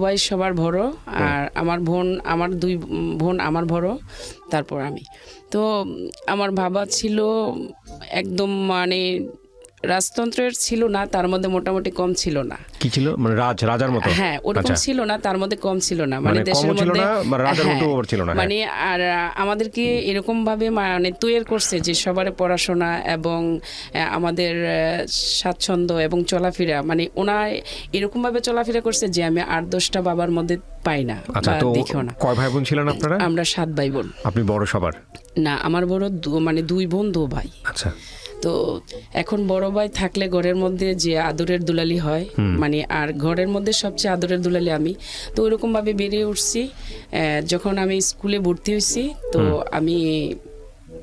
ভাই সবার বড়, আর আমার দুই বোন আমার বড়, তারপর আমি। তো আমার বাবা ছিল একদম মানে রাজতন্ত্রের ছিল না, তার মধ্যে মোটামুটি কম ছিল না। কি ছিল মানে রাজার মতো? হ্যাঁ, ওরকম ছিল না, তার মধ্যে কম ছিল না, মানে দেশের মধ্যে রাজার মতো ছিল না। মানে আর আমাদেরকে এরকম ভাবে মানে তৈরি করছে যে সবার পড়াশোনা এবং আমাদের স্বাচ্ছন্দ্য এবং চলাফেরা, মানে ওনার এরকম ভাবে চলাফেরা করছে যে আমি 8-10টা বাবার মধ্যে পাই না। আচ্ছা, তো কয় ভাই বোন ছিলেন আপনারা? আমরা 7 ভাই বোন। আপনি বড় সবার? না, আমার বড় মানে 2 বোন 2 ভাই। আচ্ছা। তো এখন বড় ভাই থাকলে ঘরের মধ্যে যে আদরের দুলালি হয়, মানে আর ঘরের মধ্যে সবচেয়ে আদরের দুলালি আমি। তো ওইরকম ভাবে বেরিয়ে উঠছি। যখন আমি স্কুলে ভর্তি হয়েছি, তো আমি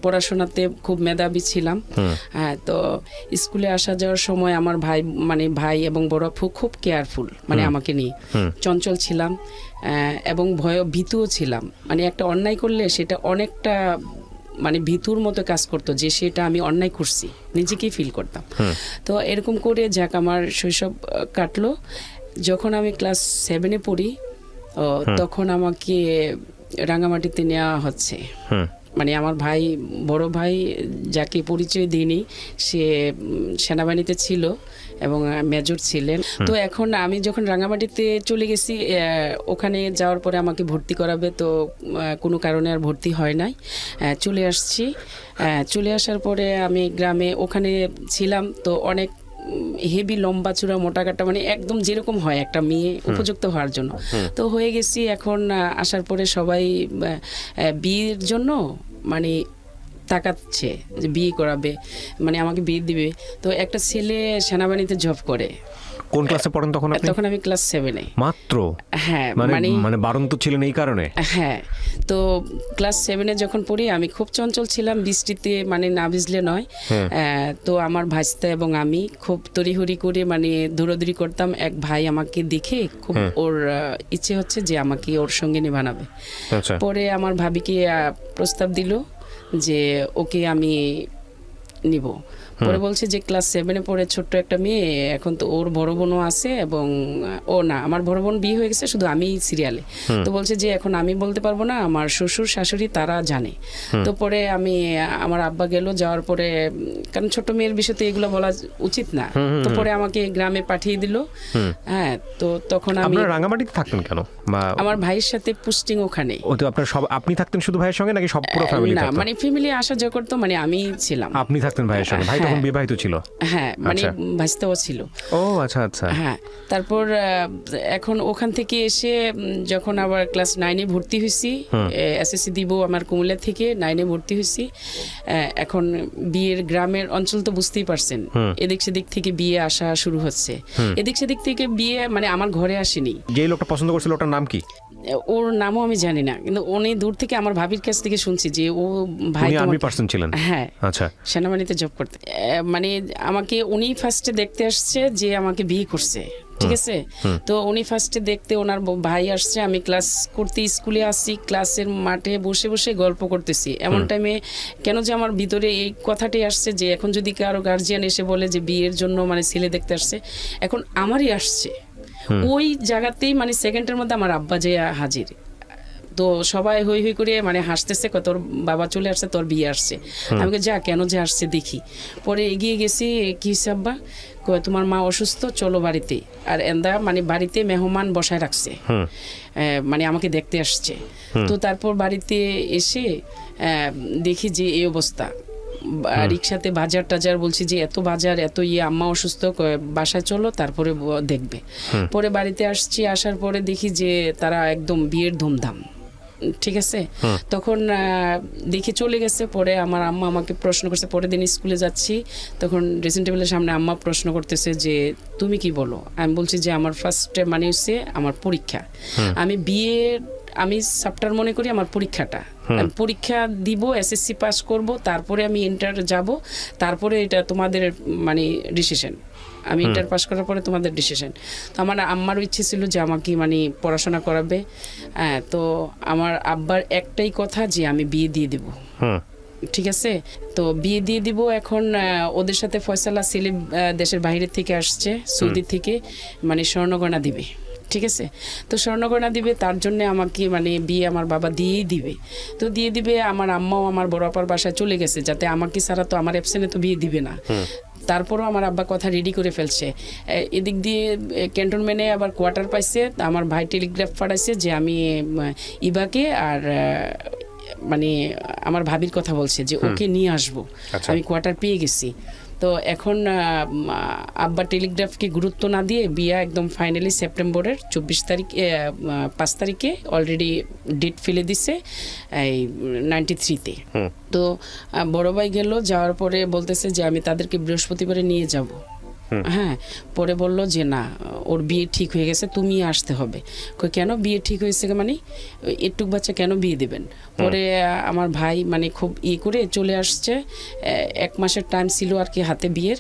পড়াশোনাতে খুব মেধাবী ছিলাম। হ্যাঁ, তো স্কুলে আসা যাওয়ার সময় আমার ভাই এবং বড় আপু খুব কেয়ারফুল, মানে আমাকে নিয়ে। চঞ্চল ছিলাম এবং ভীতুও ছিলাম। মানে একটা অন্যায় করলে সেটা অনেকটা মানে ভিতুর মতো কাজ করতো, যে সেটা আমি অন্যায় করছি, নিজেকেই ফিল করতাম। তো এরকম করে যাক আমার শৈশব কাটলো। যখন আমি ক্লাস 7-এ পড়ি, তখন আমাকে রাঙামাটিতে নেওয়া হচ্ছে। মানে আমার বড় ভাই যাকে পরিচয় দিইনি, সে সেনাবাহিনীতে ছিল এবং মেজর ছিলেন। তো এখন আমি যখন রাঙামাটিতে চলে গেছি, ওখানে যাওয়ার পরে আমাকে ভর্তি করাবে, তো কোনো কারণে আর ভর্তি হয় নাই, চলে আসছি। চলে আসার পরে আমি গ্রামে ওখানে ছিলাম, তো অনেক হেভি লম্বা চূড়া মোটা কাটা, মানে একদম যেরকম হয় একটা মেয়ে উপযুক্ত হওয়ার জন্য, তো হয়ে গেছি। এখন আসার পরে সবাই বিয়ের জন্য মানে তাকাচ্ছে যে বিয়ে করাবে, মানে আমাকে বিয়ে দিবে। তো একটা ছেলে সেনাবাহিনীতে জব করে। কোন ক্লাসে পড়েন তখন আপনি? তখন আমি ক্লাস 7-এ মাত্র। হ্যাঁ, মানে বারন্ত ছিলেন এই কারণে? হ্যাঁ, তো ক্লাস 7-এ যখন পড়ি আমি খুব চঞ্চল ছিলাম, বৃষ্টিতে মানে না ভিজলে নয়। তো আমার ভাইস্তা এবং আমি খুব তড়িহড়ি করে মানে দৌড়াদৌড়ি করতাম। এক ভাই আমাকে দেখে খুব ওর ইচ্ছে হচ্ছে যে আমাকে ওর সঙ্গে নিয়ে বানাবে। পরে আমার ভাবিকে প্রস্তাব দিল যে ওকে আমি নিব। পরে বলছে যে ক্লাস 7-এ পড়ে ছোট্ট একটা মেয়ে, এখন তো ওর বড় বোনও আছে, এবং আমার বড় বোন বিয়ে হয়ে গেছে, শুধু আমি সিরিয়ালে। তো বলছে যে এখন আমি বলতে পারবো না, আমার শ্বশুর শাশুড়ি তারা জানে। তো পরে আমার আব্বা গেল, যাওয়ার পরে, কারণ ছোট মেয়ের বিষয়তে এগুলো বলা উচিত না, তো পরে আমাকে গ্রামে পাঠিয়ে দিল। হ্যাঁ, তো তখন আমি রাঙামাটিতে থাকতেন কেন? আমার ভাইয়ের সাথে পোস্টিং ওখানে। তো আপনি থাকতেন শুধু ভাইয়ের সঙ্গে নাকি সব পুরো ফ্যামিলি থাকতো? না, মানে ফ্যামিলি আসা যাওয়া করতো, মানে আমি ছিলাম। আপনি থাকতেন ভাইয়ের সঙ্গে? ভাই তখন বিবাহিত ছিল? হ্যাঁ, মানে ভাইস্তাও ছিল। ও আচ্ছা আচ্ছা। হ্যাঁ, তারপর এখন ওখান থেকে এসে যখন আবার ক্লাস 9-এ ভর্তি হয়েছি, এসএসসি দিব আমার কুমিল্লা থেকে, 9-এ ভর্তি হয়েছি। এখন বিয়ের গ্রামের অঞ্চল তো বুঝতেই পারছেন, এদিক সেদিক থেকে বিয়ে আসা শুরু হচ্ছে। এদিক সেদিক থেকে বিয়ে মানে আমার ঘরে আসেনি। যে লোকটা পছন্দ করছিল ওটার নাম কি? ওর নামও আমি জানি না, কিন্তু অনেক দূর থেকে আমার ভাবির কাছ থেকে শুনছি যে ও ভাই আর্মি পার্সন ছিলেন। হ্যাঁ, আচ্ছা, সেনাবাহিনীতে জব করতে। মানে আমাকে উনি ফার্স্টে দেখতে আসছে যে আমাকে বিয়ে করছে, ঠিক আছে। তো উনি ফার্স্টে দেখতে, ওনার ভাই আসছে, আমি ক্লাস করতে স্কুলে আসছি, ক্লাসের মাঠে বসে বসে গল্প করতেছি। এমন টাইমে কেন যে আমার ভিতরে এই কথাটাই আসছে যে এখন যদি কারো গার্জিয়ান এসে বলে যে বিয়ের জন্য মানে ছেলে দেখতে আসছে, এখন আমারই আসছে। ওই জায়গাতেই মানে সেকেন্ডের মধ্যে আমার আব্বা যে হাজির। তো সবাই হই হই করে মানে হাসতেছে, তোর বাবা চলে আসছে, তোর বিয়ে আসছে। আমি যা কেন যে আসছে দেখি। পরে এগিয়ে গেছি, কি হিসাব্বা, তোমার মা অসুস্থ, চলো বাড়িতে। আর এন্দা মানে বাড়িতে মেহমান বসায় রাখছে, মানে আমাকে দেখতে আসছে। তো তারপর বাড়িতে এসে দেখি যে এই অবস্থা, রিক্সাতে বাজার টাজার, বলছি যে এত বাজার এত আম্মা অসুস্থ, বাসায় চলো তারপরে দেখবে। পরে বাড়িতে আসছি, আসার পরে দেখি যে তারা একদম বিয়ের ধুমধাম, ঠিক আছে। তখন দেখে চলে গেছে। পরে আমার আম্মা আমাকে প্রশ্ন করছে, পরের দিন স্কুলে যাচ্ছি, তখন ড্রেসিং টেবিলের সামনে আম্মা প্রশ্ন করতেছে যে তুমি কি বলো। আমি বলছি যে আমার ফার্স্টে মানে হচ্ছে আমার পরীক্ষা, আমি সাপ্টার মনে করি আমার পরীক্ষাটা, আমি পরীক্ষা দিব, এসএসসি পাস করব, তারপরে আমি ইন্টার যাব, তারপরে এটা তোমাদের মানে ডিসিশন। আমি ইন্টার পাস করার পরে তোমাদের ডিসিশন। তো আমার আম্মারও ইচ্ছে ছিল যে আমাকে মানে পড়াশোনা করাবে। তো আমার আব্বার একটাই কথা যে আমি বিয়ে দিয়ে দেব, ঠিক আছে। তো বিয়ে দিয়ে দিব। এখন ওদের সাথে ফয়সালা সেলিম দেশের বাইরে থেকে আসছে, সৌদি থেকে, মানে স্বর্ণগয়না দিবে। ঠিক আছে। তো স্বর্ণগয়না দিবে, তার জন্য আমাকে মানে বিয়ে আমার বাবা দিয়েই দিবে। তো দিয়ে দিবে, আমার আম্মাও আমার বড় আপার বাসায় চলে গেছে, যাতে আমাকে ছাড়া তো আমার অ্যাবসেন্টে তো বিয়ে দিবে না। তারপরও আমার আব্বা কথা রেডি করে ফেলছে। এদিক দিয়ে ক্যান্টনমেন্টে আবার কোয়ার্টার পাইছে, আমার ভাই টেলিগ্রাফ পাঠাইছে যে আমি ইবাকে আর মানে আমার ভাবির কথা বলছে যে ওকে নিয়ে আসবো, আমি কোয়ার্টার পেয়ে গেছি। তো এখন আব্বা টেলিগ্রাফকে গুরুত্ব না দিয়ে বিয়া একদম ফাইনালি সেপ্টেম্বরের 5 তারিখে অলরেডি ডেট ফেলে দিছে এই 93-তে। তো বড় ভাই গেল, যাওয়ার পরে বলতেছে যে আমি তাদেরকে বৃহস্পতিবারে নিয়ে যাব। হ্যাঁ, পরে বলল যে না, ওর বিয়ে ঠিক হয়ে গেছে, তুমি আসতে হবে। কেন বিয়ে ঠিক হয়েছে, মানে একটুক বাচ্চা কেন বিয়ে দিবেন? পরে আমার ভাই মানে খুব করে চলে আসছে, 1 মাসের টাইম ছিল আর কি হাতে বিয়ের।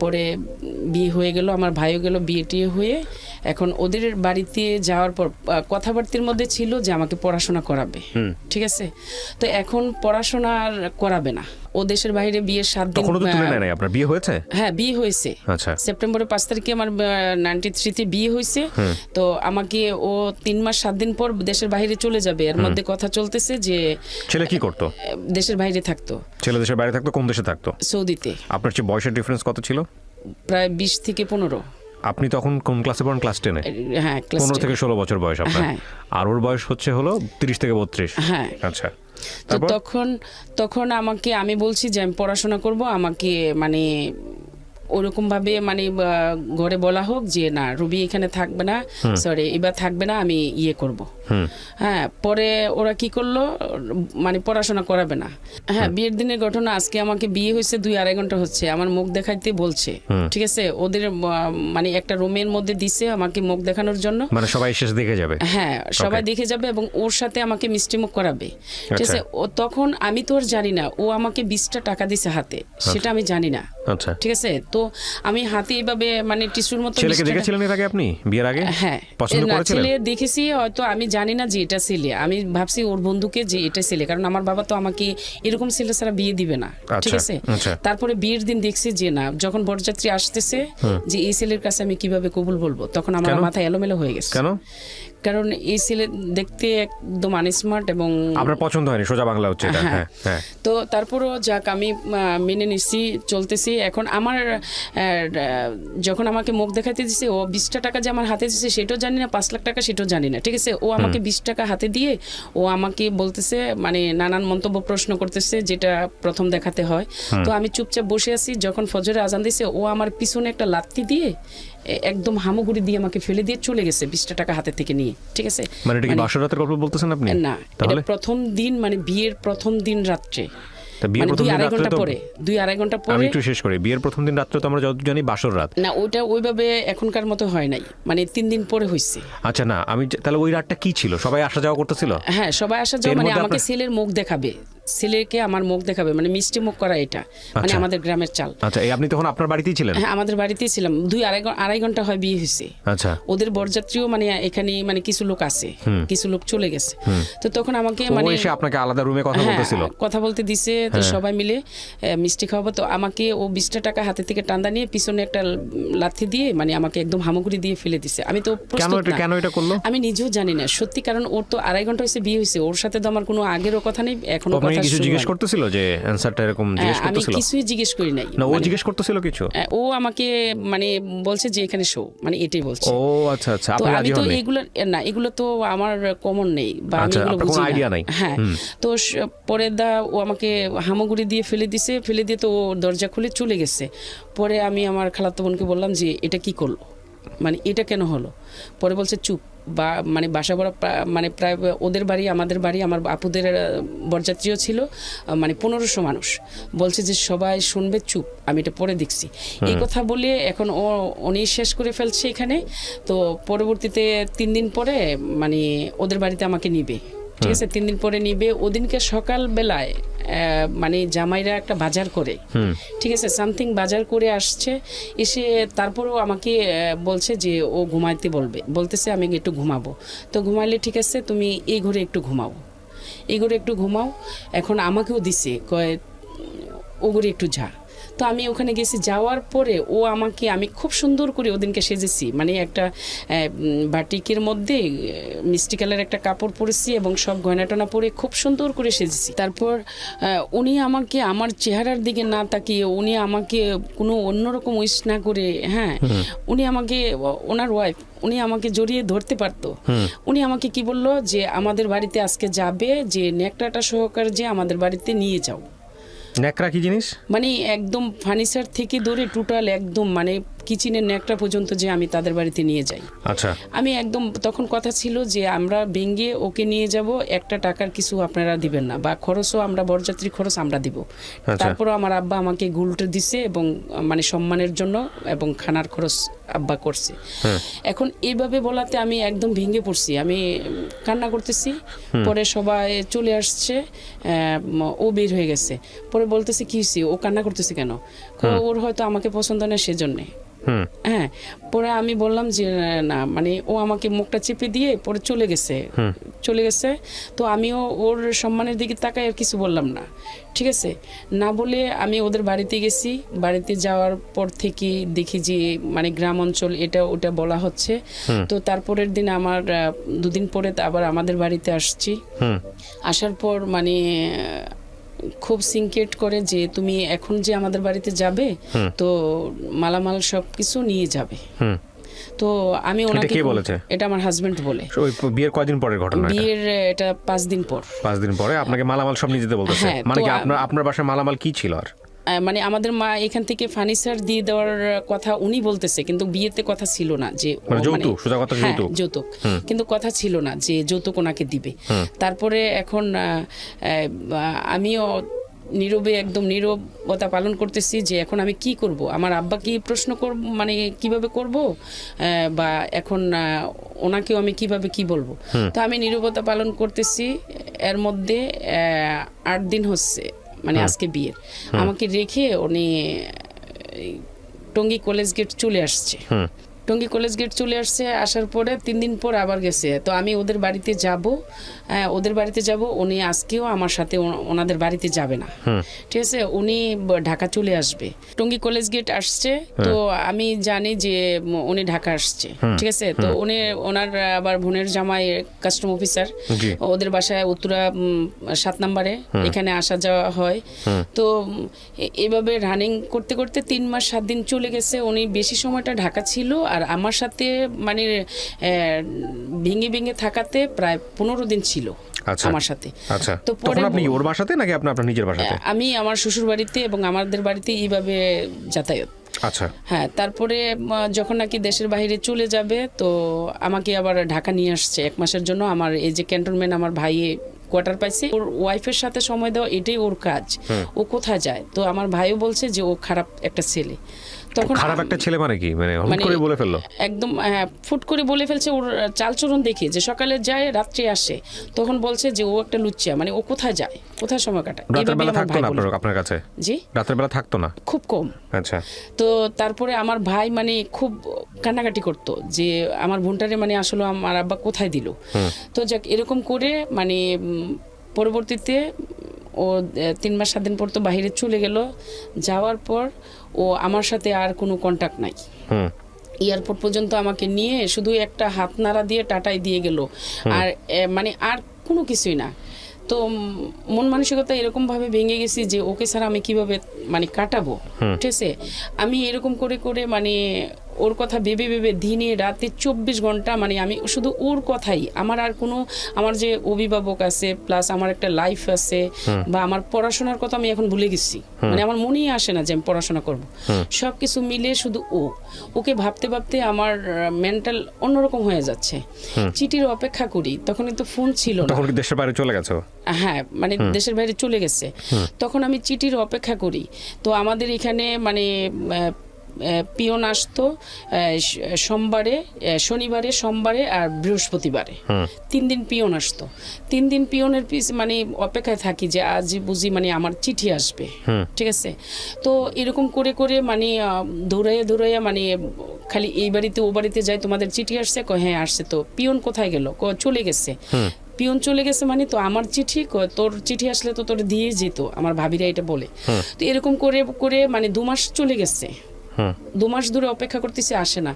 পরে বিয়ে হয়ে গেল, আমার ভাইও গেল বিয়ে টিয়ে হয়ে। এখন ওদের বাড়িতে যাওয়ার পর কথাবার্তার মধ্যে ছিল যে আমাকে পড়াশোনা করাবে, ঠিক আছে। তো এখন পড়াশোনা আর করাবে না, ও দেশের বাইরে বিয়ের 7 দিন। তখন তো তুলে নেয় নাই, আপনার বিয়ে হয়েছে? হ্যাঁ, বিয়ে হয়েছে। আচ্ছা, সেপ্টেম্বরের 5 তারিখে আমার 93-তে বিয়ে হয়েছে। তো আমাকে ও 3 মাস 7 দিন পর দেশের বাইরে চলে যাবে। এর মধ্যে কথা চলতেছে যে ছেলে কি করতো? দেশের বাইরে থাকতো। ছেলে দেশের বাইরে থাকতো? কোন দেশে থাকতো? সৌদিতে। আপনার চেয়ে বয়সের ডিফারেন্স কত ছিল? প্রায় 20 থেকে 15। আপনি তখন কোন ক্লাসে পড়েন? ক্লাস 10-এ? হ্যাঁ, ক্লাস 15 থেকে 16 বছর বয়স আপনার। হ্যাঁ। আর ওর বয়স হলো 30 থেকে 32। হ্যাঁ। আচ্ছা, তো তখন আমাকে, আমি বলছি যে আমি পড়াশোনা করব, আমাকে মানে ওরকম ভাবে মানে ঘরে বলা হোক যে না, রুবি এখানে থাকবে না, সরি এবার থাকবে না, আমি ইয়ে করব। হ্যাঁ, পরে ওরা কি করলো, মানে পড়াশোনা করাবে না। হ্যাঁ, বিয়ের দিনের ঘটনা। আজকে আমাকে বিয়ে হয়েছে 2-2.5 ঘন্টা হচ্ছে, আমার মুখ দেখাইতে বলছে, ঠিক আছে। ওদের মানে একটা রুমের মধ্যে দিছে আমাকে মুখ দেখানোর জন্য, মানে সবাই শেষ দেখে যাবে। হ্যাঁ, সবাই দেখে যাবে এবং ওর সাথে আমাকে মিষ্টি মুখ করাবে, ঠিক আছে। ও তখন আমি তো আর জানি না, ও আমাকে 20টা টাকা দিছে হাতে, সেটা আমি জানি না। আচ্ছা, ঠিক আছে। তো আমি হাতে এইভাবে মানে টিস্যুর মতো। ছেলেকে দেখেছিলেন এর আগে আপনি বিয়ের আগে? হ্যাঁ, পছন্দ করেছিলেন? ছেলে দেখেছি, হয়তো আমি জানি না যে এটা ছেলে, আমি ভাবছি ওর বন্ধুকে যে এটা ছেলে, কারণ আমার বাবা তো আমাকে এরকম ছেলে ছাড়া বিয়ে দিবে না, ঠিক আছে। তারপরে বিয়ের দিন দেখছি যে না, যখন বরযাত্রী আসতেছে যে এই ছেলের কাছে আমি কিভাবে কবুল বলবো, তখন আমার মাথায় এলোমেলো হয়ে গেছে। কেন? কারণ এই ছেলে দেখতে একদম আনস্মার্ট এবং আপনার পছন্দ হয়নি, সোজা বাংলা হচ্ছে এটা। হ্যাঁ, হ্যাঁ। তো তারপরও যাক, আমি মেনে নিচ্ছি, চলতেছি। এখন আমার যখন আমাকে মুখ দেখাতে দিছে, ও 20টা টাকা যে আমার হাতে দিছে সেটাও জানি না, 5 লাখ টাকা সেটাও জানি না, ঠিক আছে। ও আমাকে 20 টাকা হাতে দিয়ে ও আমাকে বলতেছে, মানে নানান মন্তব্য প্রশ্ন করতেছে, যেটা প্রথম দেখাতে হয়। তো আমি চুপচাপ বসে আছি। যখন ফজরে আজান দিছে, ও আমার পিছনে একটা লাত্তি দিয়ে একদম হামাগুড়ি দিয়ে আমাকে ফেলে দিয়ে চলে গেছে, 20টা টাকা হাতে থেকে নিয়ে, ঠিক আছে। মানে এটা কি বাসর রাতের গল্প বলতেছেন আপনি? না, এটা প্রথম দিন, মানে বিয়ের প্রথম দিন রাত্রে, মানে 2-2.5 ঘন্টা পরে। আমি একটু শেষ করি। বিয়ের প্রথম দিন রাত্রে তো আমরা যতটুকু জানি বাসর রাত না, ওইটা ওইভাবে এখনকার মতো হয় নাই, মানে 3 দিন পরে হয়েছে। আচ্ছা, না আমি তাহলে ওই রাতটা কি ছিল? সবাই আসা যাওয়া করতেছিল? হ্যাঁ, সবাই আসা যাওয়া, মানে আমাকে ছেলের মুখ দেখাবে, ছেলেকে আমার মুখ দেখাবে, মানে মিষ্টি মুখ করা, এটা মানে আমাদের গ্রামের চাল। আচ্ছা, এই আপনি তখন আপনার বাড়িতেই ছিলেন? হ্যাঁ, আমাদের বাড়িতেই ছিলাম। 2-2.5 ঘন্টা হয় বিয়ে হয়েছে। আচ্ছা, ওদের বরযাত্রীও মানে এখানে মানে কিছু লোক আছে, কিছু লোক চলে গেছে। তো তখন আমাকে মানে এসে আপনাকে আলাদা রুমে কথা বলতেছিল? কথা বলতে দিছে। তো সবাই মিলে মিষ্টি খাওয়াবো। তো আমাকে ও 20টা টাকা হাতে থেকে টান্দা নিয়ে পিছনে একটা লাথি দিয়ে মানে আমাকে একদম হামাগুড়ি দিয়ে ফেলে দিছে। আমি তো কেন এটা করলো আমি নিজেও জানি না সত্যি, কারণ ওর তো 2.5 ঘন্টা হয়েছে বিয়ে হয়েছে, ওর সাথে তো আমার কোনো আগেরও কথা নেই, এখনো কথা কিছু জিজ্ঞেস করতেছিল যে অ্যানসারটা এরকম জিজ্ঞেস করতেছিল? আমি কিছুই জিজ্ঞেস করি নাই। না, ও জিজ্ঞেস করতেছিল কিছু? ও আমাকে মানে বলছে যে এখানে শো, মানে এটাই বলছে। ও আচ্ছা আচ্ছা, তো আপনি আমি রাজি তো হননি? এগুলো তো আমার কমন নেই, বা আমি এগুলো বুঝি না। হ্যাঁ, তো পরে ও আমাকে হামাগুড়ি দিয়ে ফেলে দিয়ে তো দরজা খুলে চলে গেছে। পরে আমি আমার খালাতো বোনকে বললাম যে এটা কি করলো, মানে এটা কেন হলো? পরে বলছে চুপ, বা মানে বাসা বড়, মানে প্রায় ওদের বাড়ি আমাদের বাড়ি, আমার আপুদের বরযাত্রীও ছিল, মানে 1500 মানুষ। বলছে যে সবাই শুনবে, চুপ, আমি এটা পরে দেখছি। এই কথা বলে এখন উনি শেষ করে ফেলছে এখানে। তো পরবর্তীতে 3 দিন পরে মানে ওদের বাড়িতে আমাকে নিবে, ঠিক আছে। 3 দিন পরে নিবে। ওদিনকে সকাল বেলায় মানে জামাইরা একটা বাজার করে, ঠিক আছে, সামথিং বাজার করে আসছে, এসে তারপরেও আমাকে বলছে যে ও ঘুমাইতে বলতেছে আমি একটু ঘুমাবো। তো ঘুমাইলে ঠিক আছে, তুমি এই ঘরে একটু ঘুমাও। এখন আমাকেও দিছে, কয় ও ঘরে একটু যা। তো আমি ওখানে গেছি, যাওয়ার পরে ও আমাকে, আমি খুব সুন্দর করে ওদিনকে সেজেছি, মানে একটা বাটিকের মধ্যে মিষ্টি কালার একটা কাপড় পরেছি এবং সব গয়না টনা পরে খুব সুন্দর করে সেজেছি। তারপর উনি আমাকে আমার চেহারার দিকে না তাকিয়ে উনি আমাকে কোনো অন্যরকম উইশ না করে, হ্যাঁ, উনি আমাকে, ওনার ওয়াইফ, উনি আমাকে জড়িয়ে ধরতে পারতো। উনি আমাকে কি বললো যে আমাদের বাড়িতে আজকে যাবে, যে নেকড়াটা সহকারে যে আমাদের বাড়িতে নিয়ে যাও। ন্যাকড়া কি জিনিস? মানে একদম ফার্নিচার থেকে ধরে টোটাল একদম মানে কিচেনের নেকড়া পর্যন্ত যে আমি তাদের বাড়িতে নিয়ে যাই। আচ্ছা, আমি একদম, তখন কথা ছিল যে আমরা ভেঙে ওকে নিয়ে যাব, একটা টাকার কিছু আপনারা দিবেন না, বা খরচও আমরা, বরযাত্রী খরচ আমরা দিব। তারপরও আমার আব্বা আমাকে গুলটে দিছে এবং মানে সম্মানের জন্য, এবং খানার খরচ আব্বা করছে। এখন এইভাবে বলাতে আমি একদম ভেঙে পড়ছি, আমি কান্না করতেছি। পরে সবাই চলে আসছে, ও বের হয়ে গেছে। পরে বলতেছে কি হয়েছে, ও কান্না করতেছে কেন? ওর হয়তো আমাকে পছন্দ না সেজন্যে। হ্যাঁ, পরে আমি বললাম যে না, মানে ও আমাকে মুখটা চেপে দিয়ে পরে চলে গেছে। তো আমিও ওর সম্মানের দিকে তাকাই আর কিছু বললাম না, ঠিক আছে, না বলে আমি ওদের বাড়িতে গেছি। বাড়িতে যাওয়ার পর থেকে দেখি যে মানে গ্রাম অঞ্চল এটা ওটা বলা হচ্ছে। তো তারপরের দিন আমার 2 দিন পরে আবার আমাদের বাড়িতে আসছি। আসার পর মানে খুব সিনক্রেট করে যে তুমি এখন যে আমাদের বাড়িতে যাবে, তো মালামাল সব কিছু নিয়ে যাবে। তো আমি ওনাকে, এটা আমার হাজবেন্ড বলে। ওই বিয়ের কয়দিন পরের ঘটনা? বিয়ের এটা 5 দিন পর। 5 দিন পরে আপনাকে মালামাল সব নিয়ে যেতে বলতেছে? মানে কি আপনার বাসায় মালামাল কি ছিল? আর মানে আমাদের মা এখান থেকে ফার্নিচার দিয়ে দেওয়ার কথা উনি বলতেছে, কিন্তু বিয়েতে কথা ছিল না যে যৌতুক, কিন্তু কথা ছিল না যে যৌতুক ওনাকে দিবে। তারপরে এখন আমিও নীরবে, একদম নীরবতা পালন করতেছি যে এখন আমি কি করব, আমার আব্বা কি প্রশ্ন করব, মানে কিভাবে করব, বা এখন ওনাকেও আমি কিভাবে কি বলবো। তো আমি নীরবতা পালন করতেছি। এর মধ্যে 8 দিন হচ্ছে, মানে আজকে বিয়ের, আমাকে রেখে উনি টঙ্গী কলেজ গেট চলে আসছে। টঙ্গী কলেজ গেট চলে আসছে, আসার পরে 3 দিন পর আবার গেছে। তো আমি ওদের বাড়িতে যাব, উনি আজকেও আমার সাথে ওনাদের বাড়িতে যাবে না, ঠিক আছে, উনি ঢাকা চলে আসবে। টঙ্গী কলেজ গেট আসছে, তো আমি জানি যে উনি ঢাকা আসছে, ঠিক আছে। তো উনি, ওনার আবার বোনের জামাই কাস্টম অফিসার, ওদের বাসায় উত্তরা 7 নম্বরে, এখানে আসা যাওয়া হয়। তো এভাবে রানিং করতে করতে 3 মাস 7 দিন চলে গেছে। উনি বেশি সময়টা ঢাকা ছিল, আর আমার সাথে মানে ভেঙে ভেঙে থাকাতে প্রায় 15 দিন ছিল আমার সাথে। তো পরে আপনি ওর বাসাতে নাকি আপনার নিজের বাসাতে? আমি আমার শ্বশুর বাড়িতে এবং আমাদের বাড়িতে এইভাবে যাতায়াত। আচ্ছা, হ্যাঁ। তারপরে যখন নাকি দেশের বাইরে চলে যাবে, তো আমাকে আবার ঢাকা নিয়ে আসছে 1 মাসের জন্য। আমার এই যে ক্যান্টনমেন্ট, আমার ভাই কোয়ার্টার পাইছে, ওর ওয়াইফের সাথে সময় দেওয়া এটাই ওর কাজ। ও কোথায় যায়, তো আমার ভাইও বলছে যে ও খারাপ একটা ছেলে। তখন খারাপ একটা ছেলে মানে কি, মানে হুট করে বলে ফেললো? একদম ফুট করে বলে ফেলছে। ওর চালচরণ দেখে, যে সকালে যায় রাত্রে আসে, তখন বলছে যে ও একটা লুচ্চা, মানে ও কোথায় যায়, কোথায় সময় কাটায়। রাতের বেলা থাকতো না আপনার কাছে? জি, রাতের বেলা থাকতো না, খুব কম। আচ্ছা। তো তারপরে আমার ভাই মানে খুব কান্নাকাটি করতো যে আমার বোনটারে মানে আসলে আমার আব্বা কোথায় দিল। তো যাক, এরকম করে মানে পরবর্তীতে ও 3 মাস 7 দিন পর তো বাইরে চলে গেল। যাওয়ার পর ও আমার সাথে আর কোনো কন্টাক্ট নাই। এয়ারপোর্ট পর্যন্ত আমাকে নিয়ে শুধু একটা হাত নাড়া দিয়ে টাটাই দিয়ে গেল, আর মানে আর কোনো কিছুই না। তো মন মানসিকতা এরকম ভাবে ভেঙে গেছি যে ওকে ছাড়া আমি কিভাবে মানে কাটাবো, ঠিক আছে। আমি এরকম করে করে মানে ওর কথা ভেবে ভেবে দিনে রাতে 24 ঘন্টা মানে আমি শুধু ওর কথাই, আমার আর কোনো, আমার যে অভিভাবক আছে প্লাস আমার একটা লাইফ আছে বা আমার পড়াশোনার কথা আমি এখন ভুলে গেছি। মানে আমার মনেই আসে না যে আমি পড়াশোনা করব। সবকিছু মিলে শুধু ওকে ভাবতে ভাবতে আমার মেন্টাল অন্যরকম হয়ে যাচ্ছে। চিঠির অপেক্ষা করি, তখন কিন্তু ফোন ছিল না। তখন দেশের বাইরে চলে গেছে? হ্যাঁ, মানে দেশের বাইরে চলে গেছে। তখন আমি চিঠির অপেক্ষা করি। তো আমাদের এখানে মানে পিয়ন আসতো শনিবারে সোমবারে আর বৃহস্পতিবারে, 3 দিন পিয়ন আসতো। 3 দিন পিয়নের মানে অপেক্ষায় থাকি যে আজ বুঝি মানে আমার চিঠি আসবে, ঠিক আছে। তো এরকম করে করে মানে দৌড়াইয়া মানে খালি এই বাড়িতে ও বাড়িতে যাই, তোমাদের চিঠি আসছে? হ্যাঁ আসছে। তো পিয়ন কোথায় গেল? চলে গেছে। পিয়ন চলে গেছে মানে তো আমার চিঠি তোর চিঠি আসলে তো তোর দিয়ে যেত, আমার ভাবিরা এটা বলে। তো এরকম করে করে মানে 2 মাস চলে গেছে, 2 মাস ধরে অপেক্ষা করতেছে, আসে না।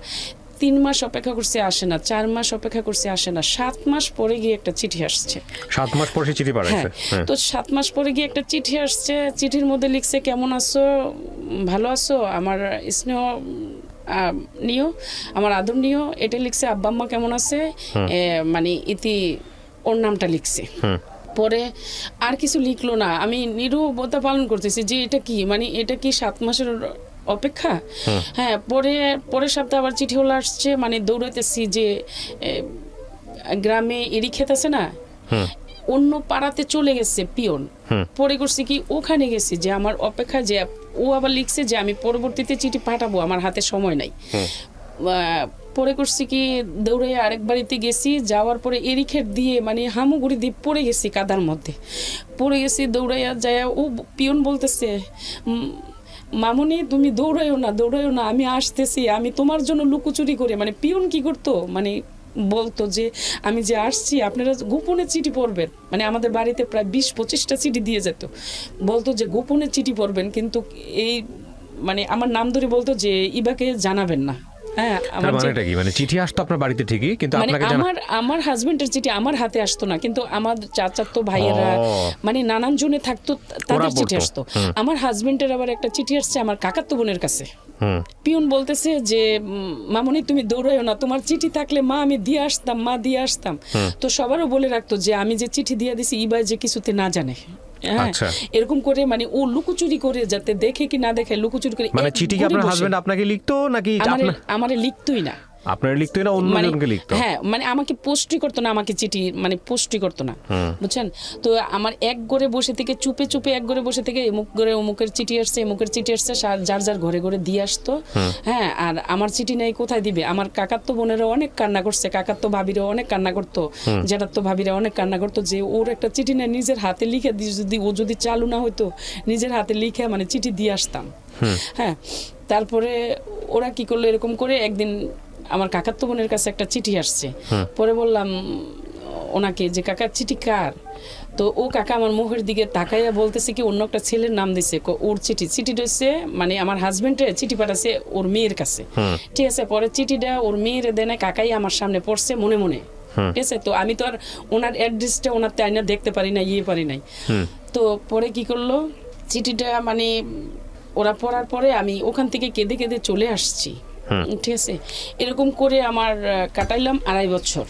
3 মাস অপেক্ষা করছে, আসে না। 4 মাস অপেক্ষা করছে, আসে না। 7 মাস পরে গিয়ে একটা চিঠি আসছে। 7 মাস পরে চিঠি পাঠাইছে? তো 7 মাস পরে গিয়ে একটা চিঠি আসছে। চিঠির মধ্যে লিখছে, কেমন আছো, ভালো আছো, আমার স্নেহ নিও, আমার আদর নিও, এটা লিখছে। আব্বা আম্মা কেমন আছে, মানে ইতি ওর নামটা লিখছে। পরে আর কিছু লিখলো না। আমি নিরবতা পালন করতেছি যে এটা কি, মানে এটা কি 7 মাসের অপেক্ষা? হ্যাঁ, পরের সপ্তাহে আবার চিঠি হলো আসছে, মানে দৌড়াইতেছি যে গ্রামে এরি ক্ষেত আছে না, অন্য পাড়াতে চলে গেছে পিয়ন। পরে করছি কি, ওখানে গেছি যে আমার অপেক্ষা, যে ও আবার লিখছে যে আমি পরবর্তীতে চিঠি পাঠাবো, আমার হাতে সময় নাই। পরে করছি কি, দৌড়ে আরেক বাড়িতে গেছি। যাওয়ার পরে এরিখেট দিয়ে মানে হামুগুড়ি দিয়ে পড়ে গেছি, কাদার মধ্যে পড়ে গেছি। দৌড়াইয়া যায়, ও পিয়ন বলতেছে, মামনি তুমি দৌড়াইও না, আমি আসতেছি, আমি তোমার জন্য লুকোচুরি করে, মানে পিয়ন কি করতো, মানে বলতো যে আমি যে আসছি আপনারা গোপনে চিঠি পড়বেন, মানে আমাদের বাড়িতে প্রায় 20-25টা চিঠি দিয়ে যেত। বলতো যে গোপনে চিঠি পড়বেন, কিন্তু এই মানে আমার নাম ধরে বলতো যে ইবাকে জানাবেন না। হ্যাঁ, মানেটা কি, মানে চিঠি আসতো আপনার বাড়িতে ঠিকই, কিন্তু মানে আপনাকে আমার হাজবেন্ডের চিঠি আমার হাতে আসতো না, কিন্তু আমার চাচাতো ভাইয়েরা মানে নানান জনে থাকতো, তাদের চিঠি আসতো। আমার হাজবেন্ডের আবার একটা চিঠি আসছে আমার কাকাতো বোনের কাছে। পিয়ন বলতেছে যে মামনি তুমি দৌড়াইও না, তোমার চিঠি থাকলে মা আমি দিয়ে আসতাম। তো সবারও বলে রাখতো যে আমি যে চিঠি দিয়ে দিছি ইবা যে কিছুতে না জানে। হ্যাঁ, এরকম করে মানে ও লুকোচুরি করে, যাতে দেখে কি না দেখে লুকোচুরি করে। মানে চিঠি কি আপনার হাজবেন্ড আপনাকে লিখতো নাকি? আমারে লিখতই না, আপনার লিখতোই না, অন্যজনকে লিখতো? হ্যাঁ, মানে আমাকে পোস্টই করতো না, আমাকে চিঠি মানে পোস্টই করতো না, বুঝছেন? তো আমার এক ঘরে বসে থেকে চুপে এক ঘরে বসে থেকে এমুক ঘরে অমুকের চিঠি আসছে, যার যার ঘরে ঘরে দিয়ে আসতো। হ্যাঁ, আর আমার চিঠি নেই, কোথায় দিবে? আমার কাকাতো বোনেরা অনেক কান্না করছে, কাকাতো ভাবিরা অনেক কান্না করতো, জ্যাঠাতো ভাবিরা অনেক কান্না করতো যে ওর একটা চিঠি নেই, নিজের হাতে লিখে যদি ও যদি চালু না হইতো, নিজের হাতে লিখে মানে চিঠি দিয়ে আসতাম। হ্যাঁ, তারপরে ওরা কি করলো, এরকম করে একদিন আমার কাকাতো বোনের কাছে একটা চিঠি আসছে। পরে বললাম ওনাকে যে কাকার চিঠি কার? তো ও কাকা আমার মুখের দিকে তাকাইয়া বলতেছে কি, অন্য একটা ছেলের নাম দিছে, ওর চিঠি রয়েছে, মানে আমার হাজবেন্ডের চিঠি পাঠাচ্ছে ওর মেয়ের কাছে। ঠিক আছে, পরে চিঠিটা ওর মেয়ের দেয় না, কাকাই আমার সামনে পড়ছে মনে মনে। ঠিক আছে, তো আমি তো আর ওনার অ্যাড্রেসটা ওনার তাইনা দেখতে পারি না, পারি নাই। তো পরে কি করলো, চিঠিটা মানে ওরা পড়ার পরে আমি ওখান থেকে কেঁদে কেঁদে চলে আসছি। ঠিক আছে, এরকম করে আমার কাটাইলাম 2.5 বছর।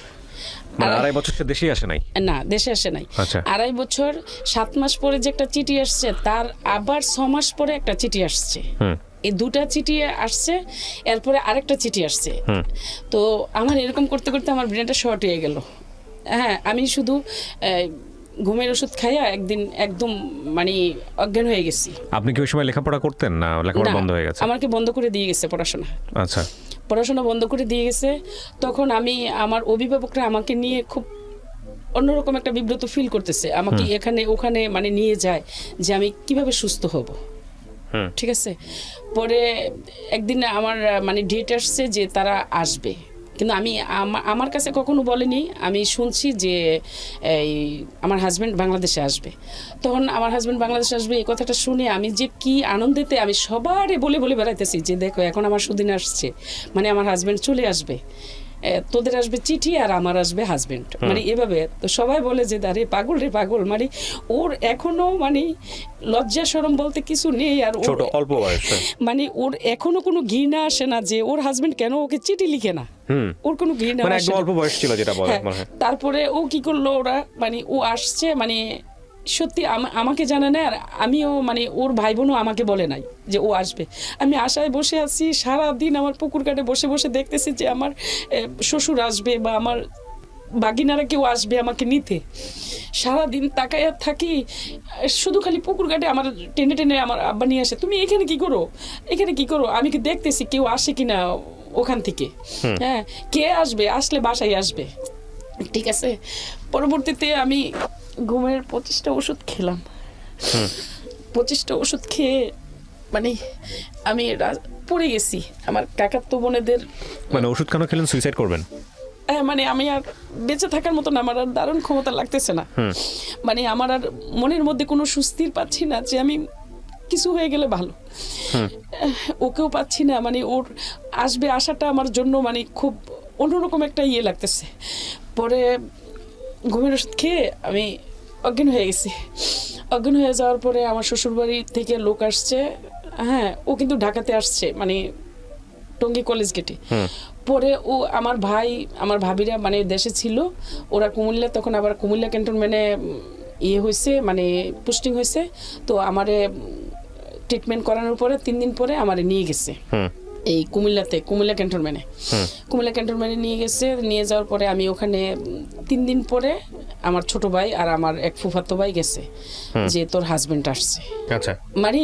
2.5 বছর সে দেশে আসে নাই? না, দেশে আসে নাই। 2.5 বছর। 7 মাস পরে যে একটা চিঠি আসছে, তার আবার 6 মাস পরে একটা চিঠি আসছে। এই 2টা চিঠি আসছে, এরপরে আরেকটা চিঠি আসছে। তো আমার এরকম করতে করতে আমার ব্রেনটা শর্ট হয়ে গেল। হ্যাঁ, আমি শুধু ঘুমের ওষুধ খাইয়া একদিন একদম মানে অজ্ঞান হয়ে গেছি। আপনি কি ওই সময় লেখাপড়া করতেন না? লেখাপড়া বন্ধ হয়ে গেছে? আমাকে বন্ধ করে দিয়ে গেছে পড়াশোনা। আচ্ছা, পড়াশোনা বন্ধ করে দিয়ে গেছে। তখন আমার অভিভাবকরা আমাকে নিয়ে খুব অন্যরকম একটা বিব্রত ফিল করতেছে, আমাকে এখানে ওখানে মানে নিয়ে যায় যে আমি কিভাবে সুস্থ হব। ঠিক আছে, পরে একদিন আমার মানে ডেট আসছে যে তারা আসবে, কিন্তু আমি আমার কাছে কখনো বলেনি। আমি শুনছি যে এই আমার হাজব্যান্ড বাংলাদেশে আসবে। তখন আমার হাজব্যান্ড বাংলাদেশে আসবে এই কথাটা শুনে আমি যে কি আনন্দেতে আমি সবারে বলে বলে বেড়াইতেছি যে দেখো এখন আমার সুদিন আসছে, মানে আমার হাজব্যান্ড চলে আসবে, তোদের আসবে চিঠি আর আমার আসবে হাজবেন্ড, মানে এভাবে। তো সবাই বলে যে আরে পাগল রে পাগল, মানে ওর এখনো মানে লজ্জা শরম বলতে কিছু নেই, আর ছোট অল্প বয়সে মানে ওর এখনো কোনো ঘৃণা আসে না যে ওর হাজবেন্ড কেন ওকে চিঠি লিখে না, ওর কোনো ঘৃণা মানে একদম অল্প বয়স ছিল যেটা বলে। তারপরে ও কি করলো, ওরা মানে ও আসছে মানে সত্যি আমাকে জানে না, আর আমিও মানে ওর ভাই বোনও আমাকে বলে নাই যে ও আসবে। আমি আশায় বসে আছি সারাদিন, আমার পুকুর কাটে বসে বসে দেখতেছি যে আমার শ্বশুর আসবে বা আমার বাগিনারা কেউ আসবে আমাকে নিতে। সারাদিন তাকাইয়া থাকি, শুধু খালি পুকুর ঘাটে আমার টেনে টেনে আমার আব্বা নিয়ে আসে, তুমি এখানে কি করো, এখানে কি করো? আমি কি দেখতেছি কেউ আসে কিনা ওখান থেকে। হ্যাঁ, কে আসবে, আসলে বাসায় আসবে। ঠিক আছে, পরবর্তীতে আমি ঘুমের 25টা ওষুধ খেলাম। 25টা ওষুধ খেয়ে মানে আমি পড়ে গেছি। আমার কাকাতো বোনেদের মানে ওষুধ কেন খেলেন? সুইসাইড করবেন? মানে আমি আর বেঁচে থাকার মতো না, আমার আর দারুণ ক্ষমতা লাগতেছে না, মানে আমার আর মনের মধ্যে কোনো সুস্থির পাচ্ছি না যে আমি কিছু হয়ে গেলে ভালো, ওকেও পাচ্ছি না, মানে ওর আসবে আসাটা আমার জন্য মানে খুব অন্যরকম একটা ইয়ে লাগতেছে। পরে ঘুমের ওষুধ খেয়ে আমি অজ্ঞান হয়ে গেছি। অজ্ঞান হয়ে যাওয়ার পরে আমার শ্বশুরবাড়ি থেকে লোক আসছে, হ্যাঁ ও কিন্তু ঢাকাতে আসছে, মানে টঙ্গী কলেজ গেটে। পরে ও আমার ভাই আমার ভাবিরা মানে দেশে ছিল, ওরা কুমিল্লা, তখন আবার কুমিল্লা ক্যান্টনমেন্টে ইয়ে হয়েছে, মানে পোস্টিং হয়েছে, তো আমারে ট্রিটমেন্ট করানোর পরে 3 দিন পরে আমারে নিয়ে গেছে এই কুমিল্লাতে, কুমিল্লা ক্যান্টনমেন্টে। কুমিল্লা ক্যান্টনমেন্টে নিয়ে গেছে, নিয়ে যাওয়ার পরে আমি ওখানে 3 দিন পরে আমার ছোট ভাই আর আমার এক ফুফাতো ভাই গেছে যে তোর হাজবেন্ড আসছে। আচ্ছা, মানে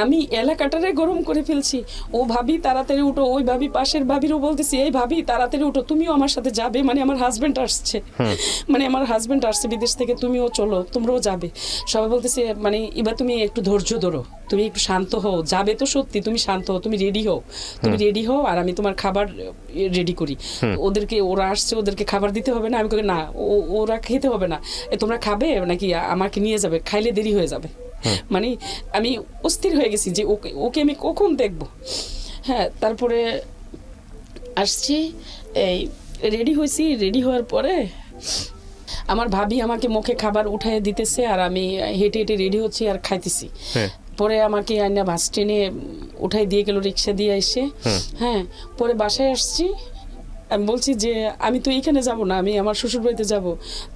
আমি এলাকাটারে গরম করে ফেলছি। ও ভাবি তাড়াতাড়ি উঠো, ওই ভাবি পাশের ভাবিরও বলতেছি এই ভাবি তাড়াতাড়ি উঠো, তুমিও আমার সাথে যাবে, মানে আমার হাজবেন্ড আসছে, মানে আমার হাজবেন্ড আসছে বিদেশ থেকে, তুমিও চলো, তোমরাও যাবে। সবাই বলতেছে মানে এবার তুমি একটু ধৈর্য ধরো, তুমি একটু শান্ত হও, যাবে তো সত্যি, তুমি শান্ত হও, তুমি রেডি হও, তুমি রেডি হও, আর আমি তোমার খাবার রেডি করি। ওদেরকে, ওরা আসছে, ওদেরকে খাবার দিতে হবে না? আমি কই না, ওরা খেতে হবে না, তোমরা খাবে নাকি আমাকে নিয়ে যাবে, খাইলে দেরি হয়ে যাবে। মানে আমি অস্থির হয়ে গেছি যে ওকে ওকে আমি কখন দেখবো। হ্যাঁ, তারপরে আসছি, এই রেডি হয়েছি, রেডি হওয়ার পরে আমার ভাবি আমাকে মুখে খাবার উঠায় দিতেছে, আর আমি হেঁটে হেঁটে রেডি হচ্ছি আর খাইতেছি। পরে আমাকে আইনা বাস ট্রেনে উঠাই দিয়ে গেল, রিক্সা দিয়ে এসে। হ্যাঁ, পরে বাসায় আসছি, আমি বলছি যে আমি তো এইখানে যাব না, আমি আমার শ্বশুর বাড়িতে যাব।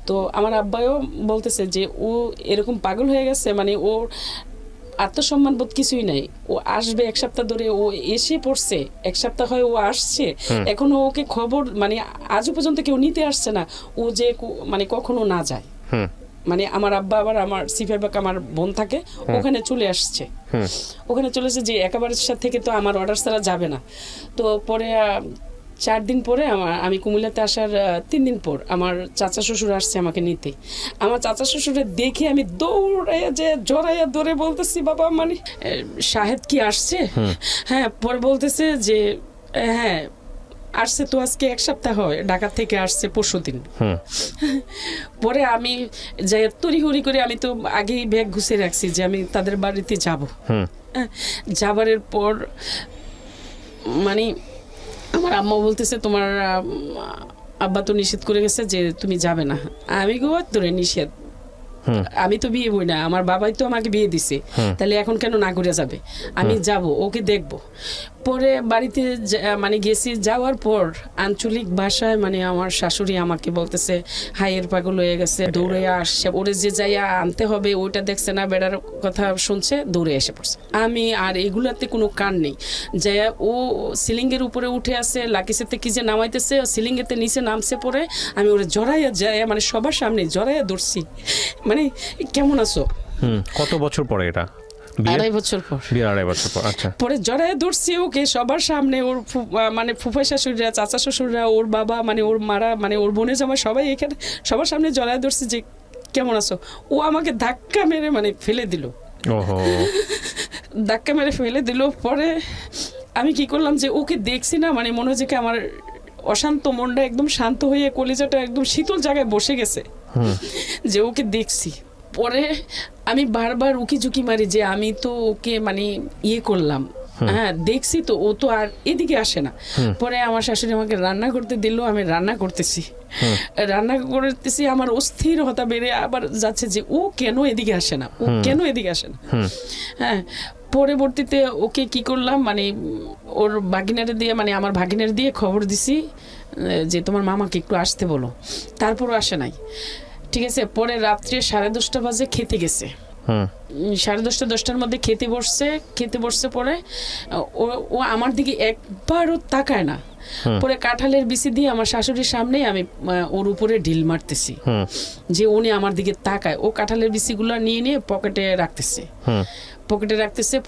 তো আমার আব্বাও বলতেছে যে ও এরকম পাগল হয়ে গেছে, মানে ওর আত্মসম্মান বোধ কিছুই নাই, ও আসবে 1 সপ্তাহ ধরে, ও এসে পড়ছে 1 সপ্তাহ হয় ও আসছে, এখনো ওকে খবর মানে আজও পর্যন্ত কেউ নিতে আসছে না, ও যে মানে কখনো না যায়। মানে আমার আব্বা আবার আমার সিফাইবাক আমার বোন থাকে, ওখানে চলে আসছে, ওখানে চলে এসে যে একেবারে থেকে তো আমার অর্ডার ছাড়া যাবে না। তো পরে 4 দিন পরে আমি কুমিল্লাতে আসার 3 দিন পর আমার চাচা শ্বশুর আসছে আমাকে নিতে। আমার চাচা শ্বশুরে দেখে আমি দৌড়াইয়া যে জড়াইয়া ধরে বলতেছি বাবা মানে শাহেদ কি আসছে? হ্যাঁ, পরে বলতেছে যে হ্যাঁ আসছে, তো আজকে 1 সপ্তাহ হয়, ঢাকা থেকে আসছে পরশুদিন। পরে আমি যাই তড়িঘড়ি করে, আমি তো আগেই ব্যাগ গুছিয়ে রাখছি যে আমি তাদের বাড়িতে যাব। যাবারের পর মানে আমার আম্মা বলতেছে তোমার আব্বা তো নিষেধ করে গেছে যে তুমি যাবে না। আমি গো তোরে নিষেধ, আমি তো বিয়ে বই না, আমার বাবাই তো আমাকে বিয়ে দিছে, তাহলে এখন কেন না করে যাবে? আমি যাব, ওকে দেখব। পরে বাড়িতে মানে গেছি, যাওয়ার পর আঞ্চলিক ভাষায় মানে আমার শাশুড়ি আমাকে বলতেছে হাইয়ের পাগল হয়ে গেছে, দৌড়ে আসছে, ওরে যে যাইয়া আনতে হবে ওইটা দেখছে না, বেড়ার কথা শুনছে, দৌড়ে এসে পড়ছে। আমি আর এগুলাতে কোনো কান নেই, যাইয়া ও সিলিংয়ের উপরে উঠে আসে, লাকিসেতে কি যে নামাইতেছে, সিলিংয়েতে নিচে নামছে, পরে আমি ওরে জড়াইয়া যাইয়া মানে সবার সামনে জড়াইয়া ধরছি, মানে কেমন আছো। কত বছর পরে এটা? 2.5 বছর পর। 2.5 বছর পর। আচ্ছা। পরে জড়ায় ধরছি ওকে সবার সামনে, ওর মানে ফুফাই শাশুড়িরা, চাচা শ্বশুররা, ওর বাবা মানে ওর মারা, মানে ওর বোনের জামা, সবাই এখানে সবার সামনে জড়ায় ধরছি যে কেমন আছো। ও আমাকে ধাক্কা মেরে মানে ফেলে দিল, ধাক্কা মেরে ফেলে দিল। পরে আমি কি করলাম যে ওকে দেখছি না, মানে মনে হচ্ছে কি আমার অশান্ত মনটা একদম শান্ত হয়ে কলিজাটা একদম শীতল জায়গায় বসে গেছে যে ওকে দেখছি। পরে আমি বারবার উকি ঝুঁকি মারি যে আমি তো ওকে মানে ইয়ে করলাম, হ্যাঁ দেখছি তো, ও তো আর এদিকে আসে না। পরে আমার শাশুড়ি আমাকে রান্না করতে দিল, আমি রান্না করতেছি, আমার অস্থিরতা বেড়ে আবার যাচ্ছে যে ও কেন এদিকে আসে না, ও কেন এদিকে আসে না। হ্যাঁ, পরবর্তীতে ওকে কি করলাম, মানে ওর ভাগিনারে দিয়ে, মানে আমার ভাগিনারে দিয়ে খবর দিছি যে তোমার মামাকে একটু আসতে বলো, তারপরও আসে নাই। ঠিক আছে, পরে রাত্রে 10:30 বাজে খেতে গেছে, 10:30-10টার মধ্যে খেতে বসছে। পরে ও আমার দিকে একবারও তাকায় না। পরে কাঁঠালের বিচি দিয়ে আমার শাশুড়ির সামনে আমি ওর উপরে ঢিল মারতেছি যে উনি আমার দিকে তাকায়। ও কাঁঠালের বিচিগুলো নিয়ে পকেটে রাখতেছে।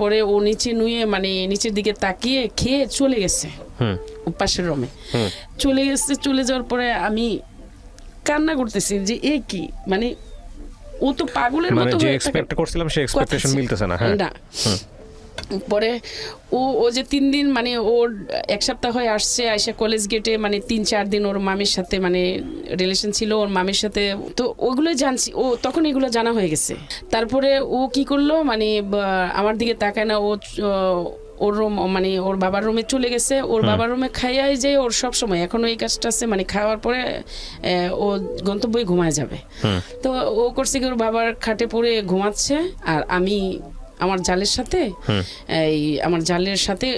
পরে ও নিচে নুয়ে মানে নিচের দিকে তাকিয়ে খেয়ে চলে গেছে পাশের রুমে। চলে যাওয়ার পরে আমি কান্না করতেছি যে এ কি, মানে ও তো পাগলের মতো, যে এক্সপেক্ট করছিলাম সেই এক্সপেকটেশন মিলতেছে না। হ্যাঁ, পরে ও যে 3 দিন মানে ওর 1 সপ্তাহ হয়ে আসছে, আইসা কলেজ গেটে মানে 3-4 দিন ওর মামির সাথে মানে রিলেশন ছিল ওর মামির সাথে, তো ওগুলো জানছি, ও তখন এগুলো জানা হয়ে গেছে। তারপরে ও কি করলো মানে আমার দিকে তাকায় না, ওর রুম মানে ওর বাবার রুমে চলে গেছে, ওর বাবার রুমে খাইয়াই যায় ওর সব সময়, এখনো এই কাজটা আছে, মানে খাওয়ার পরে ও গন্তব্যে ঘুমায় যাবে। তো ও করছে কি ওর বাবার খাটে পড়ে ঘুমাচ্ছে, আর আমি আমার জালের সাথে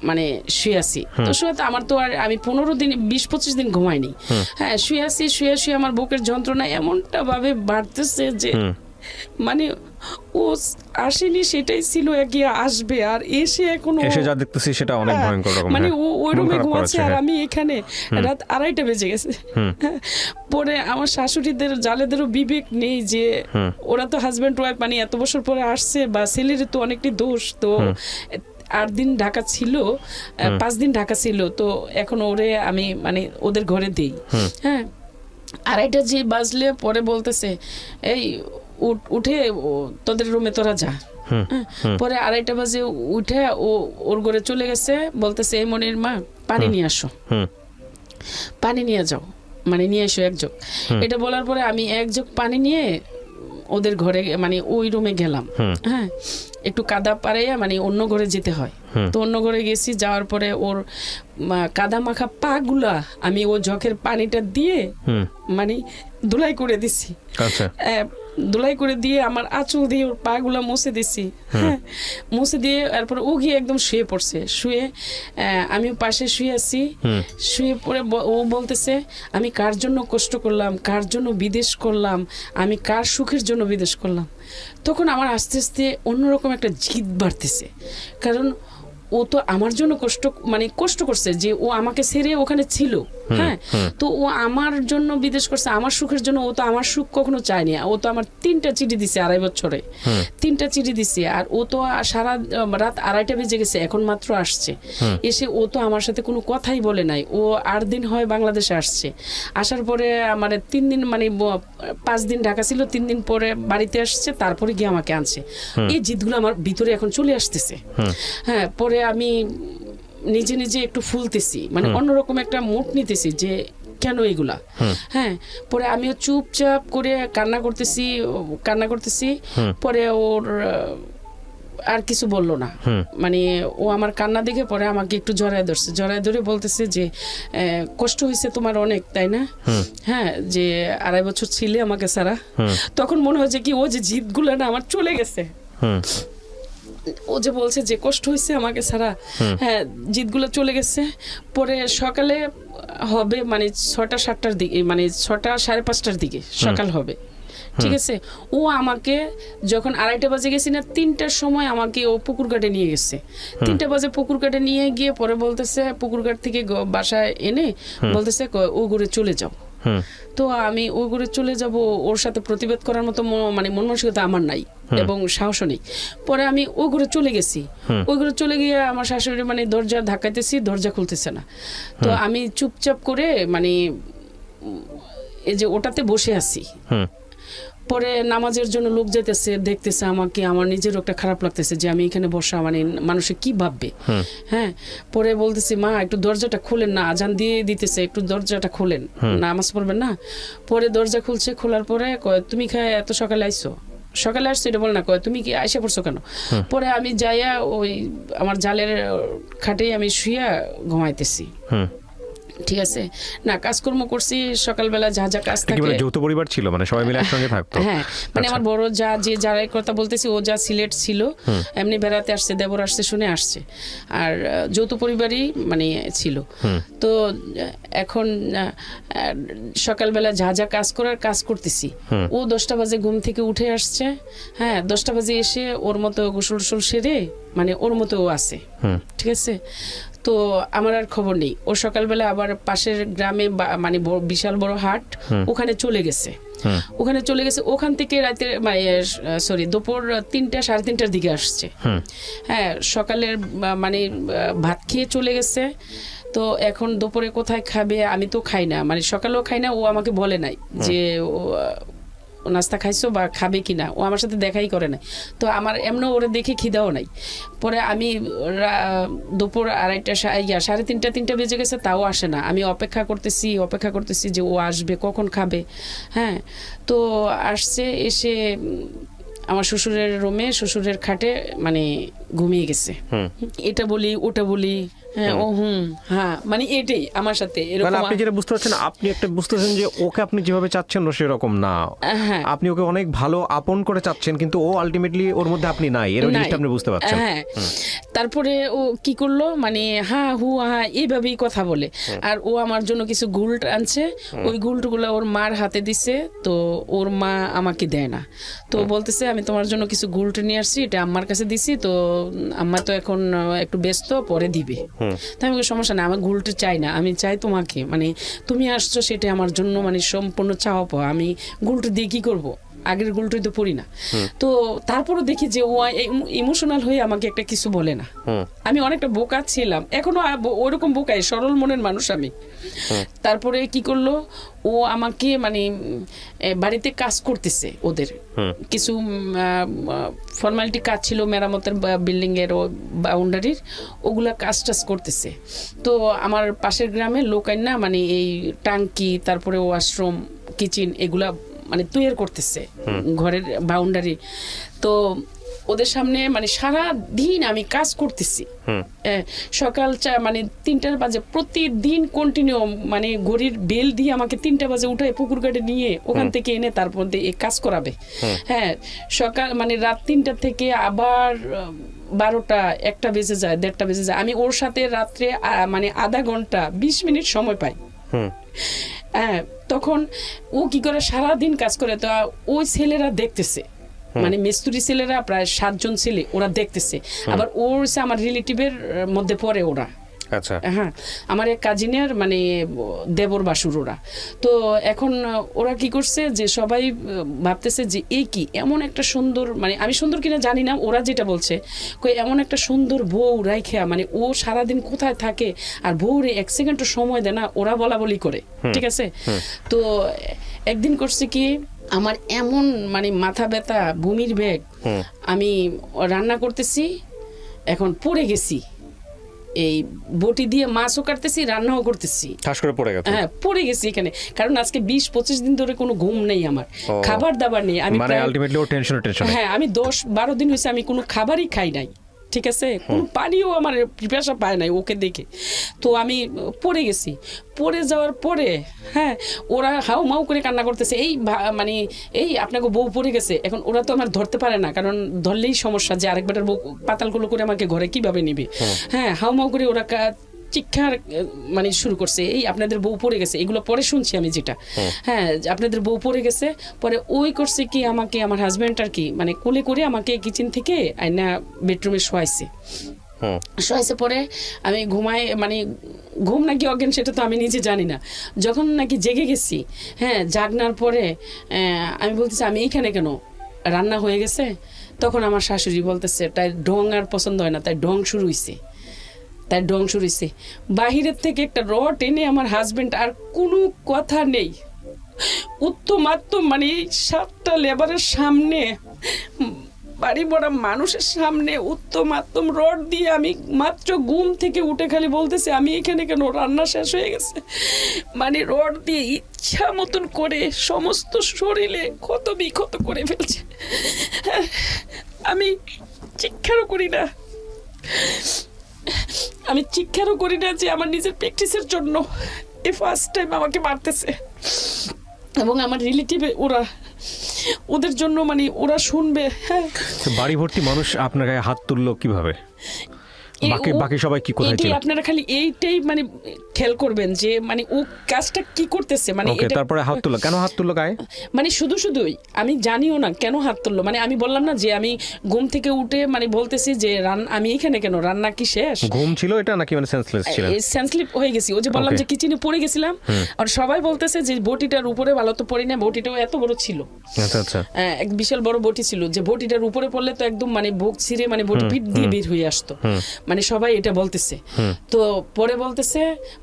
মানে শুয়ে আছি। তো শুয়ে তো আমার তো আর আমি 15 দিন 20-25 দিন ঘুমাইনি। হ্যাঁ, শুয়ে আছি, শুয়ে আমার বুকের যন্ত্রণা এমনটা ভাবে বাড়তেছে যে মানে ও আসেনি, সেটাই ছিল, এগিয়ে আসবে, আর এসে এখনো এসে যা দেখতেছি সেটা অনেক ভয়ঙ্কর রকম। মানে ও ওই রুমে ঘুমাচ্ছে আর আমি এখানে, রাত 2:30 বেজে গেছে। পরে আমার শাশুড়িদের জালেদেরও বিবেক নেই যে ওরা তো হাজব্যান্ড ওয়াইফ, মানে এত বছর পরে আসছে, বা ছেলের তো অনেকটি দোষ, তো 8 দিন ঢাকা ছিল, 5 দিন ঢাকা ছিল, তো এখন ওরে আমি মানে ওদের ঘরে দিই। হ্যাঁ, 2:30 যে বাজলে পরে বলতেছে এই উঠে তোদের রুমে তোরা যা। পরে 2:30 বাজে উঠে ওর ঘরে চলে গেছে, বলতেছে এই মনির মা পানি নিয়ে আসো, পানি নিয়ে যাও, মানে নিয়ে এসো 1 জগ। এটা বলার পরে আমি 1 জগ পানি নিয়ে ওদের ঘরে মানে ওই রুমে গেলাম। হ্যাঁ, একটু কাদা পাড়াইয়া মানে অন্য ঘরে যেতে হয়, তো অন্য ঘরে গেছি। যাওয়ার পরে ওর কাদা মাখা পা গুলা আমি ও জগের পানিটা দিয়ে মানে ধুলাই করে দিছি। ধুলাই করে দিয়ে আমার আঁচল দিয়ে ওর পা গুলা মুছে দিছি। হ্যাঁ, মুছে দিয়ে তারপরে ও গিয়ে একদম শুয়ে পড়ছে। শুয়ে আমি পাশে শুয়ে আছি, শুয়ে পড়ে ও বলতেছে আমি কার জন্য কষ্ট করলাম, কার জন্য বিদেশ করলাম, আমি কার সুখের জন্য বিদেশ করলাম। তখন আমার আস্তে আস্তে অন্যরকম একটা জিদ বাড়তেছে, কারণ ও তো আমার জন্য কষ্ট করছে যে ও আমাকে ছেড়ে ওখানে ছিল। হ্যাঁ, তো ও আমার জন্য বিদেশ করছে, আমার সুখের জন্য। ও তো আমার সুখ কখনো চায়নি। ও তো আমার 3টা চিঠি দিছে 2.5 বছরে, 3টা চিঠি দিছে, আর ও তো সারা রাত 2:30 বেজে গেছে, এখন মাত্র আসছে। এসে ও তো আমার সাথে কোনো কথাই বলে নাই। ও 8 দিন হয় বাংলাদেশে আসছে, আসার পরে মানে 3 দিন মানে 5 দিন ঢাকা ছিল, 3 দিন পরে বাড়িতে আসছে, তারপরে গিয়ে আমাকে আনছে। এই জিদগুলো আমার ভিতরে এখন চলে আসতেছে। হ্যাঁ, পরে আমি নিজে নিজে একটু ফুলতেছি, মানে অন্যরকম একটা মুড নিতেছি যে কেন এগুলা। হ্যাঁ, পরে আমিও চুপচাপ করে কান্না করতেছি। পরে ওর আর কিছু বললো না, মানে ও আমার কান্না দেখে পরে আমাকে একটু জড়ায় ধরে বলতেছে যে কষ্ট হয়েছে তোমার অনেক, তাই না? হ্যাঁ, যে 2.5 বছর ছিলে আমাকে ছাড়া। তখন মনে হচ্ছে কি ও যে জিদগুলো না আমার চলে গেছে। ও যে বলছে যে কষ্ট হয়েছে আমাকে ছাড়া, হ্যাঁ, জিদগুলো চলে গেছে। পরে সকালে হবে মানে 6টা-7টার দিকে, মানে 6টা-5:30টার দিকে সকাল হবে, ঠিক আছে? ও আমাকে যখন 2:30 বাজে গেছি না, 3টার সময় আমাকে ও পুকুর ঘাটে নিয়ে গেছে। 3টা বাজে পুকুর ঘাটে নিয়ে গিয়ে পরে বলতেছে পুকুর ঘাট থেকে বাসায় এনে বলতেছে ও ঘুরে চলে যাও। তো আমি ওই ঘরে চলে যাব, ওর সাথে প্রতিবাদ করার মতো মানে মন মানসিকতা আমার নাই এবং সাহসও নেই। পরে আমি ওই ঘরে চলে গেছি। ওই ঘরে চলে গিয়ে আমার শাশুড়ি মানে দরজা ধাক্কাইতেছি, দরজা খুলতেছে না। তো আমি চুপচাপ করে মানে এই যে ওটাতে বসে আছি। পরে নামাজের জন্য লোক যেতেছে, দেখতেছে আমাকে, আমার নিজেরও একটা খারাপ লাগতেছে যে আমি এখানে বসা, মানে মানুষে কি ভাববে। হ্যাঁ, পরে বলতেছি মা একটু দরজাটা খুলেন না, আজান দিয়ে দিতেছে, একটু দরজাটা খুলেন, নামাজ পড়বেন না। পরে দরজা খুলছে, খোলার পরে কয় তুমি এত সকালে আসছো এটা বল না, কয় তুমি কি আইসা পড়ছো কেন? পরে আমি যাইয়া ওই আমার জালের খাটে আমি শুইয়া ঘুমাইতেছি। ঠিক আছে না, কাজকর্ম করছি সকালবেলা, যা যা কাজ থাকে। যৌথ পরিবার ছিল, মানে সবাই মিলে একসঙ্গে থাকতো। হ্যাঁ, মানে আমার বড় যার কথা বলতেছি, ও যা সিলেট ছিল, এমনি বেড়াতে আসছে, দেবর আসছে শুনে আসছে, আর যৌথ পরিবারই মানে ছিল। তো এখন সকালবেলা যা কাজ করার কাজ করতেছি। ও 10টা বাজে ঘুম থেকে উঠে আসছে। হ্যাঁ, 10টা বাজে এসে ওর মতো গোসল সেরে মানে ওর মতো ও আছে, ঠিক আছে? তো আমার আর খবর নেই। ও সকালবেলা আবার পাশের গ্রামে মানে বিশাল বড় হাট, ওখানে চলে গেছে। ওখান থেকে রাতের দুপুর 3টা-3:30টার দিকে আসছে। হ্যাঁ, সকালের মানে ভাত খেয়ে চলে গেছে। তো এখন দুপুরে কোথায় খাবে? আমি তো খাই না, মানে সকালেও খাই না, ও আমাকে বলে নাই যে নাস্তা খাইছো বা খাবে কিনা, ও আমার সাথে দেখাই করে না। তো আমার এমন ওরা দেখে খিদাও নাই। পরে আমি দুপুর 2:30 3টা বেজে গেছে, তাও আসে না। আমি অপেক্ষা করতেছি যে ও আসবে, কখন খাবে। হ্যাঁ, তো আসছে, এসে আমার শ্বশুরের রুমে, শ্বশুরের খাটে মানে ঘুমিয়ে গেছে। এটা বলি ওটা বলি, হ্যাঁ ও হ্যাঁ, মানে এটাই আমার সাথে এরকম। আপনি যেটা বুঝতে পারছেন, আপনি একটা বুঝতেছেন যে ওকে আপনি যেভাবে চাচ্ছেন ও সেরকম না। হ্যাঁ, আপনি ওকে অনেক ভালো আপন করে চাচ্ছেন, কিন্তু ও আলটিমেটলি ওর মধ্যে আপনি নাই, এর জিনিসটা আপনি বুঝতে পারছেন। হ্যাঁ, তারপরে ও কি করলো, মানে হ্যাঁ হু হ্যাঁ এইভাবেই কথা বলে। আর ও আমার জন্য কিছু গুল্ট আনছে, ওই গুল্টগুলো ওর মার হাতে দিছে, তো ওর মা আমাকে দেয় না। তো বলতেছে আমি তোমার জন্য কিছু গুল্ট নিয়ে আসছি, এটা আম্মার কাছে দিছি, তো আম্মা তো এখন একটু ব্যস্ত, পরে দিবে। তাই আমি সমস্যা না, আমার গুল্ট চাই না, আমি চাই তোমাকে, মানে তুমি আসছো সেটা আমার জন্য মানে সম্পূর্ণ চাওয়া পাওয়া। আমি গুল্ট দিয়ে কি করবো, আগের গুলটুই তো পড়ি না। তো তারপরও দেখি যে ও ইমোশনাল হয়ে আমাকে একটা কিছু বলে না। আমি অনেকটা বোকা ছিলাম, এখনো ওরকম বোকাই, সরল মনের মানুষ আমি। তারপরে কি করলো, ও আমাকে মানে বাড়িতে কাজ করতেছে, ওদের কিছু ফর্মালিটি কাজ ছিল মেরামতের, বিল্ডিং এর বাউন্ডারির, ওগুলা কাজ টাজ করতেছে। তো আমার পাশের গ্রামের লোক না, মানে এই টাঙ্কি, তারপরে ওয়াশরুম, কিচেন, এগুলা মানে তৈরি করতেছে ঘরের বাউন্ডারি। তো ওদের সামনে মানে সারা দিন আমি কাজ করতেছি। সকাল মানে 3টা বাজে প্রতিদিন কন্টিনিউ, মানে ঘড়ির বেল দিয়ে আমাকে 3টা বাজে উঠায় পুকুর ঘাটে নিয়ে ওখান থেকে এনে তারপর এই কাজ করাবে। হ্যাঁ, সকাল মানে রাত 3টা থেকে আবার 12টা 1টা বেজে যায়, 1:30টা বেজে যায়। আমি ওর সাথে রাত্রে মানে আধা ঘন্টা 20 মিনিট সময় পাই। হ্যাঁ, তখন ও কি করে সারাদিন কাজ করে, তো ওই ছেলেরা দেখতেছে, মানে মিস্ত্রি ছেলেরা প্রায় 7 জন ছেলে, ওরা দেখতেছে। আবার ওর আমার রিলেটিভের মধ্যে পড়ে ওরা। আচ্ছা, হ্যাঁ, আমার এক কাজিনের মানে দেবর বাসুর ওরা। তো এখন ওরা কি করছে যে সবাই ভাবতেছে যে এই কি এমন একটা সুন্দর, মানে আমি সুন্দর কিনা জানি না, ওরা যেটা বলছে এমন একটা সুন্দর বউ রাইখা, মানে ও সারাদিন কোথায় থাকে আর বউরে 1 সেকেন্ডও সময় দেয় না, ওরা বলা বলি করে। ঠিক আছে, তো একদিন করছে কি, আমার এমন মানে মাথা ব্যথা, বমির বেগ, আমি রান্না করতেছি, এখন পড়ে গেছি, এই বটি দিয়ে মাছও কাটতেছি, রান্নাও করতেছি, ঠাস করে পড়ে গেছে। হ্যাঁ, পড়ে গেছি এখানে, কারণ আজকে 20-25 দিন ধরে কোনো ঘুম নেই আমার, খাবার দাবার নেই। আমি মানে আলটিমেটলি ও টেনশন। হ্যাঁ, আমি 10-12 দিন হয়েছে আমি কোনো খাবারই খাই নাই। ঠিক আছে, কোনো পানিও আমার পিপাসা পায় নাই ওকে দেখে। তো আমি পড়ে গেছি, পড়ে যাওয়ার পরে হ্যাঁ, ওরা হাউ মাউ করে কান্না করতেছে, এই মানে এই আপনাকে বউ পড়ে গেছে। এখন ওরা তো আমার ধরতে পারে না, কারণ ধরলেই সমস্যা, যে আরেকবার বউ পাতালগুলো করে আমাকে ঘরে কিভাবে নিবে। হ্যাঁ, হাউ মাউ করে ওরা চিৎকার মানে শুরু করছে, এই আপনাদের বউ পড়ে গেছে। এগুলো পরে শুনছি আমি যেটা, হ্যাঁ, আপনাদের বউ পড়ে গেছে। পরে ওই করছে কি, আমাকে আমার হাজব্যান্ড আর কি মানে কোলে করে আমাকে কিচেন থেকে আইনা বেডরুমে শোয়াইছে। পরে আমি ঘুমাই, মানে ঘুম নাকি অজ্ঞান সেটা তো আমি নিজে জানি না। যখন নাকি জেগে গেছি, হ্যাঁ, জাগনার পরে আমি বলতেছি আমি এইখানে কেন, রান্না হয়ে গেছে। তখন আমার শাশুড়ি বলতেছে তাই ঢং আর পছন্দ হয় না, তাই ঢং শুরু হয়েছে। বাহিরের থেকে একটা রড এনে আমার হাজবেন্ড, আর কোনো কথা নেই, উত্তম মানে 7টা লেবারের সামনে, বাড়ি ভরা মানুষের সামনে উত্তম রড দিয়ে, আমি মাত্র ঘুম থেকে উঠে খালি বলতেছে আমি এখানে কেন, রান্না শেষ হয়ে গেছে। মানে রড দিয়ে ইচ্ছা মতন করে সমস্ত শরীরে ক্ষত বিক্ষত করে ফেলছে। আমি চিৎকারও করি না যে আমার নিজের প্র্যাকটিসের জন্য এই ফার্স্ট টাইম আমাকে মারতেছে। এবং আমার রিলেটিভ ওদের জন্য, মানে ওরা শুনবে। হ্যাঁ, বাড়ি ভর্তি মানুষ আপনার গায়ে হাত তুললো কিভাবে, বাকি সবাই কি কোথায় ছিল? আপনারা খালি এইটাই মানে খেয়াল করবেন যে মানে ও কাজটা কি করতেছে। মানে তারপরে হাত তুললো কেন, হাত তুললো গায়ে, মানে শুধুই আমি জানিও না কেন হাত তুললো। মানে আমি বললাম না যে আমি ঘুম থেকে উঠে মানে বলতেছি যে আমি এখানে কেন, রান্না কি শেষ? ঘুম ছিল এটা নাকি মানে সেন্সলেস ছিল? সেন্সলেস হয়ে গেছি। ও যে বললাম যে কিচেনে পড়ে গেছিলাম, আর সবাই বলতেছে যে বটিটার উপরে, ভালো তো পড়ি না, বটিটাও এত বড় ছিল। আচ্ছা, এক বিশাল বড় বটি ছিল, যে বটিটার উপরে পড়লে তো একদম মানে বুক ছিঁড়ে মানে বটি পিঠ দিয়ে বের হয়ে আসতো। মানে সবাই এটা বলতেছে। তো পরে বলতেছে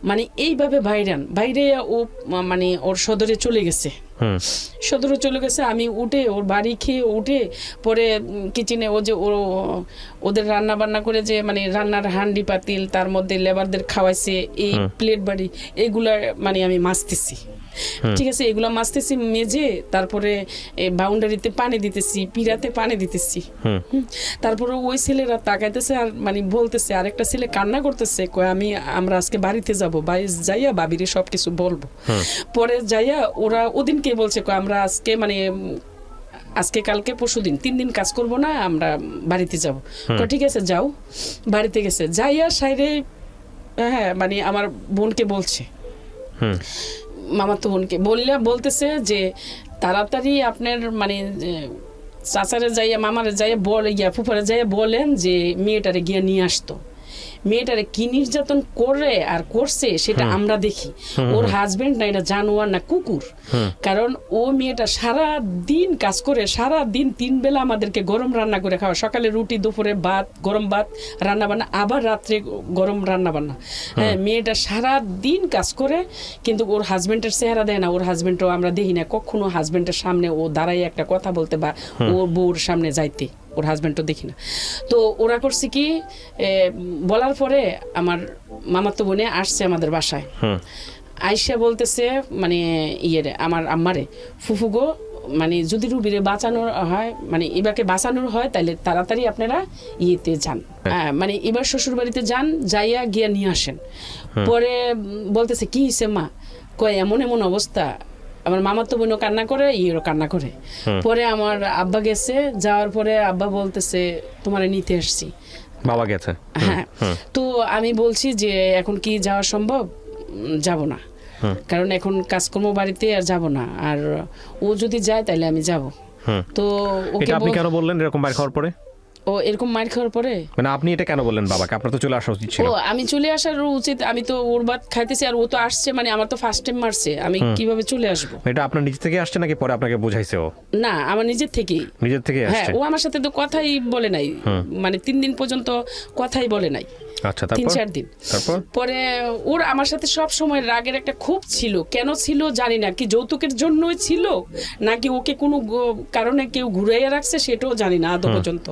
মানে এইভাবে বাইরে ও মানে ওর সদরে চলে গেছে। 17 চলে গেছে। আমি উঠে ওর বাড়ি খেয়ে উঠে পরে কিচেনে ও যে ওদের রান্না বান্না করে যে মানে রান্নার হান্ডি পাতিল তার মধ্যে লেবারদের খাওয়াইছে এই প্লেট বাড়ি এগুলা মানে আমি মাজতেছি, ঠিক আছে, এগুলা মাজতেছি মেজে, তারপরে বাউন্ডারিতে পানি দিতেছি, পিড়াতে পানি দিতেছি। তারপরে ওই ছেলেরা তাকাইতেছে আর মানে বলতেছে, আরেকটা ছেলে কান্না করতেছে, কয় আমরা আজকে বাড়িতে যাবো, বাড়ি যাইয়া বাবিরে সবকিছু বলবো। পরে যাইয়া ওরা ওদিনকে বলছে কয় আমরা আজকে মানে আজকে কালকে পরশুদিন 3 দিন কাজ করব না, আমরা বাড়িতে যাব। ঠিক আছে যাও। বাড়িতে গেছে, যাইয়া সাইডে হ্যাঁ মানে আমার বোনকে বলছে, মামাতো বোনকে বলতেছে যে তাড়াতাড়ি আপনার মানে চাচারে যাইয়া মামারে যাইয়া বলে গিয়া ফুফারে যাইয়া বলেন যে মেয়েটারে গিয়া নিয়ে আসতো। মেয়েটারে কি নির্যাতন করে আর করছে সেটা আমরা দেখি। ওর হাজবেন্ড না এটা জানোয়ার না কুকুর, কারণ ও মেয়েটা সারা দিন কাজ করে, সারা দিন 3 বেলা আমাদেরকে গরম রান্না করে খাওয়া, সকালে রুটি, দুপুরে ভাত, গরম ভাত রান্না বান্না, আবার রাত্রে গরম রান্না বান্না। হ্যাঁ, মেয়েটা সারা দিন কাজ করে কিন্তু ওর হাজবেন্ডের চেহারা দেয় না। ওর হাজবেন্ডও আমরা দেখি না কখনো হাজবেন্ডের সামনে ও দাঁড়াই একটা কথা বলতে বা ওর বউর সামনে যাইতে, ওর হাজবেন্ডও দেখি না। তো ওরা করছে কি বলার পরে আমার মামাতো বোনে আসছে আমাদের বাসায়, আইসা বলতেছে মানে আমার আম্মারে, ফুফুগো মানে যদি রুবিরে বাঁচানোর হয় মানে এবারকে বাঁচানোর হয় তাহলে তাড়াতাড়ি আপনারা ইয়েতে যান, মানে এবার শ্বশুর বাড়িতে যান, যাইয়া গিয়া নিয়ে আসেন। পরে বলতেছে কি হিসে মা, কয় এমন এমন অবস্থা। আমার মামাতো বোনও কান্না করে, ইয়েরও কান্না করে। পরে আমার আব্বা গেছে, যাওয়ার পরে আব্বা বলতেছে তোমারে নিতে আসছি। বাবা গেছে? হ্যাঁ। তো আমি বলছি যে এখন কি যাওয়া সম্ভব? যাব না, কারণ এখন কাজকর্ম বাড়িতে আর যাব না, আর ও যদি যায় তাহলে আমি যাব। তো ওকে আপনি কেন বললেন এরকম বাইরে খাওয়ার পরে? ও এরকম মার খাওয়ার পরে মানে আপনি এটা কেন বললেন বাবাকে? আপনার তো চলে আসা উচিত ছিল। ও আমি চলে আসার উচিত, আমি তো ওর ভাত খাইতেছি আর ও তো আসছে, মানে আমার তো ফার্স্ট টাইম মারছে, আমি কিভাবে চলে আসবো? এটা আপনার নিজে থেকে আসছে নাকি পরে আপনাকে বোঝাইছে ও? না, আমার নিজের থেকেই। নিজের থেকে হ্যাঁ, আসছে? ও আমার সাথে তো কথাই বলে নাই, মানে 3 দিন পর্যন্ত কথাই বলে নাই। আচ্ছা, তারপর 3-4 দিন পরে ওর আমার সাথে সব সময় রাগের একটা ক্ষোভ ছিল। কেন ছিল জানি না, কি যৌতুকের জন্যই ছিল নাকি ওকে কোনো কারণে কেউ ঘুরাইয়া রাখছে সেটাও জানি না আদৌ পর্যন্ত।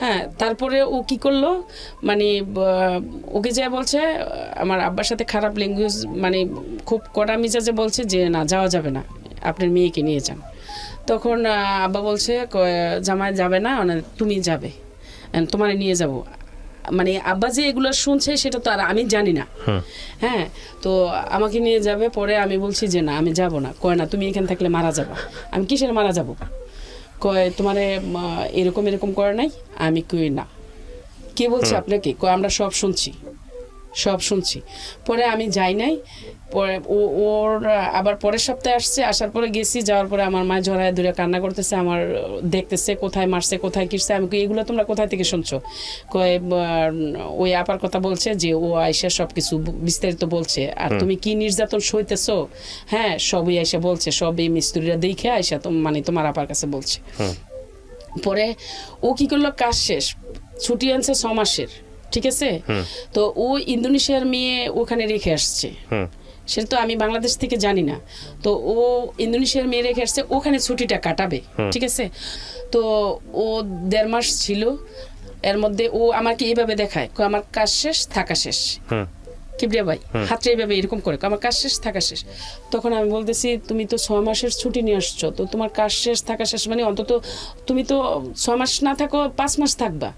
হ্যাঁ, তারপরে ও কি করলো মানে ওকে যা বলছে, আমার আব্বার সাথে খারাপ ল্যাঙ্গুয়েজ মানে খুব কড়া মিজাজে বলছে যে না যাওয়া যাবে না, আপনার মেয়েকে নিয়ে যান। তখন আব্বা বলছে জামাই যাবে না, তুমি যাবে, তোমার নিয়ে যাব। মানে আব্বা যে এগুলো শুনছে সেটা তো আর আমি জানি না। হ্যাঁ, তো আমাকে নিয়ে যাবে। পরে আমি বলছি যে না আমি যাব না। কয় না তুমি এখানে থাকলে মারা যাবা। আমি কিসের মারা যাব? কয় তোমারে এরকম এরকম করে নাই। আমি কই না, কে বলছে আপনাকে? কয় আমরা সব শুনছি। পরে আমি যাই নাই। পরে ওর আবার পরের সপ্তাহে আসছে, আসার পরে গেছি, যাওয়ার পরে আমার মা জড়ায় ধরে কান্না করতেছে, আমার দেখতেছে কোথায় মারছে কোথায় কিরছে। আমি এগুলো তোমরা কোথায় থেকে শুনছো? কয় ওই আপার কথা বলছে যে ও আইসা সব কিছু বিস্তারিত বলছে, আর তুমি কি নির্যাতন সইতেছো হ্যাঁ সবই আইসা বলছে, সব এই মিস্ত্রিরা দেখে আইসা মানে তোমার আপার কাছে বলছে। পরে ও কি করলো, কাজ শেষ, ছুটি আনছে 6 মাসের, ঠিক আছে। তো ও ইন্দোনেশিয়ার মেয়ে ওখানে রেখে আসছে, সেটা তো আমি বাংলাদেশ থেকে জানি না। তো ও ইন্দোনেশিয়ার মেয়ে রেখে আসছে, ওখানে ছুটিটা কাটাবে, ঠিক আছে। তো ও 1.5 মাস ছিল। এর মধ্যে ও আমাকে এইভাবে দেখায়, আমার কাজ শেষ থাকা শেষ, কিবরিয়া ভাই হাতটা এইভাবে এরকম করে, আমার কাজ শেষ থাকা শেষ। তখন আমি বলতেছি তুমি তো 6 মাসের ছুটি নিয়ে আসছো, তো তোমার কাজ শেষ থাকা শেষ মানে অন্তত তুমি তো 6 মাস না থাকো 5 মাস থাকবা।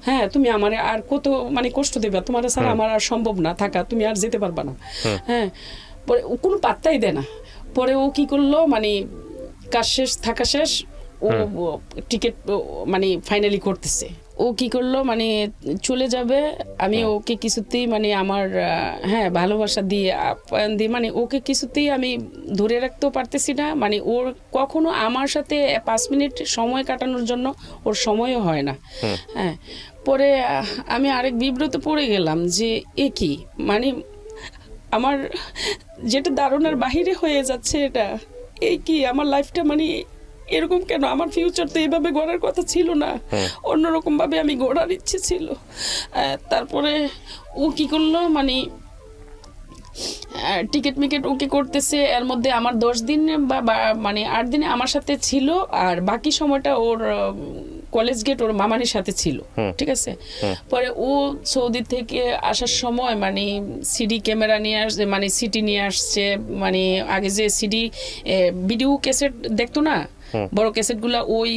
হ্যাঁ, তুমি আমার আর কত মানে কষ্ট দেবে, তোমার ছাড়া আমার আর সম্ভব না থাকা, তুমি আর যেতে পারবা না। হ্যাঁ, পরে ও কোনো পাত্তাই দেয় না। পরে ও কি করলো, মানে কাজ শেষ থাকা শেষ, ও টিকিট মানে ফাইনালি করতেছে। ও কি করলো, মানে চলে যাবে। আমি ওকে কিছুতেই মানে আমার হ্যাঁ ভালোবাসা দিয়ে আপ্যায়ন দিয়ে মানে ওকে কিছুতেই আমি ধরে রাখতেও পারতেছি না। মানে ওর কখনো আমার সাথে 5 মিনিট সময় কাটানোর জন্য ওর সময়ও হয় না। হ্যাঁ, পরে আমি আরেক বিব্রত পড়ে গেলাম যে এ কি, মানে আমার যেটা ধারণার বাহিরে হয়ে যাচ্ছে, এটা এই কি আমার লাইফটা মানে এরকম কেন? আমার ফিউচার তো এইভাবে গড়ার কথা ছিল না, অন্যরকম ভাবে আমি গড়ার ইচ্ছে ছিল। তারপরে ও কি করলো, মানে টিকিট মিকেট ওকে করতেছে। এর মধ্যে আমার 10 দিন মানে 8 দিনে আমার সাথে ছিল, আর বাকি সময়টা ওর কলেজ গেট ওর মামানির সাথে ছিল, ঠিক আছে। পরে ও সৌদি থেকে আসার সময় মানে সিডি ক্যামেরা নিয়ে আসছে, মানে সিটি নিয়ে আসছে, মানে আগে যে সিডি ভিডিও ক্যাসেট দেখতো না, বড় ক্যাসেটগুলা, ওই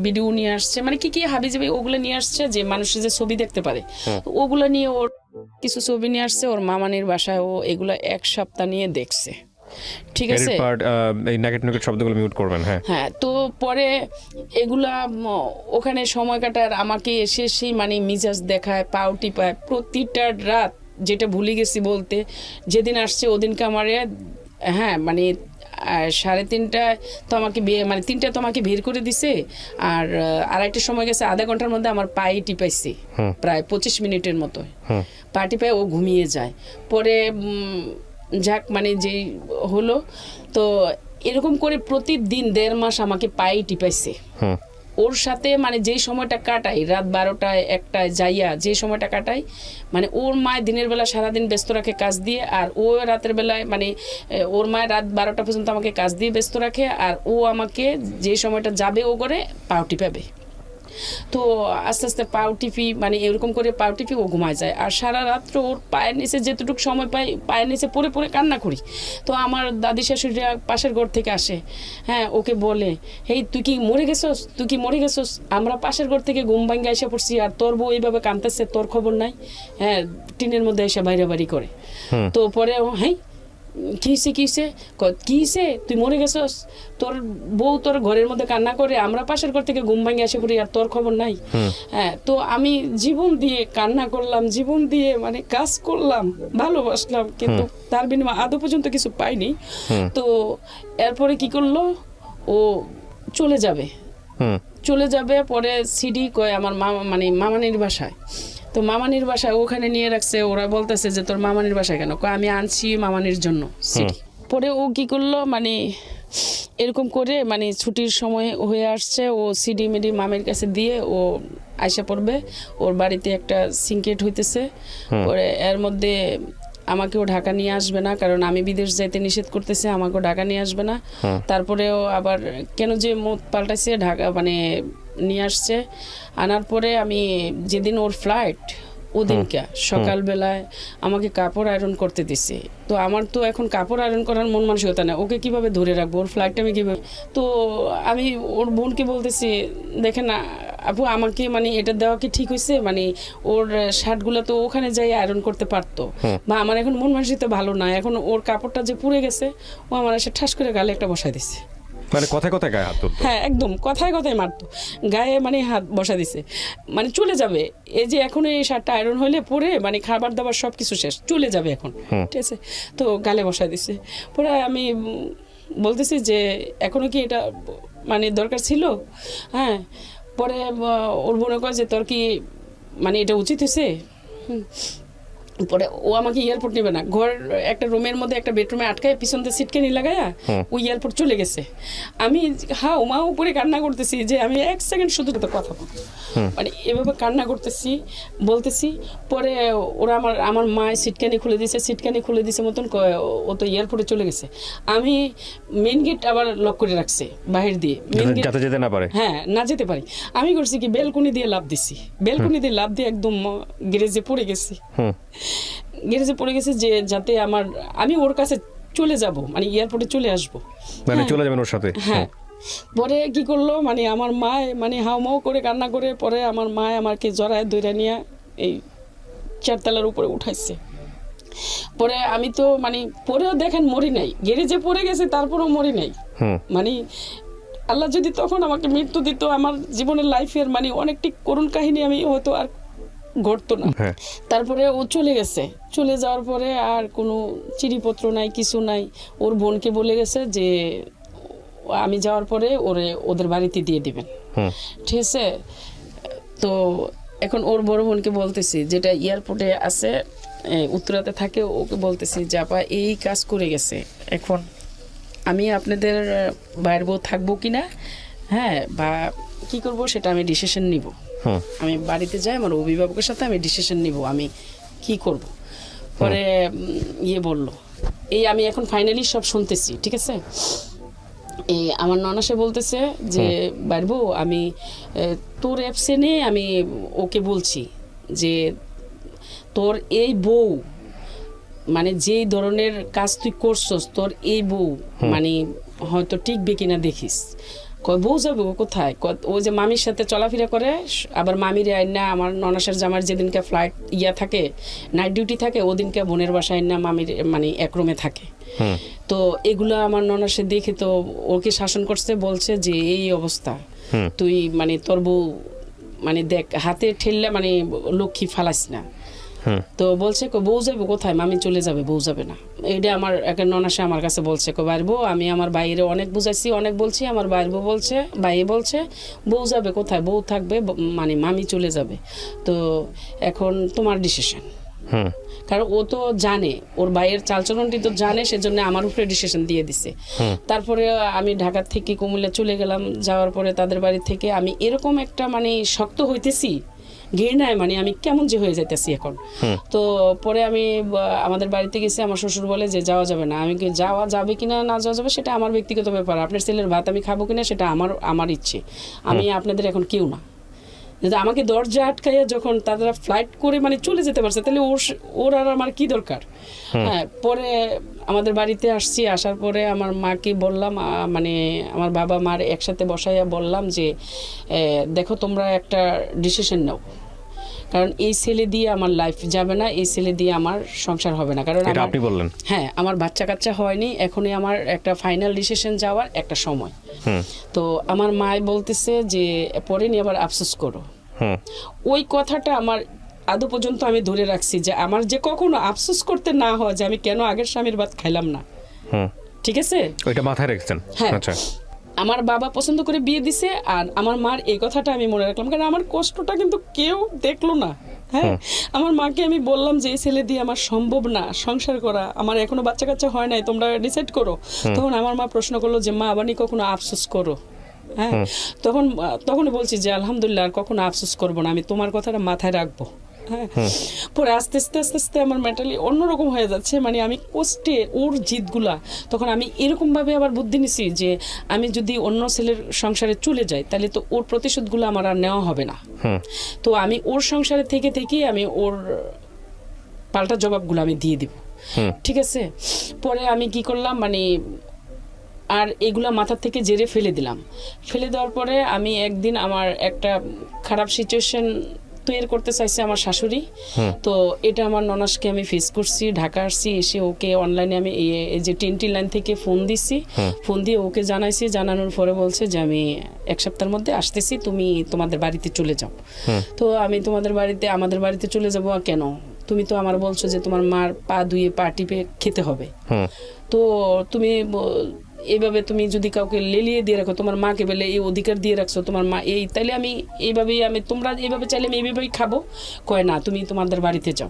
ভিডিও নিয়ে আসছে, মানে কি কি হাবিজাবি ওগুলো নিয়ে আসছে যে মানুষের যে ছবি দেখতে পারে, ওগুলো নিয়ে ওর কিছু ছবি নিয়ে আসছে ওর মামানির বাসায়। ও এগুলা 1 সপ্তাহ নিয়ে দেখছে, ঠিক আছে। এই নাগেট নাগেট শব্দগুলো মিউট করবেন। হ্যাঁ, তো পরে এগুলা ওখানে সময় কাটার আমাকে এসে সেই মানে মিজাজ দেখায়, পাও টিপায় প্রতিটা রাত, যেটা ভুলে গেছি বলতে, যেদিন আসছে ওদিনকে আমারে হ্যাঁ মানে 3:30টায় তো আমাকে মানে 3টায় তো আমাকে বের করে দিছে, আর আড়াইটার সময় গেছে, আধা ঘন্টার মধ্যে আমার পায়ে টিপাইছি প্রায় 25 মিনিটের মতো, পা টিপায় ও ঘুমিয়ে যায়। পরে যাক মানে যেই হলো, তো এরকম করে প্রতিদিন 1.5 মাস আমাকে পায়ে টিপাইছে। ওর সাথে মানে যেই সময়টা কাটাই, রাত 12টায় 1টায় যাইয়া যে সময়টা কাটাই, মানে ওর মায় দিনের বেলা সারাদিন ব্যস্ত রাখে কাজ দিয়ে, আর ও রাতের বেলায় মানে ওর মায় রাত 12টা পর্যন্ত আমাকে কাজ দিয়ে ব্যস্ত রাখে, আর ও আমাকে যে সময়টা যাবে ও করে পাও টিপাবে। তো আস্তে আস্তে পাও টিপি, মানে এরকম করে পাও টিপি ও ঘুমায় যায়, আর সারা রাত্র ওর পায়ের নিচে যেটুকু সময় পাই পায়ের নিচে পড়ে পড়ে কান্না করি। তো আমার দাদি শাশুড়িরা পাশের ঘর থেকে আসে, হ্যাঁ, ওকে বলে, হেই তুই কি মরে গেছস, তুই কি মরে গেছস, আমরা পাশের ঘর থেকে ঘুম ভাঙ্গে এসে পড়ছি, আর তোর বউ এইভাবে কাঁদতেছে, তোর খবর নাই। হ্যাঁ, টিনের মধ্যে এসে বাইরে বাড়ি করে। তো পরে হ্যাঁ কিসে তুই মরে গেছস, তোর বউ তোর ঘরের মধ্যে কান্না করে, আমরা পাশের ঘর থেকে ঘুম ভাঙে আসে পড়ি, আর তোর খবর নাই। হ্যাঁ, তো আমি জীবন দিয়ে কান্না করলাম, জীবন দিয়ে মানে কাজ করলাম, ভালোবাসলাম, কিন্তু তার বিনিময়ে আদৌ পর্যন্ত কিছু পাইনি। তো এরপরে কি করলো, ও চলে যাবে পরে সিডি কয় আমার মামা মানে মামানির বাসায়। তো মামানির বাসায় ওখানে নিয়ে রাখছে, ওরা বলতেছে যে তোর মামানির বাসায় কেন, আমি আনছি মামানির জন্য সিডি। পরে ও কি করলো, মানে এরকম করে মানে ছুটির সময় হয়ে আসছে, ও সিডি মিডি মামের কাছে দিয়ে ও আইসা পড়বে। ওর বাড়িতে একটা সিনকেট হইতেছে, পরে এর মধ্যে আমাকেও ঢাকা নিয়ে আসবে না, কারণ আমি বিদেশ যাইতে নিষেধ করতেছে, আমাকেও ঢাকা নিয়ে আসবে না। তারপরেও আবার কেন যে মত পাল্টাইছে, ঢাকা মানে নিয়ে আসছে। আনার পরে আমি যেদিন ওর ফ্লাইট, ওদিনকে সকালবেলায় আমাকে কাপড় আয়রন করতে দিছে। তো আমার তো এখন কাপড় আয়রন করার মন মানসিকতা না, ওকে কিভাবে ধরে রাখবো, ওর ফ্লাইটটা আমি কিভাবে। তো আমি ওর বোনকে বলতেছি, দেখেন আপু আমাকে মানে এটা দেওয়া কি ঠিক হয়েছে, মানে ওর শার্টগুলো তো ওখানে যাই আয়রন করতে পারতো, বা আমার এখন মন মানসিকতা ভালো না, এখন ওর কাপড়টা যে পুড়ে গেছে, ও আমার এসে ঠাস করে গালে একটা বসায় দিছে। মানে কথায় কথায় গায়ে হাত তুলতো? হ্যাঁ, একদম কথায় কথায় মারতো, গায়ে মানে হাত বসা দিছে, মানে চলে যাবে, এই যে এখন এই শার্টটা আয়রন হইলে পরে মানে খাবার দাবার সব কিছু শেষ, চলে যাবে এখন, ঠিক আছে। তো গালে বসা দিছে। পরে আমি বলতেছি যে এখনো কি এটা মানে দরকার ছিল। হ্যাঁ, পরে ওর বোনে কয় যে তোর কি মানে এটা উচিত হয়েছে। পরে ও আমাকে এয়ারপোর্ট নেবে না, ঘর একটা রুমের মধ্যে একটা বেডরুমে আটকায় পিছন দিয়ে সিটকানি লাগায়া ওই এয়ারপোর্ট চলে গেছে। আমি হাও মা উপরে কান্না করতেছি যে আমি 1 সেকেন্ড শুধু কথা বলবো, মানে এভাবে কান্না করতেছি বলতেছি। পরে ওরা আমার মা সিটকানি খুলে দিছে মতন ও তো এয়ারপোর্টে চলে গেছে। আমি মেন গেট আবার লক করে রাখছে বাহির দিয়ে, মেন গেট যাতে যেতে না পারে, হ্যাঁ না যেতে পারি। আমি করছি কি বেলকনি দিয়ে লাফ দিছি, বেলকনি দিয়ে লাফ দিয়ে একদম গ্যারেজে পড়ে গেছি। যে যাতে আমি ওর কাছে চলে যাব, মানে এয়ারপোর্টে চলে আসবো, মানে চলে যাবেন ওর সাথে। হ্যাঁ, পরে কি করলো, মানে আমার মা মানে হাউমাউ করে কান্না করে, পরে আমার মা আমাকে জড়ায় দইরা নিয়ে এই 4 তলার উপরে উঠাইছে। পরে আমি তো মানে পরেও দেখেন মরি নাই, গ্যারেজে পড়ে গেছে, তারপরেও মরি নাই। মানে আল্লাহ যদি তখন আমাকে মৃত্যু দিত, আমার জীবনের লাইফের মানে অনেকটি করুণ কাহিনী আমি হয়তো আর ঘটতো না। তারপরে ও চলে যাওয়ার পরে আর কোনো চিঠিপত্র নাই, কিছু নাই। ওর বোনকে বলে গেছে যে আমি যাওয়ার পরে ওদের বাড়িতে দিয়ে দিবেন, ঠিক আছে। তো এখন ওর বড় বোনকে বলতেছি, যেটা এয়ারপোর্টে আছে উত্তরাতে থাকে, ওকে বলতেছি যে আপা এই কাজ করে গেছে, এখন আমি আপনাদের বাইরের বউ থাকবো কিনা, হ্যাঁ, বা কি করব সেটা আমি ডিসিশন নিব। আমি বাড়িতে যাই, আমার অভিভাবকের সাথে আমি ডিসিশন নিব আমি কি করব। পরে ইয়ে বললো, এই আমি এখন ফাইনালি সব শুনতেছি, ঠিক আছে। এই আমার ননাসে বলতেছে যে বাড়বো আমি তোর অ্যাবসেন্টে আমি ওকে বলছি যে তোর এই বউ মানে যেই ধরনের কাজ তুই করছস, তোর এই বউ মানে হয়তো টিকবে কিনা দেখিস। কয় বউ যাবে ও কোথায়? ও যে মামির সাথে চলাফেরা করে, আবার মামির আইনা আমার ননাসের জামার যেদিনকে ফ্লাইট থাকে, নাইট ডিউটি থাকে, ওদিনকে বোনের বাসায় না মামির মানে এক রুমে থাকে। তো এগুলো আমার ননাসে দেখে তো ওকে শাসন করছে, বলছে যে এই অবস্থা, তুই মানে তোর বউ মানে দেখ হাতে ঠেললে মানে লক্ষ্মী ফালাস না। তো বলছে বউ যাবে কোথায়? মামি চলে যাবে, বউ যাবে না। এইটা আমার একটা ননাসে আমার কাছে বলছে, বাইরবো আমি আমার বাইরে অনেক বুঝাইছি, অনেক বলছি, আমার বাইরবো বলছে, ভাই বলছে বউ যাবে কোথায়, বউ থাকবে মানে মামি চলে যাবে। তো এখন তোমার ডিসিশন। কারণ ও তো জানে, ওর ভাইয়ের চালচলনটি তো জানে, সেজন্য আমার উপরে ডিসিশন দিয়ে দিছে। তারপরে আমি ঢাকা থেকে কুমিল্লা চলে গেলাম, যাওয়ার পরে তাদের বাড়ি থেকে আমি এরকম একটা মানে শক্ত হইতেছি, ঘৃণায় মানে আমি কেমন যে হয়ে যাইতেছি এখন। তো পরে আমি আমাদের বাড়িতে গেছি, আমার শ্বশুর বলে যে যাওয়া যাবে না। আমি যাওয়া যাবে কিনা না যাওয়া যাবে সেটা আমার ব্যক্তিগত ব্যাপার, আপনার ছেলের ভাত আমি খাবো কিনা সেটা আমার ইচ্ছে, আমি আপনাদের এখন কেউ না। আমাকে দরজা আটকাইয়া যখন তারা ফ্লাইট করে মানে চলে যেতে পারছে, তাহলে ওর আর আমার কি দরকার? হ্যাঁ, পরে আমাদের বাড়িতে আসছি, আসার পরে আমার মাকে বললাম, মানে আমার বাবা মার একসাথে বসাইয়া বললাম যে দেখো তোমরা একটা ডিসিশন নাও, কারণ এই ছেলে দিয়ে আমার লাইফ যাবে না, এই ছেলে দিয়ে আমার সংসার হবে না। কারণ আপনি বললেন হ্যাঁ, আমার বাচ্চা কাচ্চা হয়নি, এখনই আমার একটা ফাইনাল ডিসিশন যাওয়ার একটা সময়। তো আমার মাই বলতেছে যে পরে নিয়ে আবার আফসোস করো। ওই কথাটা আমার আদৌ পর্যন্ত আমি ধরে রাখছি, যে আমার যে কখনো আফসোস করতে না হয় যে আমি কেন আগের স্বামীর ভাত খাইলাম না। ঠিক আছে, ওইটা মাথায় রেখেছেন। হ্যাঁ, আচ্ছা, আমার বাবা পছন্দ করে বিয়ে দিছে, আর আমার মার এই কথাটা আমি মনে রাখলাম, কারণ আমার কষ্টটা কিন্তু কেউ দেখলো না। হ্যাঁ, আমার মাকে আমি বললাম যে এই ছেলে দিয়ে আমার সম্ভব না সংসার করা, আমার এখনো বাচ্চা কাচ্চা হয় নাই, তোমরা ডিসাইড করো। তখন আমার মা প্রশ্ন করলো যে মা আবানি কখনো আফসোস করো? হ্যাঁ, তখন বলছি যে আলহামদুলিল্লাহ আর কখনো আফসোস করবো না, আমি তোমার কথাটা মাথায় রাখবো। হ্যাঁ, পরে আস্তে আস্তে আস্তে আস্তে আমার মেন্টালি অন্যরকম হয়ে যাচ্ছে, মানে আমি কষ্টে ওর জিদগুলা, তখন আমি এরকমভাবে আবার বুদ্ধি নিছি যে আমি যদি অন্য ছেলের সংসারে চলে যাই তাহলে তো ওর প্রতিশোধগুলো আমার আর নেওয়া হবে না। তো আমি ওর সংসারে থেকে থেকেই আমি ওর পাল্টা জবাবগুলো আমি দিয়ে দিব। ঠিক আছে, পরে আমি কি করলাম মানে আর এগুলা মাথার থেকে জেরে ফেলে দিলাম। ফেলে দেওয়ার পরে আমি একদিন আমার একটা খারাপ সিচুয়েশন তৈরি করতে চাইছে আমার শাশুড়ি। তো এটা আমার ননাসকে আমি ফেস করছি, ঢাকা আসছি, এসে ওকে অনলাইনে আমি এই যে টেন্টি লাইন থেকে ফোন দিছি, ফোন দিয়ে ওকে জানাইছি, জানানোর পরে বলছে যে আমি এক সপ্তাহের মধ্যে আসতেছি, তুমি তোমাদের বাড়িতে চলে যাও। তো আমি আমাদের বাড়িতে চলে যাবো কেন? তুমি তো আমার বলছো যে তোমার মার পা ধুয়ে পা টিপে খেতে হবে, তো তুমি এইভাবে তুমি যদি কাউকে লেলিয়ে দিয়ে রাখো, তোমার মাকে বলে এই অধিকার দিয়ে রাখছো তোমার মা এই, তাইলে আমি এইভাবেই তোমরা এইভাবে চাইলে আমি এইভাবেই খাবো। কয় না, তুমি তোমাদের বাড়িতে যাও,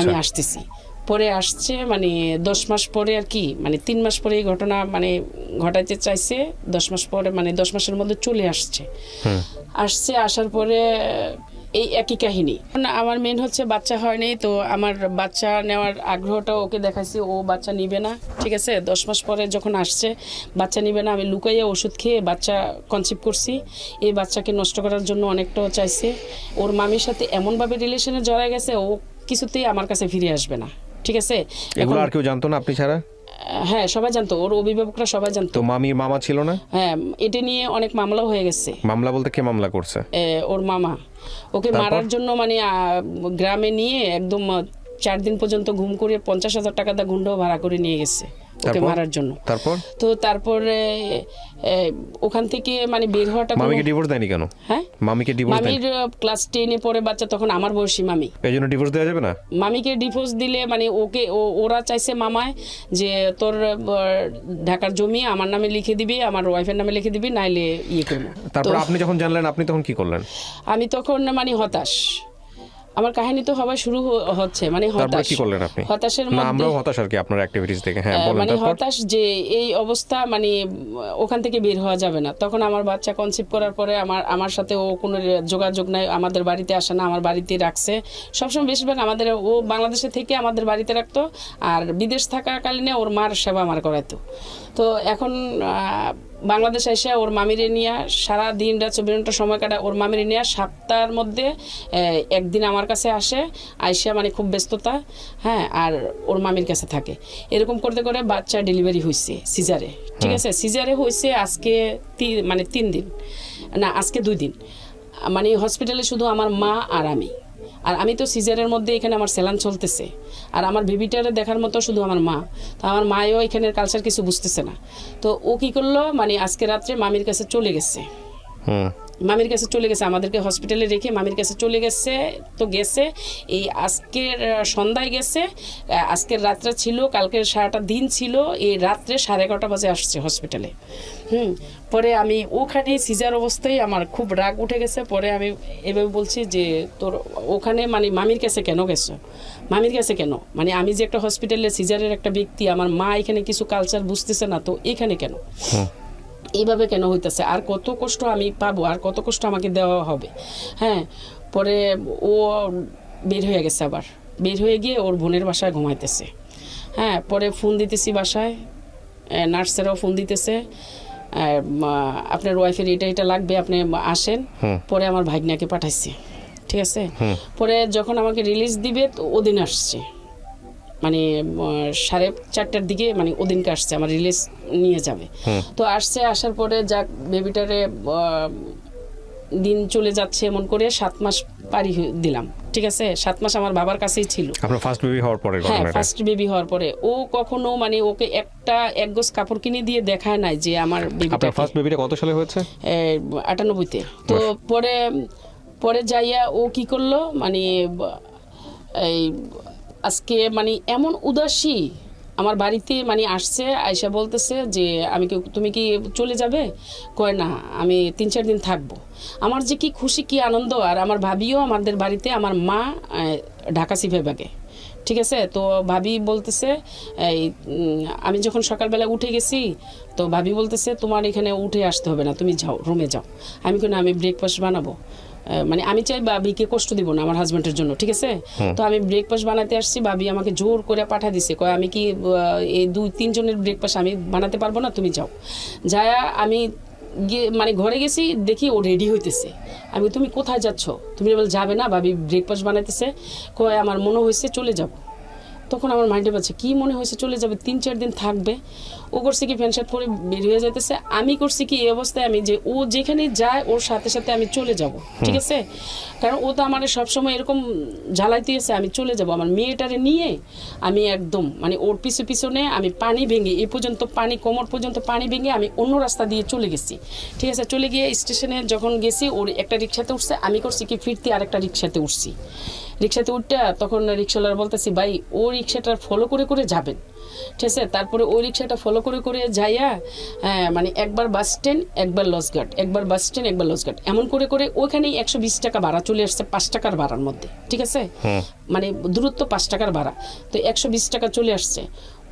আমি আসতেছি। পরে আসছে মানে 10 মাস পরে আর কি, মানে 3 মাস পরে এই ঘটনা মানে ঘটাইতে চাইছে, 10 মাস পরে মানে 10 মাসের মধ্যে চলে আসছে। আসার পরে এই একই কাহিনী। আমার মেন হচ্ছে বাচ্চা হয়নি, তো আমার বাচ্চা নেওয়ার আগ্রহটা ওকে দেখাইছি, ও বাচ্চা নিবে না। ঠিক আছে, 10 মাস পরে যখন আসছে বাচ্চা নিবে না, আমি লুকাইয়া ওষুধ খেয়ে বাচ্চা কনসিভ করছি। এই বাচ্চাকে নষ্ট করার জন্য অনেকটাও চাইছে। ওর মামির সাথে এমনভাবে রিলেশনে জড়ায় গেছে, ও কিছুতেই আমার কাছে ফিরে আসবে না। ঠিক আছে, এগুলো আর কেউ জানতো না আপনি ছাড়া? হ্যাঁ, সবাই জানতো, ওর অভিভাবকরা সবাই জানতো। তো মামির মামা ছিল না? হ্যাঁ, এটা নিয়ে অনেক মামলা হয়ে গেছে। মামলা বলতে কে মামলা করছে? ওর মামা ওকে মারার জন্য মানে গ্রামে নিয়ে একদম 4 দিন পর্যন্ত ঘুম করে 50,000 টাকা দা গুন্ডা ভাড়া করে নিয়ে গেছে ওকে মারার জন্য। তারপরে ওখান থেকে মানে বের হওয়াটা। মামিকে ডিভোর্স দেয়নি কেন? হ্যাঁ, মামিকে ডিভোর্স মামির ক্লাস 10 এ পড়ে বাচ্চা, তখন আমার বয়সী মামি। এইজন্য ডিভোর্স দেওয়া যাবে না? মামিকে ডিভোর্স দিলে মানে ওরা চাইছে মামায় যে তোর ঢাকার জমি আমার নামে লিখে দিবি, আমার ওয়াইফের নামে লিখে দিবি, নাইলে ইয়ে করবো। তারপর আপনি যখন জানলেন আপনি তখন কি করলেন? আমি তখন মানে হতাশ, আমার কাহিনী তো হওয়া শুরু হচ্ছে মানে তারপরে হতাশ। কি করলেন আপনি? হতাশের না, মধ্যে আমরাও হতাশ আর কি আপনার অ্যাক্টিভিটিস দেখে। হ্যাঁ, বলেন মানে তারপর। হতাশ যে এই অবস্থা, মানে ওখান থেকে বের হওয়া যাবে না। তখন আমার বাচ্চা কনসিভ করার পরে আমার সাথে ও কোনো যোগাযোগ নাই, আমাদের বাড়িতে আসে না, আমার বাড়িতে রাখছে সবসময়। বেশিরভাগ আমাদের ও বাংলাদেশে থেকে আমাদের বাড়িতে রাখতো, আর বিদেশ থাকাকালীনে ওর মার সেবা আমার করাইতো। তো এখন বাংলাদেশে এসে ওর মামিরে নিয়ে সারা দিন রাত 24 ঘন্টা সময় কাটায়। ওর মামিরে নিয়ে সপ্তাহের মধ্যে একদিন আমার কাছে আসে, আইসা মানে খুব ব্যস্ততা, হ্যাঁ, আর ওর মামির কাছে থাকে। এরকম করতে করে বাচ্চা ডেলিভারি হয়েছে সিজারে, ঠিক আছে। সিজারে হয়েছে আজকে মানে 3 দিন না, আজকে 2 দিন। মানে হসপিটালে শুধু আমার মা আর আমি তো সিজারের মধ্যে এখানে আমার স্যালান চলতেছে, আর আমার বেবিটারে দেখার মতো শুধু আমার মা। তো আমার মায়ও এখানের কালচার কিছু বুঝতেছে না। তো ও কি করলো, মানে আজকে রাত্রে মামির কাছে চলে গেছে। মামির কাছে চলে গেছে, আমাদেরকে হসপিটালে রেখে মামির কাছে চলে গেছে। তো গেছে এই আজকের সন্ধ্যায় গেছে, আজকের রাত্রে ছিল, কালকের সারাটা দিন ছিল, এই রাত্রে 11:30 বাজে আসছে হসপিটালে। পরে আমি ওখানে সিজার অবস্থায় আমার খুব রাগ উঠে গেছে। পরে আমি এভাবে বলছি যে তোর ওখানে মানে মামির কাছে কেন গেছো, মামির কাছে কেন, মানে আমি যে একটা হসপিটালে সিজারের একটা ব্যক্তি, আমার মা এখানে কিছু কালচার বুঝতেছে না, তো এখানে কেন, এইভাবে কেন হইতেছে, আর কত কষ্ট আমি পাবো, আর কত কষ্ট আমাকে দেওয়া হবে। হ্যাঁ, পরে ও বের হয়ে গেছে, আবার বের হয়ে গিয়ে ওর বোনের বাসায় ঘুমাইতেছে। হ্যাঁ, পরে ফোন দিতেছি বাসায়, নার্সেরাও ফোন দিতেছে, আপনার ওয়াইফের এটা লাগবে, আপনি আসেন। পরে আমার ভাগ্নাকে পাঠাইছে, ঠিক আছে। পরে যখন আমাকে রিলিজ দিবে তো ওদিন আসছে, মানে 4:30টার দিকে, মানে ওদিনকে আসছে আমার রিলিজ নিয়ে যাবে। তো আসার পরে যাক বেবিটারে দিন চলে যাচ্ছে, এমন করে 7 মাস পারি দিলাম, ঠিক আছে। 7 মাস আমার বাবার কাছেই ছিল। আপনার ফার্স্ট বেবি হওয়ার পরে? হ্যাঁ, ফার্স্ট বেবি হওয়ার পরে ও কখনো মানে ওকে এক গজ কাপড় কিনে দিয়ে দেখায় নাই যে আমার বেবিটা। আপনার ফার্স্ট বেবিটা কত সালে হয়েছে? 98-তে। তো পরে যাইয়া ও কি করলো, মানে এই আজকে মানে এমন উদাসী আমার বাড়িতে মানে আসছে, আয়সা বলতেছে যে তুমি কি চলে যাবে? কয় না, আমি 3-4 দিন থাকবো। আমার যে কি খুশি, কি আনন্দ। আর আমার ভাবিও আমাদের বাড়িতে, আমার মা ঢাকা সিফাবাগে, ঠিক আছে। তো ভাবি বলতেছে আমি যখন সকালবেলা উঠে গেছি, তো ভাবি বলতেছে তোমার এখানে উঠে আসতে হবে না, তুমি যাও, রুমে যাও। আমি কেন, আমি ব্রেকফাস্ট বানাবো, মানে আমি চাই ভাবিকে কষ্ট দিব না আমার হাজব্যান্ডের জন্য, ঠিক আছে। তো আমি ব্রেকফাস্ট বানাতে আসছি, ভাবি আমাকে জোর করে পাঠা দিছে, কয় আমি কি এই 2-3 জনের ব্রেকফাস্ট আমি বানাতে পারবো না, তুমি যাও। যায়া আমি গিয়ে মানে ঘরে গেছি, দেখি ও রেডি হইতেছে। আমি তুমি কোথায় যাচ্ছ? তুমি বল যাবে না, ভাবি ব্রেকফাস্ট বানাইতেছে। কয় আমার মনে হয়েছে চলে যাব। তখন আমার মাইন্ডে পাচ্ছে কি মনে হয়েছে চলে যাবে, 3-4 দিন থাকবে। ও করছে কি প্যান্ট শার্ট পরে বের হয়ে যাইতেছে। আমি করছি কি এই অবস্থায়, আমি যে ও যেখানে যায় ওর সাথে সাথে আমি চলে যাব, ঠিক আছে। কারণ ও তো আমার সবসময় এরকম জ্বালাইতেছে, আমি চলে যাব আমার মেয়েটারে নিয়ে। আমি একদম মানে ওর পিছনে আমি পানি ভেঙে এই পর্যন্ত, পানি কোমর পর্যন্ত পানি ভেঙে আমি অন্য রাস্তা দিয়ে চলে গেছি, ঠিক আছে। চলে গিয়ে স্টেশনে যখন গেছি, ওর একটা রিক্সাতে উঠছে, আমি করছি কি ফিরতে আরেকটা রিক্সাতে উঠছি। রিক্সাতে উঠতে তখন রিক্সাওয়ালার বলতেছি ভাই ও রিক্সাটা ফলো করে করে যাবেন, ঠিক আছে। তারপরে ওই রিক্সাটা ফলো করে করে যাইয়া মানে একবার বাস স্ট্যান্ড, একবার লজঘাট, একবার বাস স্ট্যান্ড, একবার লজঘাট, এমন করে করে ওইখানেই 120 টাকা ভাড়া চলে আসছে 5 টাকার ভাড়ার মধ্যে, ঠিক আছে। মানে দূরত্ব 5 টাকার ভাড়া, তো 120 টাকা চলে আসছে।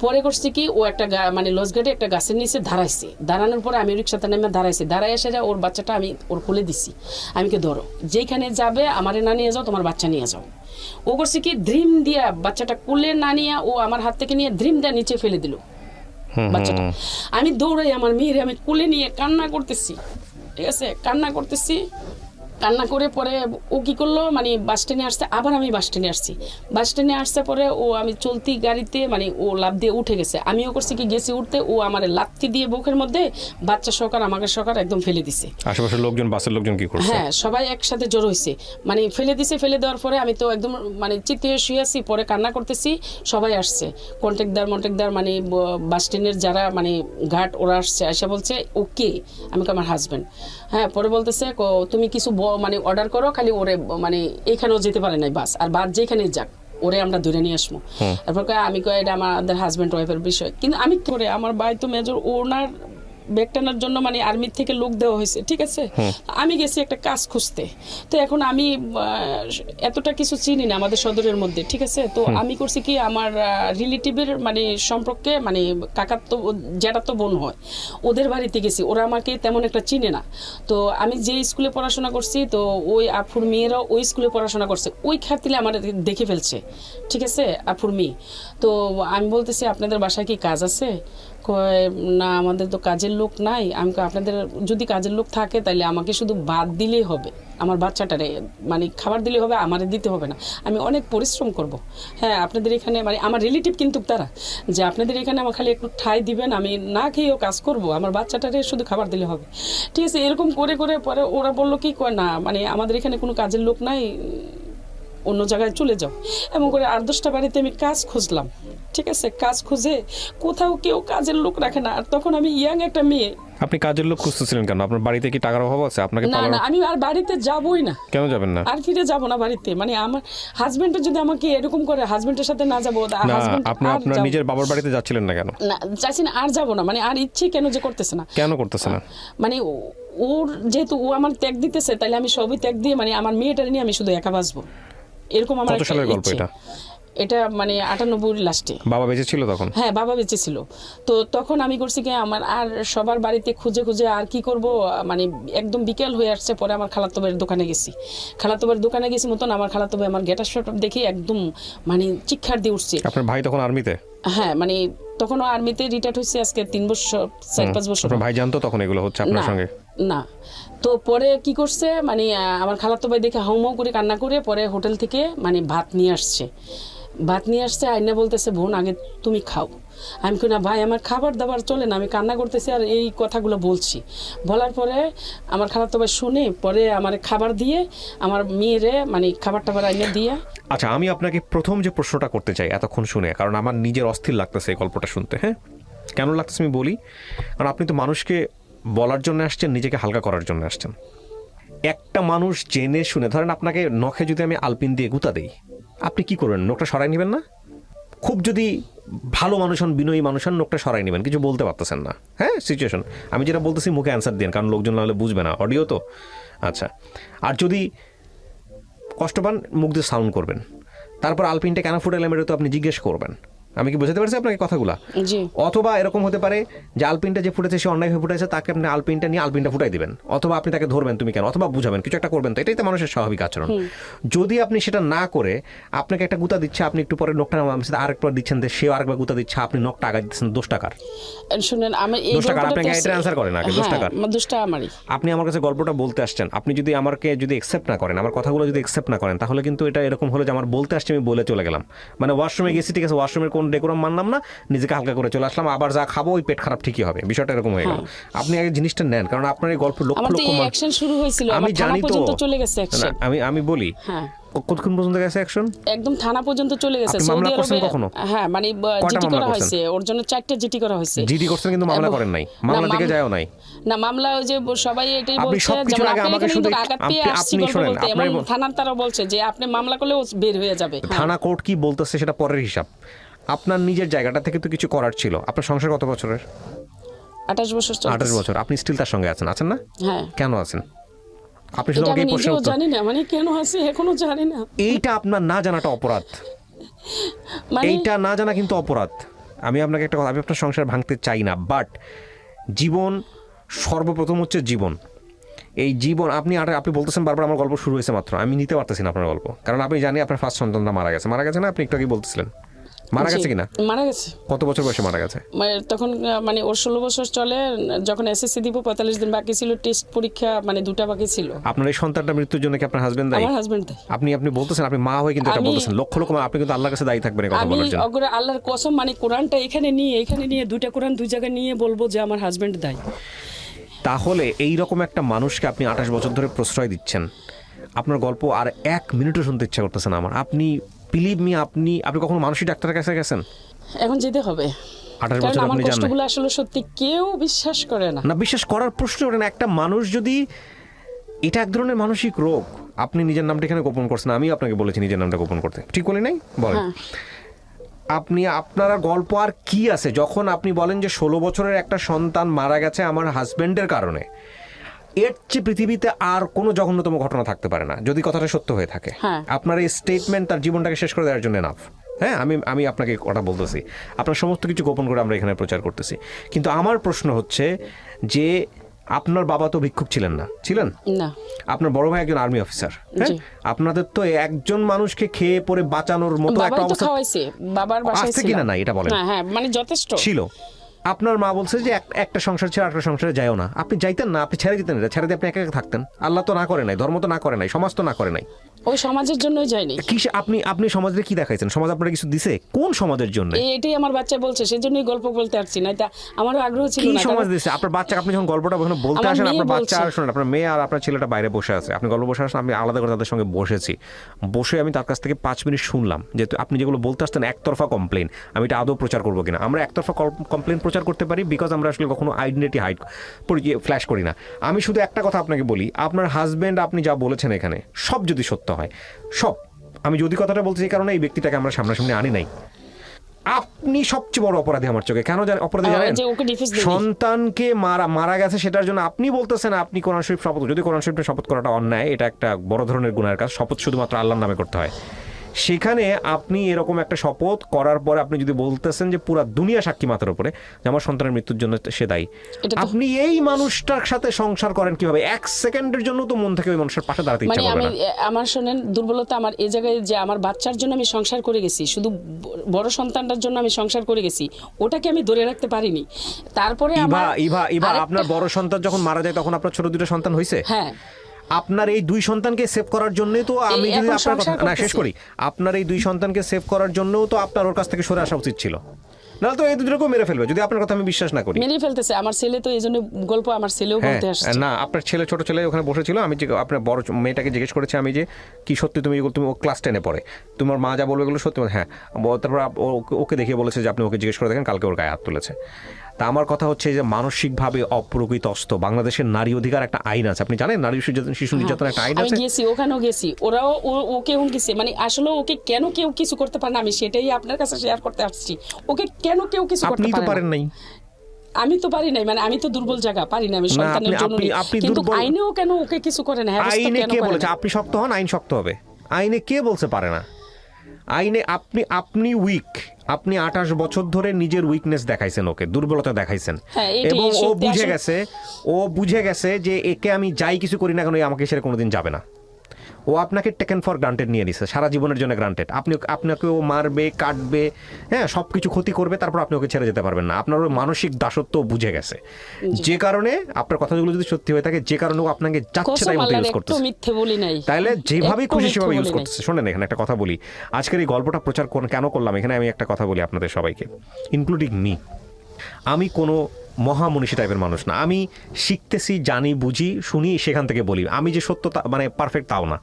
পরে করছে কি ও একটা মানে লজঘাটে একটা গাছের নিচে দাঁড়াইছে। দাঁড়ানোর পরে আমি রিক্সাতে নেমে দাঁড়াইছি, দাঁড়াই এসে ওর বাচ্চাটা আমি ওর কোলে দিছি। আমি কে ধরো, যেখানে যাবে আমারে না নিয়ে যাও, তোমার বাচ্চা নিয়ে যাও। ও করছে কি ধ্রিম দিয়া বাচ্চাটা কোলে না নিয়ে ও আমার হাত থেকে নিয়ে ধ্রিম দিয়া নিচে ফেলে দিল বাচ্চাটা। আমি দৌড়াই আমার মেয়েরে আমি কোলে নিয়ে কান্না করতেছি, ঠিক আছে, কান্না করতেছি। কান্না করে পরে ও কি করলো, মানে বাস স্ট্যান্ডে আসছে, আবার আমি বাস স্ট্যান্ডে আসছি। বাস স্ট্যান্ডে আসছে পরে ও আমি চলতি গাড়িতে মানে ও লাফ দিয়ে উঠে গেছে। আমিও করছি কি গেছি উঠতে, ও আমার লাথি দিয়ে বুকের মধ্যে বাচ্চা সহকার আমাকে সহকার একদম ফেলে দিছে। আশেপাশের লোকজন, বাসের লোকজন কি করছে? হ্যাঁ, সবাই একসাথে জড়ো হয়েছে, মানে ফেলে দিছে। ফেলে দেওয়ার পরে আমি তো একদম মানে চিত্তে শুয়ে আছি, পরে কান্না করতেছি। সবাই আসছে, কন্ট্রাক্টদার মানে বাস স্ট্যান্ডের যারা মানে ঘাট, ওরা আসছে, এসে বলছে ওকে, আমি আমার হাজব্যান্ড। হ্যাঁ, পরে বলতেছে তুমি কিছু মানে অর্ডার করো, খালি ওরে মানে এইখানেও যেতে পারে নাই বাস, আর বাস যেখানে যাক ওরে আমরা ধরে নিয়ে আসবো। তারপর আমি এটা আমাদের হাজব্যান্ড ওয়াইফের বিষয়। কিন্তু আমি করে আমার ভাই তো মেজর, ওনার ব্যাগ টানার জন্য মানে আর্মির থেকে লোক দেওয়া হয়েছে, ঠিক আছে। আমি গেছি একটা কাজ খুঁজতে, তো এখন আমি এতটা কিছু চিনি না আমাদের সদরের মধ্যে, ঠিক আছে। তো আমি করছি কি, আমার রিলেটিভের মানে সম্পর্কে মানে কাকার তো যেটা তো বোন হয়, ওদের বাড়িতে গেছি, ওরা আমাকে তেমন একটা চিনে না। তো আমি যে স্কুলে পড়াশোনা করছি, তো ওই আফুর মেয়েরা ওই স্কুলে পড়াশোনা করছে, ওই খাতিলে আমার দেখে ফেলছে, ঠিক আছে, আফুর মেয়ে। তো আমি বলতেছি আপনাদের বাসায় কি কাজ আছে? কয় না, আমাদের তো কাজের লোক নাই। আমি আপনাদের যদি কাজের লোক থাকে তাহলে আমাকে শুধু ভাত দিলেই হবে, আমার বাচ্চাটারে মানে খাবার দিলেই হবে, আমারে দিতে হবে না, আমি অনেক পরিশ্রম করব। হ্যাঁ, আপনাদের এখানে মানে আমার রিলেটিভ কিন্তু তারা, যে আপনাদের এখানে আমার খালি একটু ঠাই দিবেন, আমি না খেয়েও কাজ করব, আমার বাচ্চাটারে শুধু খাবার দিলে হবে, ঠিক আছে। এরকম করে করে পরে ওরা বললো কি, কয় না মানে আমাদের এখানে কোনো কাজের লোক নাই, অন্য জায়গায় চলে যাও। এমন করে 8-10টা বাড়িতে আমি কাজ খুঁজলাম, ঠিক আছে। কাজ খুঁজে কোথাও কেউ কাজের লোক রাখে না। আর তখন আমি ইয়াং একটা মেয়ে। আপনি কাজের লোক খুঁজতেছিলেন কেন? আপনার বাড়িতে কি টাকার অভাব আছে? আপনাকে না না, আমি আর বাড়িতে যাবই না। কেন যাবেন না? আর ফিরে যাব না বাড়িতে। মানে আমার হাজবেন্ডের যদি আমাকে এরকম করে, হাজবেন্ডের সাথে না যাবো, আপনি আপনার নিজের বাবার বাড়িতে যাচ্ছিলেন না কেন? না, চাইছি না, আর যাবো না, মানে আর ইচ্ছে কেন যে করতেছে না। কেন করতেছে না? মানে ওর যেহেতু ও আমার ত্যাগ দিতেছে, তাহলে আমি সবই ত্যাগ দিয়ে মানে আমার মেয়েটার নিয়ে আমি শুধু একা বাঁচবো, এরকম আমার কত সালের গল্প এটা? এটা মানে 98 লাস্টে। বাবা বেঁচে ছিল তখন? হ্যাঁ, বাবা বেঁচে ছিল। তো তখন আমি করছি কি, আমার আর সবার বাড়িতে খুঁজে খুঁজে আর কি করব, মানে একদম বিকেল হয়ে আসছে। পরে আমার খালাতো ভাইয়ের দোকানে গেছি, খালাতো ভাইয়ের দোকানে গেছি মতন আমার খালাতো ভাই আমার গেটার শট দেখি একদম মানে চিৎকার দিয়ে উঠছে। আপনার ভাই তখন আর্মিতে? হ্যাঁ, মানে তখনও আর্মিতে রিটায়ার্ড হয়েছে, আজকে 3 বছর 4-5 বছর। আপনার ভাই জানতো তখন এগুলো হচ্ছে আপনার সঙ্গে? না। তো পরে কি করছে, মানে আমার খালাতো ভাই দেখে হাউমাউ করে কান্না করে পরে হোটেল থেকে মানে ভাত নিয়ে আসছে, আইনা বলতেছে বোন আগে তুমি খাও। আমি কই না ভাই, আমার খাবার দাবার চলে না, আমি কান্না করতেছি আর এই কথাগুলো বলছি। বলার পরে আমার খালাতো ভাই শুনে পরে আমার খাবার দিয়ে আমার মেয়েরে মানে খাবার টাবার আইনা দিয়ে। আচ্ছা, আমি আপনাকে প্রথম যে প্রশ্নটা করতে চাই এতক্ষণ শুনে, কারণ আমার নিজের অস্থির লাগতেছে এই গল্পটা শুনতে। হ্যাঁ, কেন লাগতেছে আমি বলি। কারণ আপনি তো মানুষকে বলার জন্য আসছেন, নিজেকে হালকা করার জন্য আসছেন। একটা মানুষ জেনে শুনে, ধরেন আপনাকে নখে যদি আমি আলপিন দিয়ে গুঁতা দিই, আপনি কি করবেন? নখটা সরাই নেবেন না? খুব যদি ভালো মানুষ হন, বিনয়ী মানুষ হন, নখটা সরাই নেবেন, কিছু বলতে পারতেছেন না। হ্যাঁ, সিচুয়েশন আমি যেটা বলতেছি মুখে অ্যান্সার দিন, কারণ লোকজন না হলে বুঝবে না, অডিও তো। আচ্ছা, আর যদি কষ্ট পান মুখ দিয়ে সাউন্ড করবেন। তারপর আলপিনটা কেন ফুটাইলাম এটা তো আপনি জিজ্ঞেস করবেন। আমি কি বোঝাতে পারছি আপনাকে কথাগুলো? জি। অথবা এরকম হতে পারে যে আলপিনটা যে ফুটেছে সে অন্যায় হয়ে ফুটেছে, তাকে আপনি আলপিনটা নিয়ে আলপিনটা ফুটাই দিবেন, অথবা আপনি তাকে ধরবেন তুমি কেন, অথবা বুঝাবেন, কিছু একটা করবেন। তো এটাই তো মানুষের স্বাভাবিক আচরণ। যদি আপনি সেটা না করে আপনাকে একটা গুতা দিচ্ছে, আপনি একটু পরে নখটা আরেকবার দিচ্ছেন, সেও আরেকবার গুতা দিচ্ছে, আপনি নখটা আগা দিচ্ছেন 10 টাকার। শুনেন, আমি এই 10 টাকা আপনাকে এটা অ্যানসার করেন আগে 10 টাকা। 10 টাকা আমারই। আপনি আমার কাছে গল্পটা বলতে আসছেন, আপনি যদি আমাকে যদি অ্যাকসেপ্ট না করেন, আমার কথাগুলো যদি অ্যাকসেপ্ট না করেন, তাহলে কিন্তু এটা এরকম হলো যে আমার বলতে আসছে আমি বলে চলে গেলাম, মানে ওয়াশরুমে গেছি, ঠিক আছে, ওয়াশরুমের কোন ডেকোরাম মানলাম না, নিজেকে হালকা করে চলে আসলাম, আবার যা খাবো ওই পেট খারাপ ঠিকই হবে, বিষয়টা এরকম হয়ে গেল। আপনি আগে জিনিসটা নেন, কারণ আপনার এই গল্প লক্ষ লক্ষ অ্যাকশন শুরু হয়েছিল, আমি জানি তো, চলে গেছে অ্যাকশন। আমি বলি হ্যাঁ, কতক্ষণ পর্যন্ত গেছে অ্যাকশন? একদম থানা পর্যন্ত চলে গেছে। সৌদি আরবে কখনো? হ্যাঁ, মানে জিডি করা হয়েছে ওর জন্য, 4টা জিডি করা হয়েছে। জিডি করছেন কিন্তু মামলা করেন নাই, মামলা থেকে যায়ও নাই। না, মামলা ওই যে সবাই এটাই বলছে, যেমন আমাকে শুধু আপনি শুনেন, থানার তারা বলছে যে আপনি মামলা করলে ও বের হয়ে যাবে। থানা কোর্ট কি বলতেছে সেটা পরের হিসাব। আপনার নিজের জায়গাটা থেকে তো কিছু করার ছিল। আপনার সংসার কত বছরের? 28 বছর। 28 বছর। আপনি স্টিল তার সঙ্গে আছেন না? হ্যাঁ। কেন আছেন? আপনি শুধু আমাকে এই প্রশ্ন জানি না, মানে কেন আছে এখনো জানি না। এইটা আপনার না জানাটা অপরাধ, এইটা না জানা কিন্তু অপরাধ। আমি আপনাকে একটা কথা, আমি আপনার সংসার ভাঙতে চাই না, বাট জীবন সর্বপ্রথম হচ্ছে জীবন। এই জীবন আপনি বলতেছেন বারবার আমার গল্প শুরু হয়েছে মাত্র, আমি নিতে পারতেছি না আপনার গল্প, কারণ আপনি জানি আপনার ফার্স্ট সন্তানটা মারা গেছে না? আপনি একটু আগে বলতেছিলেন মারা গেছে কিনা? মারা গেছে। কত বছর বয়সে মারা গেছে? তখন মানে ওর 16 বছর চলে, যখন এসএসসি দিব 45 দিন বাকি ছিল, টেস্ট পরীক্ষা মানে 2টা বাকি ছিল। আপনার এই সন্তানটা মৃত্যুর জন্য কি আপনার হাজবেন্ড দায়ী? আমার হাজবেন্ড দায়ী। আপনি বলতেছেন, আপনি মা হয়ে কিন্তু এটা বলতেছেন, লক্ষ লক্ষ আপনি কিন্তু আল্লাহর কাছে দায়ী থাকবেন এই কথা বলার জন্য। আমি আল্লাহর কসম, মানে কোরআনটা এখানে নিয়ে 2টা কোরআন 2 জায়গায় নিয়ে বলবো যে আমার হাজবেন্ড দায়ী। তাহলে এই রকম একটা মানুষকে আপনি 28 বছর ধরে প্রশ্রয় দিচ্ছেন, আপনার গল্প আর 1 মিনিটও শুনতে ইচ্ছা করতেছে না আমার। আপনি বিলিভ মি, আপনি কখনো মানসিক ডাক্তারের কাছে গেছেন? এখন যেতে হবে। 28 বছর আপনি জানেন কষ্টগুলো আসলে সত্যি কেউ বিশ্বাস করে না। না, বিশ্বাস করার প্রশ্ন ওঠে না। একটা মানুষ যদি, এটা এক ধরনের মানসিক রোগ। আপনি নিজের নামটা এখানে গোপন করছেন, আমি আপনাকে বলেছি নিজের নামটা গোপন করতে, ঠিক বলি নাই? বলেন। আপনারা গল্প আর কি আছে যখন আপনি বলেন যে 16 বছরের একটা সন্তান মারা গেছে আমার হাজবেন্ডের কারণে, এর চেয়ে পৃথিবীতে আর কোনো জঘন্যতম ঘটনা থাকতে পারে না যদি কথাটা সত্য হয়ে থাকে। আপনার এই স্টেটমেন্ট তার জীবনটাকে শেষ করে দেওয়ার জন্য এনাফ। হ্যাঁ, আমি আপনাকে কথা বলতেছি, আপনার সমস্ত কিছু গোপন করে আমরা এখানে প্রচার করতেছি। কিন্তু আমার প্রশ্ন হচ্ছে যে আপনার বাবা তো ভিক্ষুক ছিলেন না, ছিলেন না, আপনার বড় ভাই একজন আর্মি অফিসার। হ্যাঁ, আপনাদের তো একজন মানুষকে খেয়ে পরে বাঁচানোর মতো একটা অবস্থা বাবার বাসায় আছে কিনা না এটা বলেন। হ্যাঁ, মানে যথেষ্ট ছিল। আপনার মা বলছে যে একটা সংসার ছেড়ে আরেকটা সংসারে যাও না, আপনি যাইতেন না, আপনি ছেড়ে যেতেন, এটা ছেড়ে দিয়ে আপনি একা একা থাকতেন। আল্লাহ তো না করে নাই, ধর্ম তো না করে নাই, সমাজ তো না করে নাই। ওই সমাজের জন্যই যায়নি। কি আপনি সমাজে কি দেখাইছেন? সমাজ আপনার কিছু দিছে? কোন সমাজের জন্য? এটাই আমার বাচ্চা বলছে, সেজন্যই গল্প বলতে আসছি না, এটা আমারও আগ্রহ ছিল কি না। সমাজ দিছে আপনার বাচ্চা? আপনি যখন গল্পটা বলতে আসেন, আপনার বাচ্চা আর শুনেন, আপনার মেয়ে আর আপনার ছেলেটা বাইরে বসে আছে, আপনি গল্প বসে আসেন, আমি আলাদা করে তাদের সঙ্গে বসেছি, বসে আমি তার কাছ থেকে 5 মিনিট শুনলাম যে আপনি যেগুলো বলতে আসতেন একতরফা কমপ্লেন, আমি এটা আদৌ প্রচার করবো কিনা। আমরা একতরফা কমপ্লেন প্রচার করতে পারি বিকজ আমরা আসলে কখনো আইডেন্টিটি হাইড ফ্ল্যাশ করি না। আমি শুধু একটা কথা আপনাকে বলি, আপনার হাজব্যান্ড আপনি যা বলেছেন এখানে সব যদি সত্য হয়, সব, আমি যদি কথাটা বলতে চাই কারণ এই ব্যক্তিটাকে আমরা সামনাসামনি আনি নাই, আপনি সবচেয়ে বড় অপরাধী আমার চোখে। কেন অপরাধী জানেন? সন্তানকে মারা গেছে সেটার জন্য আপনি বলতেছেন আপনি কোরআন শরীফ শপথ, যদি কোরআন শরীফে শপথ করাটা অন্যায়, এটা একটা বড় ধরনের গুনাহের কাজ, শপথ শুধুমাত্র আল্লাহর নামে করতে হয়। সেখানে আপনি এরকম একটা শপথ করার পরে আপনি যদি বলতেছেন যে পুরো দুনিয়া সাক্ষী মাথার উপরে যে আমার সন্তানের মৃত্যুর জন্য সে দায়ী, আপনি এই মানুষটার সাথে সংসার করেন কিভাবে? 1 সেকেন্ডের জন্য তো মন থেকে ওই মানুষের পাশে দাঁড়াতে ইচ্ছা করে না। আমার শোনেন, দুর্বলতা আমার এই জায়গায় যে আমার বাচ্চার জন্য আমি সংসার করে গেছি, শুধু বড় সন্তানটার জন্য আমি সংসার করে গেছি, ওটাকে আমি ধরে রাখতে পারিনি। তারপরে ইভা আপনার বড় সন্তান যখন মারা যায় তখন আপনার ছোট দুটো সন্তান হয়েছে। হ্যাঁ, আপনার এই 2 সন্তানকে সেভ করার জন্যই তো আমি যদি আপনার কথা না শেষ করি, আপনার এই 2 সন্তানকে সেভ করার জন্যও তো আপনার ওর কাছ থেকে সরে আসা উচিত ছিল, না তো এই দুটোকেও মেরে ফেলবে যদি আপনার কথা আমি বিশ্বাস না করি। মেরে ফেলতেছে আমার ছেলে, তো এই জন্য গল্প আমার ছেলেও বলতে আসছে। না, আপনার ছেলে, ছোট ছেলে ওখানে বসেছিল, আমি যে আপনার বড় মেয়েটাকে জিজ্ঞেস করেছি আমি যে কি সত্যি তুমি ও ক্লাস 10-এ পড়ে, তোমার মা যা বলবে এগুলো সত্যি? হ্যাঁ। তারপর ওকে দেখিয়ে বলেছে যে আপনি ওকে জিজ্ঞেস করে দেখেন, কালকে ওর গায়ে হাত তুলেছে। তা আমার কথা হচ্ছে যে মানসিকভাবে অপ্রকৃতস্থ, বাংলাদেশের নারী অধিকার একটা আইন আছে, আপনি জানেন নারী শিশু নির্যাতন একটা আইন আছে। আমি গেছি, ওখানেও গেছি, ওরাও ওকে হুমকিছে, মানে আসলে ওকে কেন কেউ কিছু করতে পারে না, আমি সেটাই আপনার কাছে শেয়ার করতে আসছি। ওকে কেন কেউ কিছু করতে পারে না? আমি তো পারি নাই, মানে আমি তো দুর্বল জায়গা পারি না, আমি সন্তানের জন্য, কিন্তু আইনেও কেন ওকে কিছু করে না? আইনে কে বলেছে আপনি শক্ত হন, আইন শক্ত হবে? আইনে কে বলছে পারে না? আইনে আপনি উইক, আপনি 28 বছর ধরে নিজের উইকনেস দেখাইছেন, ওকে দুর্বলতা দেখাইছেন, এবং ও বুঝে গেছে যে একে আমি যাই কিছু করি না কেন আমাকে ছেড়ে কোনোদিন যাবে না। ও আপনাকে টেকেন ফর গ্রান্টেড নিয়ে নিছে, সারা জীবনের জন্য গ্রান্টেড। আপনাকে ও মারবে, কাটবে, হ্যাঁ, সব কিছু ক্ষতি করবে, তারপর আপনি ওকে ছেড়ে যেতে পারবেন না। আপনার ওই মানসিক দাসত্ব বুঝে গেছে, যে কারণে আপনার কথাগুলো যদি সত্যি হয়ে থাকে, যে কারণে ও আপনাকে যাচ্ছে তাই মতো ইউজ করতেছে, মিথ্যে বলি নাই, তাইলে যেভাবে খুশি সেভাবে ইউজ করতেছে। শোনেন, এখানে একটা কথা বলি, আজকের এই গল্পটা প্রচার কেন করলাম এখানে, আমি একটা কথা বলি আপনাদের সবাইকে, ইনক্লুডিং মি। আমি কোনো মহামনীষী টাইপের মানুষ না, আমি শিখতেছি, জানি, বুঝি, শুনি, সেখান থেকে বলি। আমি যে সত্য মানে পারফেক্ট তাও না।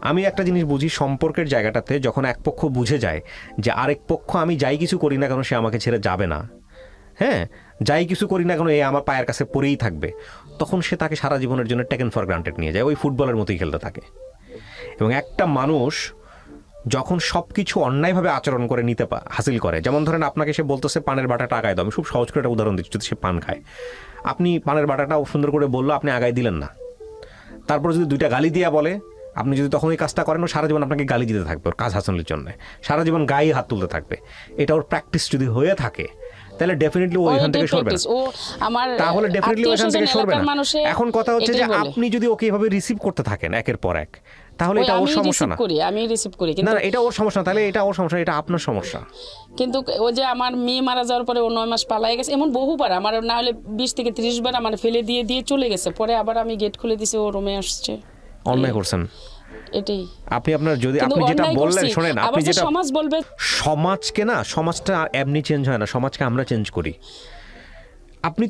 আমি একটা জিনিস বুঝি, সম্পর্কের জায়গাটাতে যখন এক পক্ষ বুঝে যায় যে আরেক পক্ষ আমি যাই কিছু করি না কেন সে আমাকে ছেড়ে যাবে না, হ্যাঁ, যাই কিছু করি না কেন এ আমার পায়ের কাছে পড়েই থাকবে, তখন সে তাকে সারা জীবনের জন্য টেকেন ফর গ্রান্টেড নিয়ে যায়, ওই ফুটবলের মতোই খেলতে থাকে। এবং একটা মানুষ যখন সব কিছু অন্যায়ভাবে আচরণ করে নিতে হাসিল করে, যেমন ধরেন আপনাকে সে বলতেছে পানের বাটাটা আগায় দাও, আমি খুব সহজ করে একটা উদাহরণ দিচ্ছি, যদি সে পান খায়, আপনি পানের বাটাটা সুন্দর করে বললো, আপনি আগায় দিলেন না, তারপর যদি 2টা গালি দিয়া বলে, আপনি যদি তখন এই কাজটা করেন, ও সারা জীবন আপনাকে গালি দিতে থাকবে ওর কাজ হাসিলের জন্য, সারা জীবন গায়ে হাত তুলতে থাকবে। এটা ওর প্র্যাকটিস যদি হয়ে থাকে তাহলে ডেফিনেটলি ও এখান থেকে সরবে না, তাহলে ডেফিনেটলি ওখান থেকে সরবে না। এখন কথা হচ্ছে যে আপনি যদি ওকে এভাবে রিসিভ করতে থাকেন একের পর এক, তাহলে এটা ওর সমস্যা না, আমি রিসিভ করি, না এটা ওর সমস্যা, তাহলে এটা ওর সমস্যা, এটা আপনার সমস্যা। কিন্তু ও যে আমার মেয়ে মারা যাওয়ার পরে ও 9 মাস পালাই গেছে, এমন বহুবার, আমার না হলে 20 থেকে 30 বার আমার ফেলে দিয়ে চলে গেছে, পরে আবার আমি গেট খুলে দিছি, ও রুমে আসছে। অন্যায় করছেন এটাই। আপনি যেটা বললেন, শোনেন, আপনি যেটা সমাজ বলবে, সমাজকে না, সমাজটা এমনি চেঞ্জ হয় না, সমাজকে আমরা চেঞ্জ করি। আপনি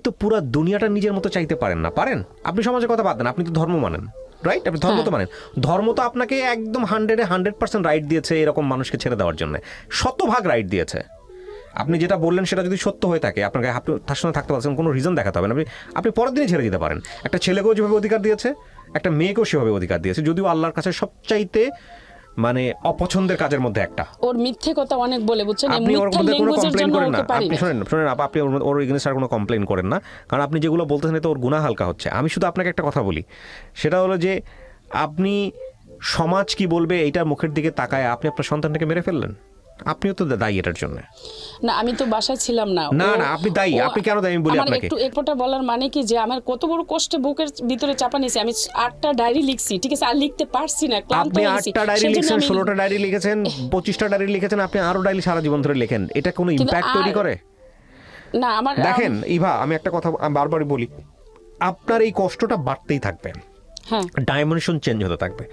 তো পুরা দুনিয়াটা নিজের মতো চাইতে পারেন না, পারেন? আপনি সমাজের কথা বাদ দেন, আপনি তো ধর্ম মানেন, রাইট? আপনি ধর্ম তো মানেন, ধর্ম তো আপনাকে একদম 100% রাইট দিয়েছে এরকম মানুষকে ছেড়ে দেওয়ার জন্য, 100% রাইট দিয়েছে। আপনি যেটা বললেন সেটা যদি সত্য হয়ে থাকে, আপনাকে আপনি তার সঙ্গে থাকতে পারছেন, কোনো রিজন দেখাতে হবে না, আপনি পরের দিনে ছেড়ে দিতে পারেন। একটা ছেলেকেও যেভাবে অধিকার দিয়েছে, একটা মেয়েকেও সেভাবে অধিকার দিয়েছে, যদিও আল্লাহর কাছে সবচাইতে মানে অপছন্দের কাজের মধ্যে একটা। ওর মিথ্যে কথা অনেক বলে, বুঝছেন, এই আপনি ওর মিথ্যা মধ্যে কোনো ল্যাঙ্গুয়েজের কমপ্লেন জন্য করেন না, ওকে পারি আপনি না। শোনেন আপনি ওর এগেইনস্ট আর কোনো কমপ্লেন করেন না, কারণ আপনি যেগুলো বলতেছেন এতে ওর গুনাহ হালকা হচ্ছে। আমি শুধু আপনাকে একটা কথা বলি, সেটা হলো যে আপনি সমাজ কি বলবে এইটা মুখের দিকে তাকায় আপনি আপনার সন্তানটাকে মেরে ফেললেন, আপনিও তো দায়ী এটার জন্য। না, আমি তো বাসায় ছিলাম না। না না, আপনি দায়ী। আপনি কেন দায়ী আমি বলি আপনাকে। একটু একপটা বলার মানে কি যে আমার কত বড় কষ্টে বুকের ভিতরে চাপা নিয়েছি। আমি 8টা ডায়েরি লিখছি, ঠিক আছে, আর লিখতে পারছি না, ক্লান্ত আপনি হয়ে গেছি। 8টা ডায়েরি লিখেছেন, 16টা ডায়েরি লিখেছেন, 25টা ডায়েরি লিখেছেন, আপনি আরো ডায়েরি সারা জীবন ধরে লেখেন, এটা কোনো ইম্প্যাক্ট তৈরি করে? না, আমার দেখেন ইভা, আমি একটা কথা আমি বারবারই বলি, আপনার এই কষ্টটা বাড়তেই থাকবে, হ্যাঁ, ডাইমেনশন চেঞ্জ হতে থাকবে।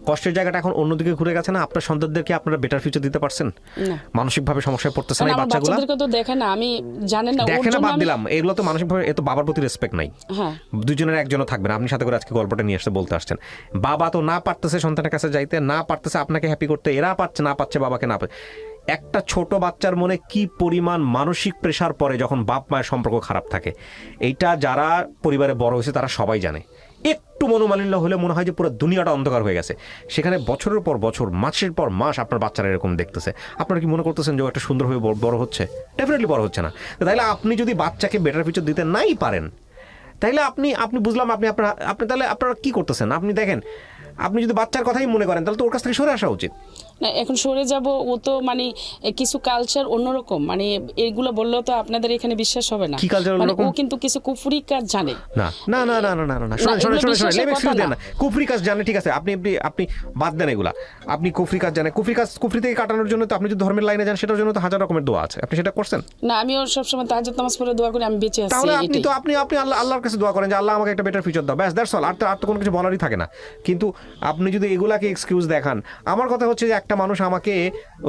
কষ্টের জায়গাটা এখন অন্যদিকে ঘুরে গেছে না। আপনার সন্তানদেরকে আপনারা বেটার ফিউচার দিতে পারছেন? না, মানসিকভাবে সমস্যায় পড়তেছে না এই আমার বাচ্চাগুলো? বাচ্চাদেরকে তো দেখে না, আমি জানেন না, ওর দেখে না জন্য বাদ দিলাম, এগুলো তো মানসিকভাবে, এ তো বাবার প্রতি রেসপেক্ট নাই। হ্যাঁ, দুজনের একজনও থাকবে না। আপনি সাথে করে আজকে গল্পটা নিয়ে আসতে বলতে আসছেন, বাবা তো না পারতেছে সন্তানের কাছে যাইতে, না পারতেছে আপনাকে হ্যাপি করতে, এরা পাচ্ছে না পাচ্ছে বাবাকে না পাচ্ছে। একটা ছোট বাচ্চার মনে কি পরিমাণ মানসিক প্রেশার পড়ে যখন বাপ মায়ের সম্পর্ক খারাপ থাকে, এইটা যারা পরিবারে বড় হয়েছে তারা সবাই জানে। একটু মনোমালিন্য হলে মনে হয় যে পুরো দুনিয়াটা অন্ধকার হয়ে গেছে। সেখানে বছরের পর বছর, মাসের পর মাস আপনার বাচ্চারা এরকম দেখতেছে, আপনারা কি মনে করতেছেন যে ও একটা সুন্দরভাবে বড় হচ্ছে? ডেফিনেটলি বড় হচ্ছে না। তাইলে আপনি যদি বাচ্চাকে বেটার ফিউচার দিতে নাই পারেন, তাইলে আপনি বুঝলাম আপনি তাহলে আপনারা কি করতেছেন? আপনি দেখেন, আপনি যদি বাচ্চার কথাই মনে করেন তাহলে তো ওর কাছ থেকে সরে আসা উচিত। না, এখন সরে যাব, ও তো মানে কিছু কালচার অন্যরকম, মানে এগুলো বললেও তো আপনাদের এখানে বিশ্বাস হবে না। কি কালচার মানে অন্যরকম? ও কিন্তু কিছু কুফরি কাজ জানে। না না না না না না না, শুনুন শুনুন শুনুন শুনুন, লেট মি এক্সকিউজ দেন না। কুফরি কাজ জানে, ঠিক আছে, আপনি আপনি বাদ দেন এগুলা। আপনি কুফরি কাজ জানেন, কুফরি থেকে কাটানোর জন্য তো আপনি যদি ধর্মের লাইনে যান সেটার জন্য তো হাজার রকমের দোয়া আছে, আপনি সেটা করছেন না, আমি ওর সবসময় তাহাজ্জুদ নামাজ পড়ে দোয়া করি আমি বেঁচে আছি। তাহলে আপনি এটাই। তো আপনি আল্লাহর কাছে দোয়া করেন যে আল্লাহ আমাকে একটা বেটার ফিউচার দাও, ব্যাস, দ্যাটস অল। আর তো কোনো কিছু বলারই থাকে না। কিন্তু আপনি যদি এগুলাকে এক্সকিউজ দেখান, আমার কথা হচ্ছে যে একটা মানুষ আমাকে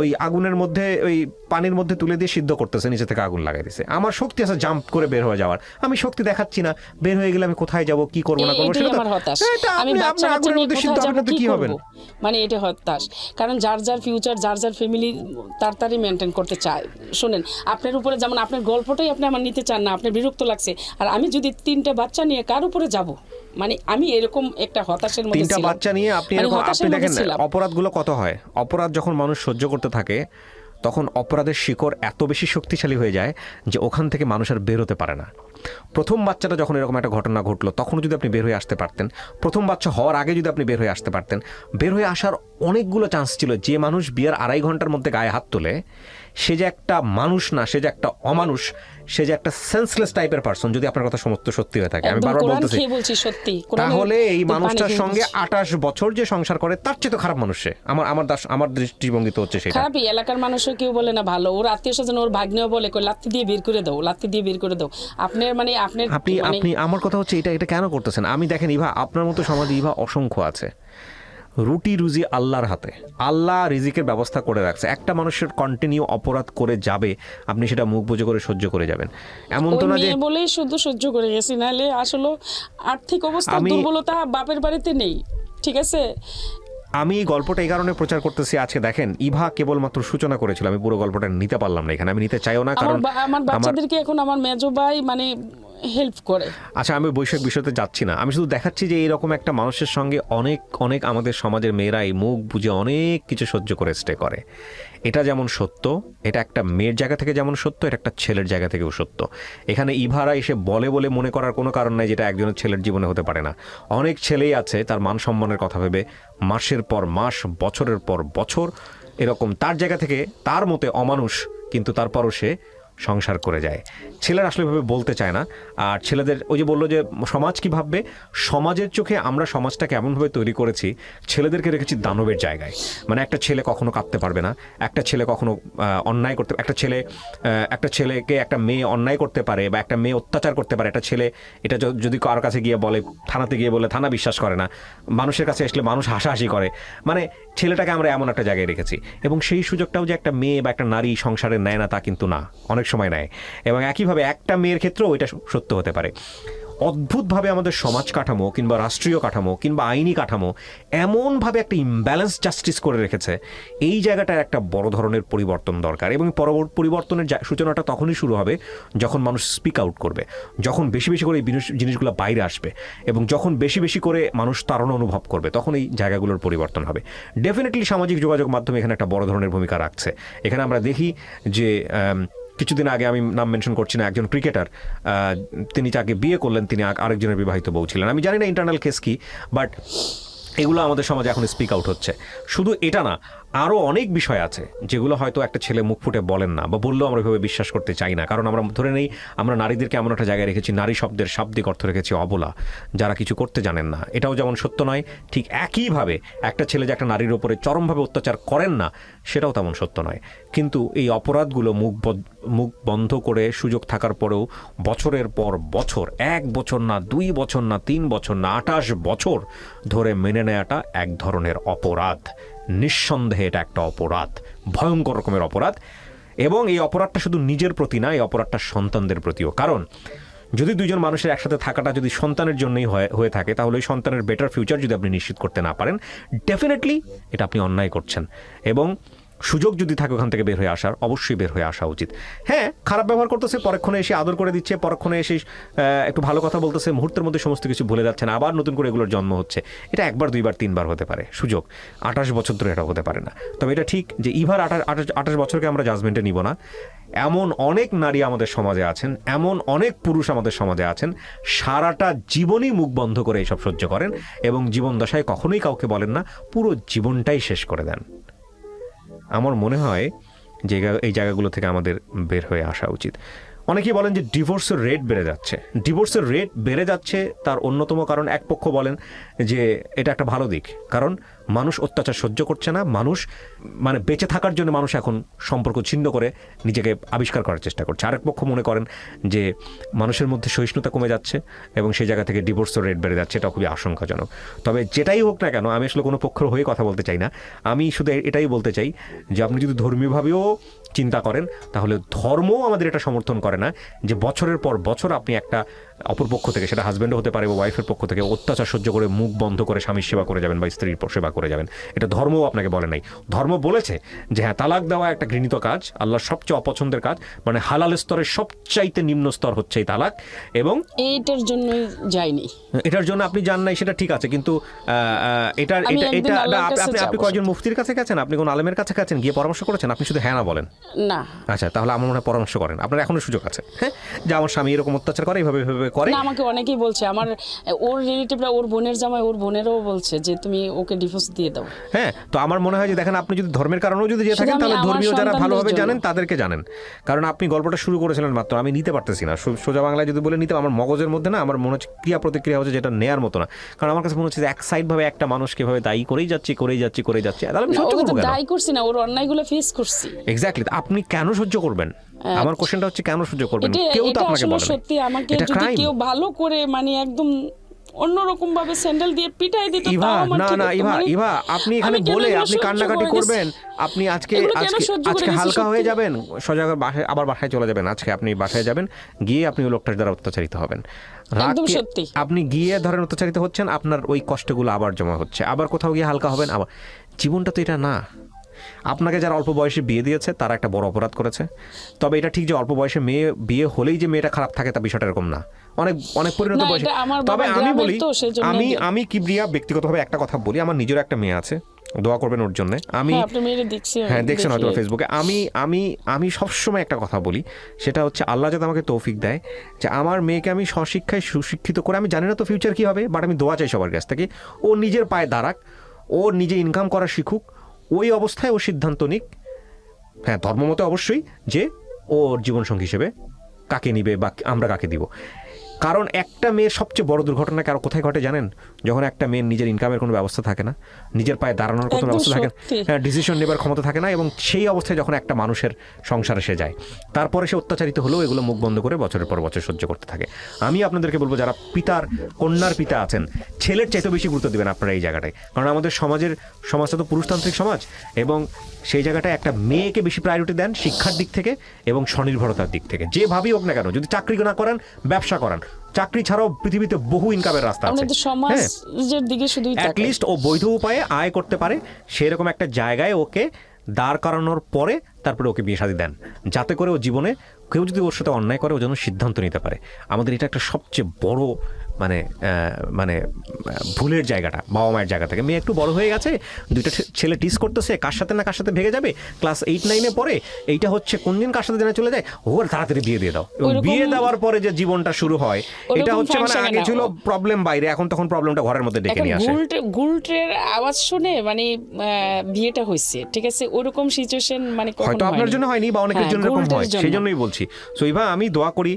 ওই আগুনের মধ্যে, ওই পানির মধ্যে তুলে দিয়ে সিদ্ধ করতেছে, নিচে থেকে আগুন লাগাই দিছে, আমার শক্তি আছে জাম্প করে বের হয়ে যাওয়ার, আমি শক্তি দেখাচ্ছি না, বের হয়ে গেলে আমি কোথায় যাব, কি করবো না করবো এটাই সেটা তো আমার হতাশ। এটা আমি আপনি বাচ্চা কাচ্চা আগুনের নিয়ে মধ্যে সিদ্ধ কোথায় হবেন যাব, তো কি কি হবেন? করব, মানে এটা হতাশ। কারণ যার যার ফিউচার, যার যার ফ্যামিলি তাড়াতাড়ি মেনটেন করতে চায়। শুনেন, আপনার উপরে যেমন আপনার গল্পটাই আপনি আমার নিতে চান না, আপনার বিরক্ত লাগছে, আর আমি যদি 3টা বাচ্চা নিয়ে কার উপরে যাব, মানে আমি এরকম একটা হতাশের মধ্যে 3টা ছিলাম। বাচ্চা নিয়ে আপনি মানে এরকম, হতাশের আপনি মধ্যে দেখেন ছিলাম। অপরাধগুলো কত হয়। অপরাধ যখন মানুষ সহ্য করতে থাকে তখন অপরাধের শিকড় এত বেশি শক্তিশালী হয়ে যায় যে ওখান থেকে মানুষ আর বের হতে পারে না। প্রথম বাচ্চাটা যখন এরকম একটা ঘটনা ঘটলো তখন যদি আপনি বের হয়ে আসতে পারতেন, প্রথম বাচ্চা হওয়ার আগে যদি আপনি বের হয়ে আসতে পারতেন, বের হয়ে আসার অনেকগুলো চান্স ছিল। যে মানুষ বিয়ের 2.5 ঘন্টার মধ্যে গায়ে হাত তোলে সে যে একটা মানুষ না, সে যে একটা অমানুষ, সে যে একটা সেন্সলেস টাইপের পারসন, যদি আপনার কথা সমস্ত সত্যি হয়ে থাকে। আমি একদম বারবার কোরআন বলতেছি, খেয়ে বলছি সত্যি, কোরআনের তাহলে এই পানি মানুষটার খেয়ে সঙ্গে বলছি। 28 বছর যে সংসার করে তার চেয়ে তো খারাপ মানুষ সে। আমার দৃষ্টিভঙ্গি তো হচ্ছে সেটা। খারাপই, এলাকার মানুষও কেউ বলে না ভালো, ওর আত্মীয় স্বজন, ওর ভাগ্নেও বলে কই লাত্তি দিয়ে বের করে দাও, লাত্তি দিয়ে বের করে দাও। আপনার মানে আপনার আপনি আমার কথা হচ্ছে এটা কেন করতেছেন? আমি দেখেন ইভা, আপনার মতো সমাজে ইভা অসংখ্য আছে। রুটি রুজি আল্লাহর হাতে, আল্লাহ রিজিকের ব্যবস্থা করে রাখছে। একটা মানুষের কন্টিনিউ অপরাধ করে যাবে, আপনি সেটা মুখ বুজে করে সহ্য করে যাবেন, এমন তো না যে। মেয়ে বলেই শুধু সহ্য করে গেছি, নাহলে আসলে আর্থিক অবস্থা দুর্বলতা বাপের বাড়িতে নেই, ঠিক আছে। আমি এই গল্পটা এই কারণে প্রচার করতেছি আজকে। দেখেন ইভা কেবলমাত্র সূচনা করেছিল, আমি পুরো গল্পটা নিতে পারলাম না এখানে, আমি নিতে চাইও না, কারণ আমার বাচ্চাদেরকে এখন আমার মেজো ভাই মানে হেল্প করে। আচ্ছা, আমি বৈষয়িক বিষয়তে যাচ্ছি না, আমি শুধু দেখাচ্ছি যে এইরকম একটা মানুষের সঙ্গে অনেক অনেক আমাদের সমাজের মেয়েরাই মুখ বুঝে অনেক কিছু সহ্য করে স্টে করে। এটা যেমন সত্য, এটা একটা মেয়ের জায়গা থেকে যেমন সত্য, এটা একটা ছেলের জায়গা থেকেও সত্য। এখানে ইভারা এসে বলে মনে করার কোনো কারণ নাই যেটা একজনের ছেলের জীবনে হতে পারে না। অনেক ছেলেই আছে তার মান সম্মানের কথা ভেবে মাসের পর মাস, বছরের পর বছর এরকম তার জায়গা থেকে তার মতে অমানুষ, কিন্তু তারপরও সে সংসার করে যায়। ছেলেরা আসলে ভাবে বলতে চায় না। আর ছেলেদের ওই যে বললো যে সমাজ কি ভাববে, সমাজের চোখে আমরা সমাজটাকে এমনভাবে তৈরি করেছি, ছেলেদেরকে রেখেছি দানবের জায়গায়। মানে একটা ছেলে কখনো কাঁদতে পারবে না, একটা ছেলে কখনো অন্যায় করতে, একটা ছেলেকে একটা মেয়ে অন্যায় করতে পারে বা একটা মেয়ে অত্যাচার করতে পারে, একটা ছেলে এটা যদি কারোর কাছে গিয়ে বলে, থানাতে গিয়ে বলে, থানা বিশ্বাস করে না, মানুষের কাছে আসলে মানুষ হাসাহাসি করে। মানে ছেলেটাকে আমরা এমন একটা জায়গায় রেখেছি, এবং সেই সুযোগটাও যে একটা মেয়ে বা একটা নারী সংসারে নেয় না তা কিন্তু না, অনেক সময় নেয়। এবং একইভাবে একটা মেয়ের ক্ষেত্রেও এটা সত্য হতে পারে। অদ্ভুতভাবে আমাদের সমাজ কাঠামো কিংবা রাষ্ট্রীয় কাঠামো কিংবা আইনি কাঠামো এমনভাবে একটা ইমব্যালেন্স জাস্টিস করে রেখেছে, এই জায়গাটার একটা বড় ধরনের পরিবর্তন দরকার। এবং পরিবর্তনের সূচনাটা তখনই শুরু হবে যখন মানুষ স্পিক আউট করবে, যখন বেশি বেশি করে এই জিনিসগুলো বাইরে আসবে, এবং যখন বেশি বেশি করে মানুষ তাড়না অনুভব করবে, তখন এই জায়গাগুলোর পরিবর্তন হবে। ডেফিনেটলি সামাজিক যোগাযোগ মাধ্যমে এখানে একটা বড় ধরনের ভূমিকা রাখছে। এখানে আমরা দেখি যে কিছুদিন আগে, আমি নাম মেনশন করছি না, একজন ক্রিকেটার, তিনি যাকে বিয়ে করলেন তিনি আরেকজনের বিবাহিত বউ ছিলেন। আমি জানি না ইন্টারনাল কেস কি, বাট এগুলো আমাদের সমাজে এখন স্পিক আউট হচ্ছে। শুধু এটা না, আরও অনেক বিষয় আছে যেগুলো হয়তো একটা ছেলে মুখ ফুটে বলেন না, বা বললেও আমরা এভাবে বিশ্বাস করতে চাই না। কারণ আমরা ধরে নেই আমরা নারীদেরকে এমন একটা জায়গায় রেখেছি, নারী শব্দের শাব্দিক অর্থ রেখেছি অবলা, যারা কিছু করতে জানেন না। এটাও যেমন সত্য নয়, ঠিক একইভাবে একটা ছেলে যে একটা নারীর ওপরে চরমভাবে অত্যাচার করেন না, সেটাও তেমন সত্য নয়। কিন্তু এই অপরাধগুলো মুখ বন্ধ করে সুযোগ থাকার পরেও বছরের পর বছর, 1 বছর না, 2 বছর না, 3 বছর না, 28 বছর ধরে মেনে নেওয়াটা এক ধরনের অপরাধ। নিঃসন্দেহে এটা একটা অপরাধ, ভয়ঙ্কর রকমের অপরাধ। এবং এই অপরাধটা শুধু নিজের প্রতি না, এই অপরাধটা সন্তানদের প্রতিও। কারণ যদি দুইজন মানুষের একসাথে থাকাটা যদি সন্তানের জন্যই হয়ে থাকে, তাহলে ওই সন্তানের বেটার ফিউচার যদি আপনি নিশ্চিত করতে না পারেন, ডেফিনেটলি এটা আপনি অন্যায় করছেন। এবং সুযোগ যদি থাকে ওখান থেকে বের হয়ে আসার, অবশ্যই বের হয়ে আসা উচিত। হ্যাঁ, খারাপ ব্যবহার করতেছে, পরক্ষণে এসে আদর করে দিচ্ছে, পরক্ষণে এসে একটু ভালো কথা বলতেছে, মুহূর্তের মধ্যে সমস্ত কিছু ভুলে যাচ্ছে না, আবার নতুন করে এগুলোর জন্ম হচ্ছে। এটা 1 বার 2 বার 3 বার হতে পারে সুযোগ, 28 বছর ধরে এটা হতে পারে না। তবে এটা ঠিক যে ইভার 28 বছরকে আমরা জাজমেন্টে নিব না। এমন অনেক নারী আমাদের সমাজে আছেন, এমন অনেক পুরুষ আমাদের সমাজে আছেন, সারাটা জীবনই মুখ বন্ধ করে এইসব সহ্য করেন, এবং জীবন দশায় কখনোই কাউকে বলেন না, পুরো জীবনটাই শেষ করে দেন। আমার মনে হয় যে এই জায়গাগুলো থেকে আমাদের বের হয়ে আসা উচিত। অনেকেই বলেন যে ডিভোর্সের রেট বেড়ে যাচ্ছে। ডিভোর্সের রেট বেড়ে যাচ্ছে তার অন্যতম কারণ, এক পক্ষ বলেন যে এটা একটা ভালো দিক, কারণ মানুষ অত্যাচার সহ্য করছে না, মানুষ মানে বেঁচে থাকার জন্য মানুষ এখন সম্পর্ক ছিন্ন করে নিজেকে আবিষ্কার করার চেষ্টা করছে। আরেক পক্ষ মনে করেন যে মানুষের মধ্যে সহিষ্ণুতা কমে যাচ্ছে এবং সেই জায়গা থেকে ডিভোর্সের রেট বেড়ে যাচ্ছে, এটা খুবই আশঙ্কাজনক। তবে যেটাই হোক না কেন, আমি আসলে কোনো পক্ষের হয়ে কথা বলতে চাই না, আমি শুধু এটাই বলতে চাই যে আপনি যদি ধর্মীয়ভাবেও চিন্তা করেন, তাহলে ধর্মও আমাদের এটা সমর্থন করে না যে বছরের পর বছর আপনি একটা অপরপক্ষ থেকে, সেটা হাজব্যান্ডও হতে পারে বা ওয়াইফের পক্ষ থেকে, অত্যাচার সহ্য করে মুখ বন্ধ করে স্বামীর সেবা করে যাবেন বা স্ত্রীর সেবা করে যাবেন। এটা ধর্মও আপনাকে বলে নাই। ধর্ম বলেছে যে হ্যাঁ, তালাক দেওয়া একটা ঘৃণিত কাজ, আল্লাহর সবচেয়ে অপছন্দের কাজ, মানে হালাল স্তরের সবচাইতে নিম্ন স্তর হচ্ছে এই তালাক। এবং এইটার জন্য যায়নি, এটার জন্য আপনি জান নাই, সেটা ঠিক আছে, কিন্তু আপনি কয়েকজন মুফতির কাছে গেছেন, আপনি কোন আলেমের কাছে গেছেন, গিয়ে পরামর্শ করেছেন? আপনি শুধু হ্যাঁ না বলেন না। আচ্ছা, তাহলে আমার মনে হয় পরামর্শ করেন, আপনার এখনো সুযোগ আছে। হ্যাঁ, যে আমার স্বামী এরকম অত্যাচার করে, এইভাবে করে। আমাকে অনেকেই বলছে, আমার ওর রিলেটিভরা, ওর বোনের জামাই, ওর বোনেরও বলছে যে তুমি ওকে ডিভোর্স দিয়ে দাও। হ্যাঁ, তো আমার মনে হয় যে দেখেন, আপনি যদি ধর্মের কারণেও যদি যেয়ে থাকেন, তাহলে ধর্মীয় যারা ভালোভাবে জানেন তাদেরকে জানেন। কারণ আপনি গল্পটা শুরু করেছিলেন মাত্র, আমি নিতে পারতেছি না। সোজা বাংলায় যদি বলে নিতে, আমার মগজের মধ্যে না, আমার মনে হচ্ছে ক্রিয়া প্রতিক্রিয়া হচ্ছে যেটা নেয়ার মতো না। কারণ আমার কাছে মনে হচ্ছে যে এক সাইড ভাবে একটা মানুষকে ভাবে দায়ী করেই যাচ্ছে, তাহলে আমি সহ্য করব কেন? দায়ী করছি না, ওর অন্যায়গুলো ফেস করছি। এক্স্যাক্টলি, আপনি কেন সহ্য করবেন? আমার কোশ্চেনটা হচ্ছে কেন সহ্য করবেন? কেউ তো আপনাকে বলে না। সত্যি আমাকে যদি কেউ ভালো করে, মানে একদম অন্যরকম ভাবে স্যান্ডেল দিয়ে পিটাই দিত, ইভা, না ইভা, আপনি এখানে বলে আপনি কান্নাকাটি করবেন, আপনি আজকে হালকা হয়ে যাবেন, সোজা আবার বাসায় চলে যাবেন। আজকে আপনি বাসায় যাবেন, গিয়ে আপনি ওই লোকটার দ্বারা অত্যাচারিত হবেন। আপনি গিয়ে ধরেন অত্যাচারিত হচ্ছেন, আপনার ওই কষ্টগুলো আবার জমা হচ্ছে, আবার কোথাও গিয়ে হালকা হবেন। আবার জীবনটা তো এটা না। আপনাকে যারা অল্প বয়সে বিয়ে দিয়েছে তারা একটা বড় অপরাধ করেছে। তবে এটা ঠিক যে অল্প বয়সে মেয়ে বিয়ে হলেই যে মেয়েটা খারাপ থাকে, তা বিষয়টা এরকম না। অনেক পরিণত বয়সে। তবে আমি বলি, আমি কিবরিয়া ব্যক্তিগতভাবে একটা কথা বলি, আমার নিজের একটা মেয়ে আছে, দোয়া করবেন ওর জন্য। দেখছেন হয়তো ফেসবুকে। আমি সবসময় একটা কথা বলি, সেটা হচ্ছে আল্লাহ যাতে আমাকে তৌফিক দেয় যে আমার মেয়েকে আমি স্বশিক্ষায় সুশিক্ষিত করে, আমি জানি না তো ফিউচার কি হবে, বাট আমি দোয়া চাই সবার কাছ থেকে, ও নিজের পায়ে দাঁড়াক, ও নিজে ইনকাম করা শিখুক, ওই অবস্থায় ও সিদ্ধান্ত নিক, হ্যাঁ ধর্মমতে অবশ্যই, যে ওর জীবনসঙ্গী হিসেবে কাকে নিবে বা আমরা কাকে দিব। কারণ একটা মেয়ের সবচেয়ে বড় দুর্ঘটনা কারো কোথায় ঘটে জানেন? যখন একটা মেয়ের নিজের ইনকামের কোনো ব্যবস্থা থাকে না, নিজের পায়ে দাঁড়ানোর কোনো ব্যবস্থা থাকে না, ডিসিশন নেবার ক্ষমতা থাকে না, এবং সেই অবস্থায় যখন একটা মানুষের সংসারে সে যায়, তারপরে সে অত্যাচারিত হলেও এগুলো মুখ বন্ধ করে বছরের পর বছর সহ্য করতে থাকে। আমি আপনাদেরকে বলবো, যারা কন্যার পিতা আছেন, ছেলের চাইতে বেশি গুরুত্ব দেবেন আপনারা এই জায়গাটায়। কারণ আমাদের সমাজটা তো পুরুষতান্ত্রিক সমাজ, এবং সেই জায়গাটায় একটা মেয়েকে বেশি প্রায়োরিটি দেন শিক্ষার দিক থেকে এবং স্বনির্ভরতার দিক থেকে। যেভাবেই হোক না কেন, যদি চাকরি না করেন, ব্যবসা করান, চাকরি ছাড়াও পৃথিবীতে বহু ইনকামের রাস্তা আছে। আমাদের সমাজের দিকে শুধুই তাকাই। অ্যাটলিস্ট ও বৈধ উপায়ে আয় করতে পারে সেরকম একটা জায়গায় ওকে দাঁড় করানোর পরে তারপরে ওকে বিয়ে শাদী দেন, যাতে করে ও জীবনে কেউ যদি ওর সাথে অন্যায় করে ও যেন সিদ্ধান্ত নিতে পারে। আমাদের এটা একটা সবচেয়ে বড় মানে মানে ভুলের জায়গাটা বাবা মায়ের জায়গা থেকে। মেয়ে একটু বড় হয়ে গেছে, দুইটা ছেলে টিস করতেছে, কার সাথে না কার সাথে ভেগে যাবে, ক্লাস 8-9 পরে এইটা হচ্ছে কোন দিন কার সাথে জানা চলে যায়, ওর তাড়াতাড়ি বিয়ে দিয়ে দাও। এবং বিয়ে দেওয়ার পরে যে জীবনটা শুরু হয় এটা হচ্ছে মানে আগে ছিল প্রবলেম বাইরে, এখন তখন প্রবলেমটা ঘরের মধ্যে ডেকে নিয়ে আসে। গুলটের আওয়াজ শুনে মানে বিয়েটা হয়েছে, ঠিক আছে, ওরকম সিচুয়েশন মানে হয়তো আপনার জন্য হয়নি বা অনেকের জন্য এরকম হয়, সেই জন্যই বলছি। সো এইবার আমি দোয়া করি,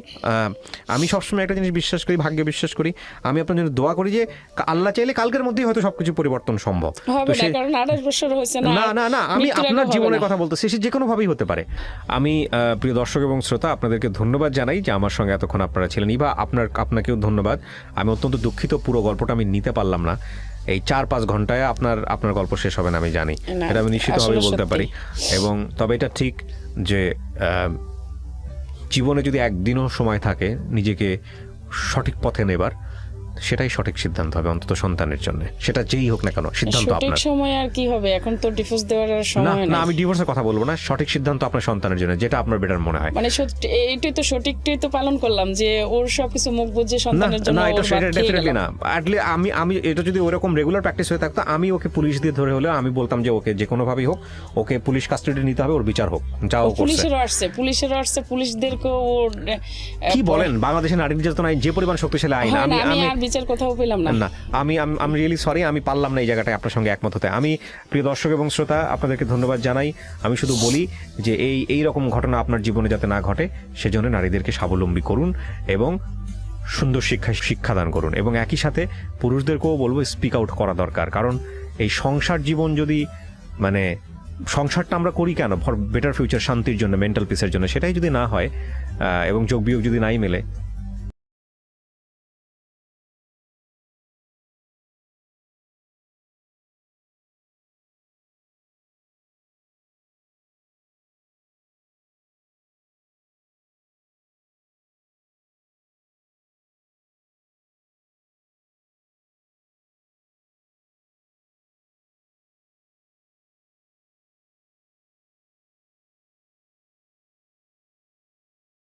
আমি সবসময় একটা জিনিস বিশ্বাস করি, ভাগ্যে বিশ্বাস করি, আমি আপনার জন্য দোয়া করি যে আল্লাহ চাইলে কালকের মধ্যেই হয়তো সবকিছু পরিবর্তন সম্ভব। হবে না, কারণ 28 বছর হয়েছে না। না না না, আমি আপনার জীবনের কথা বলতেছি, সে যে কোনো ভাবেই হতে পারে। আমি প্রিয় দর্শক এবং শ্রোতা আপনাদেরকে ধন্যবাদ জানাই যে আমার সঙ্গে এতক্ষণ আপনারা ছিলেন। বা আপনাকেও ধন্যবাদ। আমি অত্যন্ত দুঃখিত পুরো গল্পটা আমি নিতে পারলাম না, এই 4-5 ঘন্টায় আপনার গল্প শেষ হবে না আমি জানি, এটা আমি নিশ্চিতভাবে বলতে পারি। এবং তবে এটা ঠিক যে জীবনে যদি একদিনও সময় থাকে নিজেকে সঠিক পথে নেবার, সেটাই সঠিক সিদ্ধান্ত হবে অন্তত সন্তানের জন্য, সেটা যেই হোক না কেন, সিদ্ধান্ত আপনার। সঠিক সময় আর কি হবে, এখন তো ডিভোর্স দেওয়ার সময় না না, আমি ডিভোর্সের কথা বলবো না, সঠিক সিদ্ধান্ত আপনার সন্তানের জন্য, যেটা আপনার বেটার মনে হয়। মানে এইটাই তো সঠিকটাই তো পালন করলাম, যে ওর সবকিছু মুখ বুঝে সন্তানের জন্য। না, এটা সেটা ডেফিনেটলি না। অ্যাটলি আমি এটা যদি ওরকম রেগুলার প্র্যাকটিস হয়ে থাকতো, আমি ওকে পুলিশ দিয়ে ধরে হলেও আমি বলতাম যে ওকে যে কোনো ভাবেই হোক ওকে পুলিশ কাস্টাডি নিতে হবে, ওর বিচার হোক, যা ও করছে। পুলিশেরও আসছে, পুলিশদেরকেও কি বলেন, বাংলাদেশের নারী নির্যাতন আইন যে পরিমাণ শক্তিশালী আইন, আমি আর বিচার কোথাও পেলাম না। আমি রিয়েলি সরি, আমি পারলাম না এই জায়গাটায় আপনার সঙ্গে একমত হতে। আমি প্রিয় দর্শক এবং শ্রোতা আপনাদেরকে ধন্যবাদ জানাই। আমি শুধু বলি যে এই রকম ঘটনা আপনার জীবনে যাতে না ঘটে সেজন্য নারীদেরকে স্বাবলম্বী করুন এবং সুন্দর শিক্ষাদান করুন। এবং একই সাথে পুরুষদেরকেও বলবো স্পিক আউট করা দরকার, কারণ এই সংসার জীবন যদি মানে সংসারটা আমরা করি কেন, ফর বেটার ফিউচার, শান্তির জন্য, মেন্টাল পিসের জন্য, সেটাই যদি না হয় এবং যোগ বিয়োগ যদি নাই মেলে,